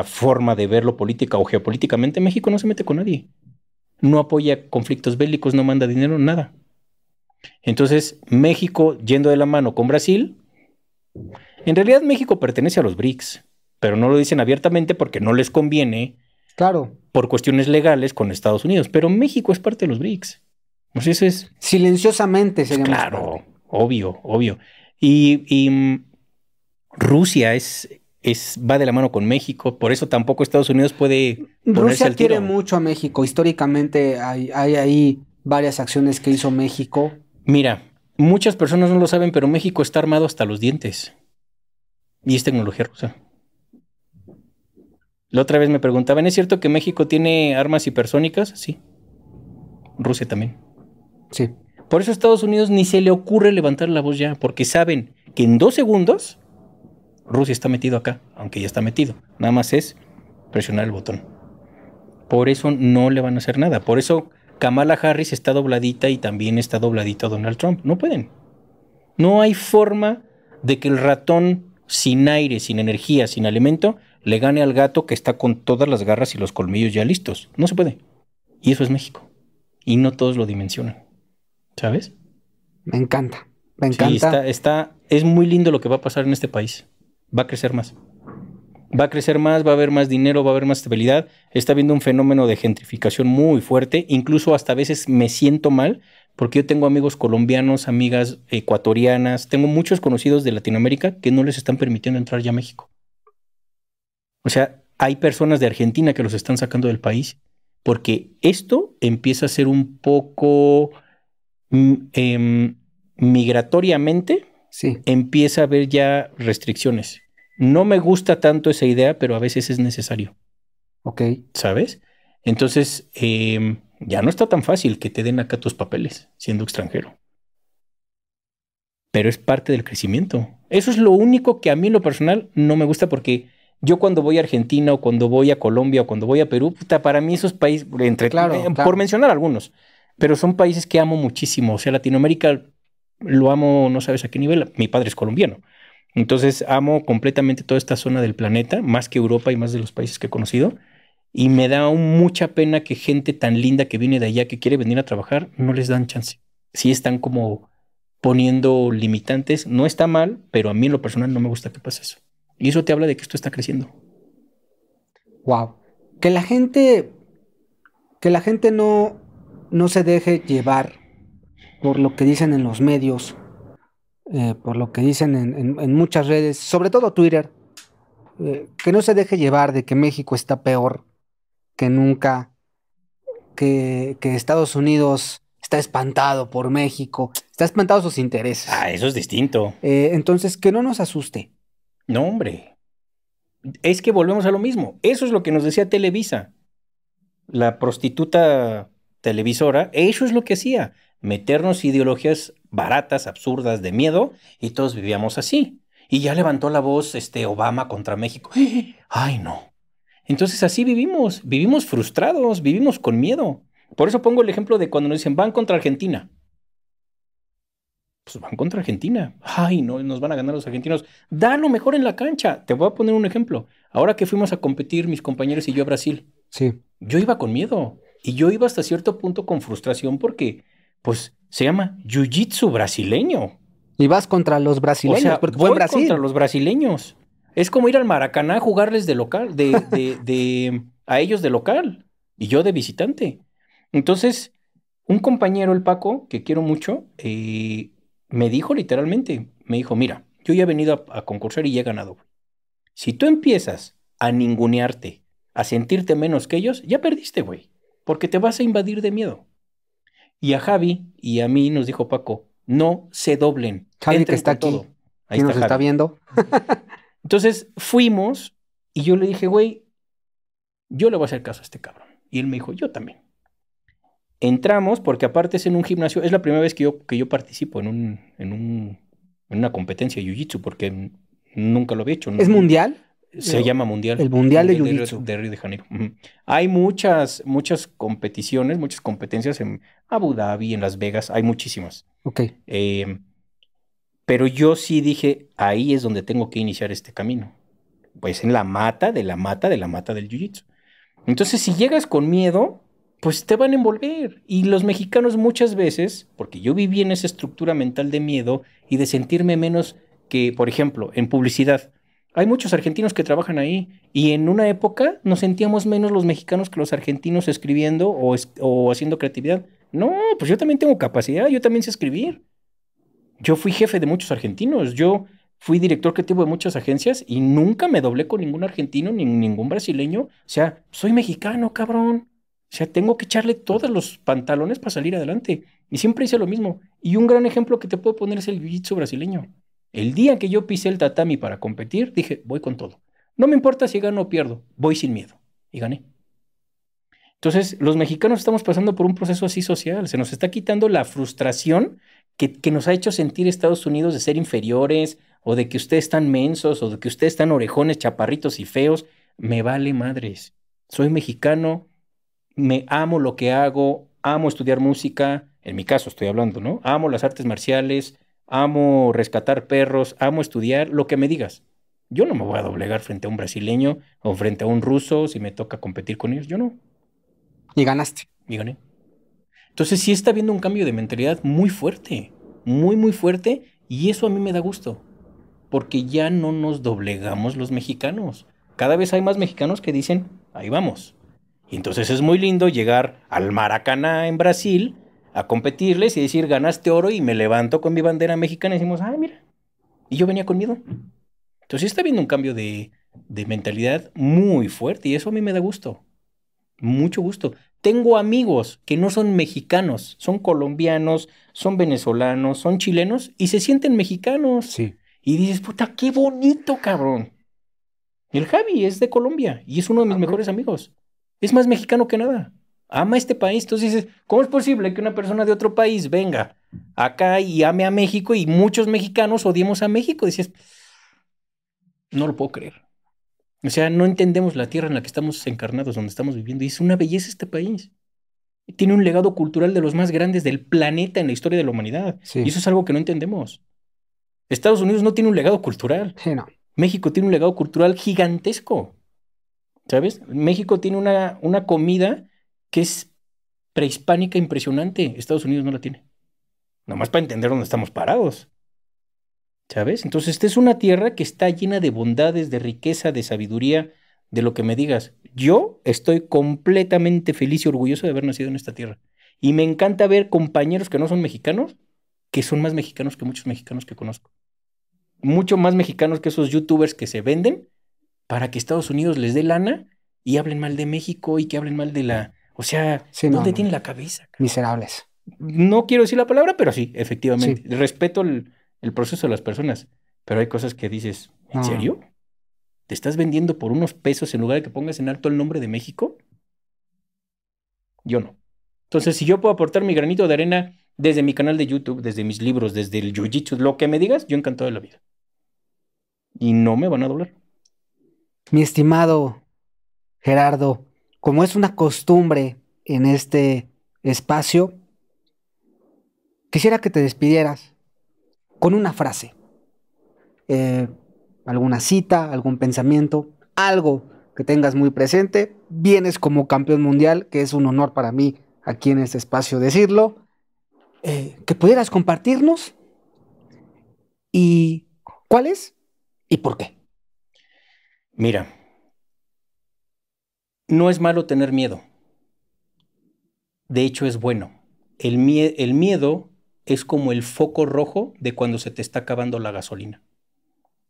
[SPEAKER 2] forma de verlo política o geopolíticamente, México no se mete con nadie. No apoya conflictos bélicos, no manda dinero, nada. Entonces, México, yendo de la mano con Brasil, en realidad México pertenece a los BRICS, pero no lo dicen abiertamente porque no les conviene,
[SPEAKER 1] Claro.
[SPEAKER 2] por cuestiones legales con Estados Unidos. Pero México es parte de los BRICS. Pues eso es,
[SPEAKER 1] Silenciosamente
[SPEAKER 2] pues
[SPEAKER 1] seríamos
[SPEAKER 2] claro,
[SPEAKER 1] parte.
[SPEAKER 2] obvio, obvio. Y Rusia va de la mano con México, por eso tampoco Estados Unidos puede ponerse
[SPEAKER 1] Rusia
[SPEAKER 2] al
[SPEAKER 1] quiere
[SPEAKER 2] tiro.
[SPEAKER 1] mucho a México. Históricamente hay ahí varias acciones que hizo México.
[SPEAKER 2] Mira, muchas personas no lo saben, pero México está armado hasta los dientes. Y es tecnología rusa. La otra vez me preguntaban, ¿es cierto que México tiene armas hipersónicas? Sí. Rusia también.
[SPEAKER 1] Sí.
[SPEAKER 2] Por eso a Estados Unidos ni se le ocurre levantar la voz ya, porque saben que en 2 segundos Rusia está metido acá, aunque ya está metido. Nada más es presionar el botón. Por eso no le van a hacer nada. Por eso Kamala Harris está dobladita y también está dobladito Donald Trump. No pueden. No hay forma de que el ratón sin aire, sin energía, sin alimento, le gane al gato que está con todas las garras y los colmillos ya listos. No se puede. Y eso es México. Y no todos lo dimensionan. ¿Sabes?
[SPEAKER 1] Me encanta. Me
[SPEAKER 2] Sí,
[SPEAKER 1] encanta.
[SPEAKER 2] es muy lindo lo que va a pasar en este país. Va a crecer más. Va a crecer más, va a haber más dinero, va a haber más estabilidad. Está habiendo un fenómeno de gentrificación muy fuerte. Incluso hasta a veces me siento mal porque yo tengo amigos colombianos, amigas ecuatorianas, tengo muchos conocidos de Latinoamérica que no les están permitiendo entrar ya a México. O sea, hay personas de Argentina que los están sacando del país porque esto empieza a ser un poco migratoriamente,
[SPEAKER 1] Sí.
[SPEAKER 2] empieza a haber ya restricciones. No me gusta tanto esa idea, pero a veces es necesario,
[SPEAKER 1] Ok.
[SPEAKER 2] ¿sabes? Entonces, ya no está tan fácil que te den acá tus papeles siendo extranjero. Pero es parte del crecimiento. Eso es lo único que a mí en lo personal no me gusta porque yo cuando voy a Argentina o cuando voy a Colombia o cuando voy a Perú, puta, para mí esos países,
[SPEAKER 1] Claro,
[SPEAKER 2] por
[SPEAKER 1] claro.
[SPEAKER 2] mencionar algunos, pero son países que amo muchísimo. O sea, Latinoamérica lo amo, no sabes a qué nivel. Mi padre es colombiano. Entonces amo completamente toda esta zona del planeta, más que Europa y más de los países que he conocido. Y me da mucha pena que gente tan linda que viene de allá, que quiere venir a trabajar, no les dan chance. Sí están como poniendo limitantes. No está mal, pero a mí en lo personal no me gusta que pase eso. Y eso te habla de que esto está creciendo.
[SPEAKER 1] Wow. Que la gente, que la gente no se deje llevar por lo que dicen en los medios, por lo que dicen en muchas redes, sobre todo Twitter, que no se deje llevar de que México está peor que nunca, que Estados Unidos está espantado por México, está espantado sus intereses.
[SPEAKER 2] Ah, eso es distinto.
[SPEAKER 1] Entonces, que no nos asuste.
[SPEAKER 2] No, hombre. Es que volvemos a lo mismo. Eso es lo que nos decía Televisa. La prostituta televisora, eso es lo que hacía. Meternos ideologías baratas, absurdas, de miedo, y todos vivíamos así. Y ya levantó la voz Obama contra México. Ay, no. Entonces así vivimos frustrados, vivimos con miedo. Por eso pongo el ejemplo de cuando nos dicen van contra Argentina. Pues van contra Argentina. Ay, no, nos van a ganar los argentinos. Da lo mejor en la cancha. Te voy a poner un ejemplo. Ahora que fuimos a competir mis compañeros y yo a Brasil,
[SPEAKER 1] Sí.
[SPEAKER 2] yo iba con miedo y yo iba hasta cierto punto con frustración porque, pues, se llama Jiu-Jitsu brasileño.
[SPEAKER 1] Y vas contra los
[SPEAKER 2] O
[SPEAKER 1] brasileños,
[SPEAKER 2] sea,
[SPEAKER 1] porque fue en
[SPEAKER 2] voy contra
[SPEAKER 1] Brasil.
[SPEAKER 2] los brasileños. Es como ir al Maracaná a jugarles de local, a ellos de local y yo de visitante. Entonces, un compañero, el Paco, que quiero mucho, me dijo literalmente, me dijo, mira, yo ya he venido a concursar y he ganado. Si tú empiezas a ningunearte, a sentirte menos que ellos, ya perdiste, güey, porque te vas a invadir de miedo. Y a Javi y a mí nos dijo Paco, no se doblen,
[SPEAKER 1] Javi que
[SPEAKER 2] entren
[SPEAKER 1] está
[SPEAKER 2] con
[SPEAKER 1] aquí,
[SPEAKER 2] todo. Ahí
[SPEAKER 1] que
[SPEAKER 2] está
[SPEAKER 1] nos está
[SPEAKER 2] Javi.
[SPEAKER 1] viendo.
[SPEAKER 2] Entonces fuimos y yo le dije, güey, yo le voy a hacer caso a este cabrón. Y él me dijo, yo también. Entramos porque aparte es en un gimnasio, es la primera vez que yo participo en una competencia de Jiu-Jitsu porque nunca lo había hecho.
[SPEAKER 1] ¿Es mundial?
[SPEAKER 2] Se llama Mundial.
[SPEAKER 1] El Mundial de
[SPEAKER 2] Mundial
[SPEAKER 1] Jiu-Jitsu.
[SPEAKER 2] de Río de Janeiro. Ujú. Hay muchas competiciones, muchas competencias en Abu Dhabi, en Las Vegas, hay muchísimas.
[SPEAKER 1] Ok.
[SPEAKER 2] Pero yo sí dije, ahí es donde tengo que iniciar este camino. Pues en la mata de la mata de la mata del jiu-jitsu. Entonces, si llegas con miedo, pues te van a envolver. Y los mexicanos muchas veces, porque yo viví en esa estructura mental de miedo y de sentirme menos que, por ejemplo, en publicidad. Hay muchos argentinos que trabajan ahí y en una época nos sentíamos menos los mexicanos que los argentinos escribiendo o haciendo creatividad. No, pues yo también tengo capacidad, yo también sé escribir. Yo fui jefe de muchos argentinos, yo fui director creativo de muchas agencias y nunca me doblé con ningún argentino ni ningún brasileño. O sea, soy mexicano, cabrón. O sea, tengo que echarle todos los pantalones para salir adelante. Y siempre hice lo mismo. Y un gran ejemplo que te puedo poner es el jiu-jitsu brasileño. El día que yo pisé el tatami para competir, dije, voy con todo. No me importa si gano o pierdo, voy sin miedo. Y gané. Entonces, los mexicanos estamos pasando por un proceso así social. Se nos está quitando la frustración que nos ha hecho sentir Estados Unidos de ser inferiores, o de que ustedes están mensos, o de que ustedes están orejones, chaparritos y feos. Me vale madres. Soy mexicano, me amo lo que hago, amo estudiar música, en mi caso estoy hablando, ¿no? Amo las artes marciales, amo rescatar perros, amo estudiar, lo que me digas. Yo no me voy a doblegar frente a un brasileño o frente a un ruso si me toca competir con ellos. Yo no.
[SPEAKER 1] Y ganaste.
[SPEAKER 2] Y gané. Entonces sí está habiendo un cambio de mentalidad muy fuerte, muy, muy fuerte, y eso a mí me da gusto, porque ya no nos doblegamos los mexicanos. Cada vez hay más mexicanos que dicen, ahí vamos. Y entonces es muy lindo llegar al Maracaná en Brasil a competirles y decir, ganaste oro, y me levanto con mi bandera mexicana y decimos, ah, mira, y yo venía con miedo. Entonces sí está habiendo un cambio de mentalidad muy fuerte, y eso a mí me da gusto. Mucho gusto. Tengo amigos que no son mexicanos, son colombianos, son venezolanos, son chilenos y se sienten mexicanos.
[SPEAKER 1] Sí.
[SPEAKER 2] Y dices, puta, qué bonito, cabrón. El Javi es de Colombia y es uno de mis mejores amigos. Es más mexicano que nada. Ama este país. Entonces dices, ¿cómo es posible que una persona de otro país venga acá y ame a México y muchos mexicanos odiemos a México? Dices, no lo puedo creer. O sea, no entendemos la tierra en la que estamos encarnados, donde estamos viviendo. Y es una belleza este país. Tiene un legado cultural de los más grandes del planeta en la historia de la humanidad.
[SPEAKER 1] Sí.
[SPEAKER 2] Y eso es algo que no entendemos. Estados Unidos no tiene un legado cultural.
[SPEAKER 1] Sí, no.
[SPEAKER 2] México tiene un legado cultural gigantesco. ¿Sabes? México tiene una comida que es prehispánica impresionante. Estados Unidos no la tiene. Nomás para entender dónde estamos parados. ¿Sabes? Entonces, esta es una tierra que está llena de bondades, de riqueza, de sabiduría, de lo que me digas. Yo estoy completamente feliz y orgulloso de haber nacido en esta tierra. Y me encanta ver compañeros que no son mexicanos, que son más mexicanos que muchos mexicanos que conozco. Mucho más mexicanos que esos youtubers que se venden para que Estados Unidos les dé lana y hablen mal de México y que hablen mal de la... O sea,
[SPEAKER 1] Sí,
[SPEAKER 2] ¿dónde
[SPEAKER 1] no.
[SPEAKER 2] tiene la cabeza?
[SPEAKER 1] Miserables.
[SPEAKER 2] No quiero decir la palabra, pero sí, efectivamente.
[SPEAKER 1] Sí.
[SPEAKER 2] Respeto el proceso de las personas, pero hay cosas que dices, ¿en
[SPEAKER 1] No.
[SPEAKER 2] serio? ¿Te estás vendiendo por unos pesos en lugar de que pongas en alto el nombre de México? Yo no. Entonces, si yo puedo aportar mi granito de arena desde mi canal de YouTube, desde mis libros, desde el Jiu-Jitsu, lo que me digas, yo encantado de la vida. Y no me van a doblar.
[SPEAKER 1] Mi estimado Gerardo, como es una costumbre en este espacio, quisiera que te despidieras con una frase, eh, alguna cita, algún pensamiento, algo que tengas muy presente. Vienes como campeón mundial, que es un honor para mí aquí en este espacio decirlo, que pudieras compartirnos y cuál es y por qué.
[SPEAKER 2] Mira, no es malo tener miedo. De hecho, es bueno. El miedo es como el foco rojo de cuando se te está acabando la gasolina.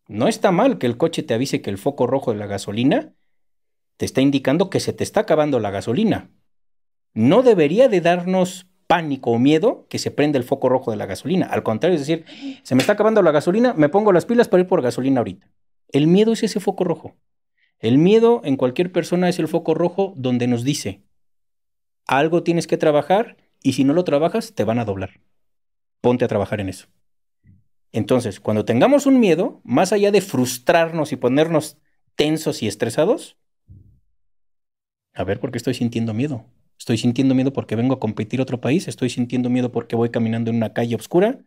[SPEAKER 2] No está mal que el coche te avise que el foco rojo de la gasolina te está indicando que se te está acabando la gasolina. No debería de darnos pánico o miedo que se prenda el foco rojo de la gasolina. Al contrario, es decir, se me está acabando la gasolina, me pongo las pilas para ir por gasolina ahorita. El miedo es ese foco rojo. El miedo en cualquier persona es el foco rojo donde nos dice, algo tienes que trabajar y si no lo trabajas, te van a doblar. Ponte a trabajar en eso. Entonces, cuando tengamos un miedo, más allá de frustrarnos y ponernos tensos y estresados, a ver, ¿por qué estoy sintiendo miedo? Estoy sintiendo miedo porque vengo a competir a otro país, estoy sintiendo miedo porque voy caminando en una calle oscura.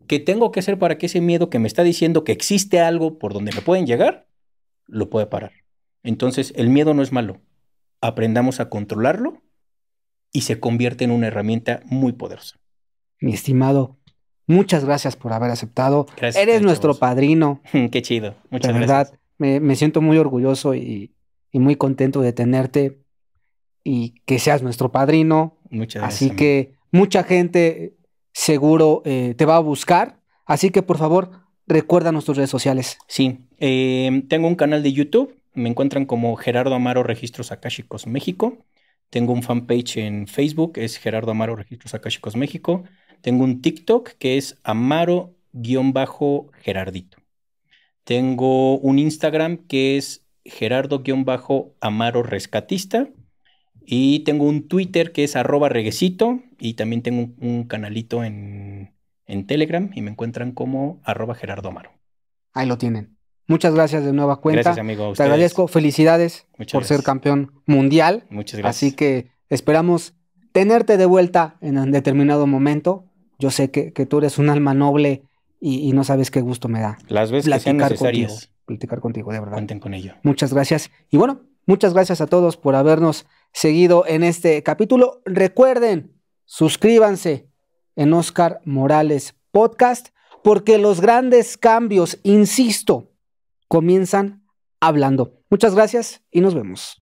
[SPEAKER 2] ¿Qué tengo que hacer para que ese miedo que me está diciendo que existe algo por donde me pueden llegar, lo pueda parar? Entonces, el miedo no es malo. Aprendamos a controlarlo y se convierte en una herramienta muy poderosa.
[SPEAKER 1] Mi estimado, muchas gracias por haber aceptado.
[SPEAKER 2] Gracias.
[SPEAKER 1] Eres nuestro padrino.
[SPEAKER 2] Qué chido. Muchas
[SPEAKER 1] de
[SPEAKER 2] gracias.
[SPEAKER 1] verdad, me siento muy orgulloso y muy contento de tenerte y que seas nuestro padrino.
[SPEAKER 2] Muchas gracias.
[SPEAKER 1] Así que mucha gente seguro te va a buscar. Así que por favor, recuerda nuestras redes sociales.
[SPEAKER 2] Sí, tengo un canal de YouTube. Me encuentran como Gerardo Amaro Registros Akáshicos México. Tengo un fanpage en Facebook, es Gerardo Amaro Registros Akáshicos México. Tengo un TikTok que es Amaro-Gerardito. Tengo un Instagram que es Gerardo-Amaro Rescatista. Y tengo un Twitter que es @reguecito. Y también tengo un canalito en Telegram y me encuentran como @Gerardo Amaro.
[SPEAKER 1] Ahí lo tienen. Muchas gracias de nueva cuenta.
[SPEAKER 2] Gracias, amigo.
[SPEAKER 1] Te agradezco. Felicidades por ser campeón mundial.
[SPEAKER 2] Muchas gracias.
[SPEAKER 1] Así que esperamos tenerte de vuelta en un determinado momento. Yo sé que tú eres un alma noble y no sabes qué gusto me da.
[SPEAKER 2] Las veces que sean necesarias.
[SPEAKER 1] Platicar contigo, de verdad.
[SPEAKER 2] Cuenten con ello.
[SPEAKER 1] Muchas gracias. Y bueno, muchas gracias a todos por habernos seguido en este capítulo. Recuerden, suscríbanse en Óscar Morales Podcast, porque los grandes cambios, insisto, comienzan hablando. Muchas gracias y nos vemos.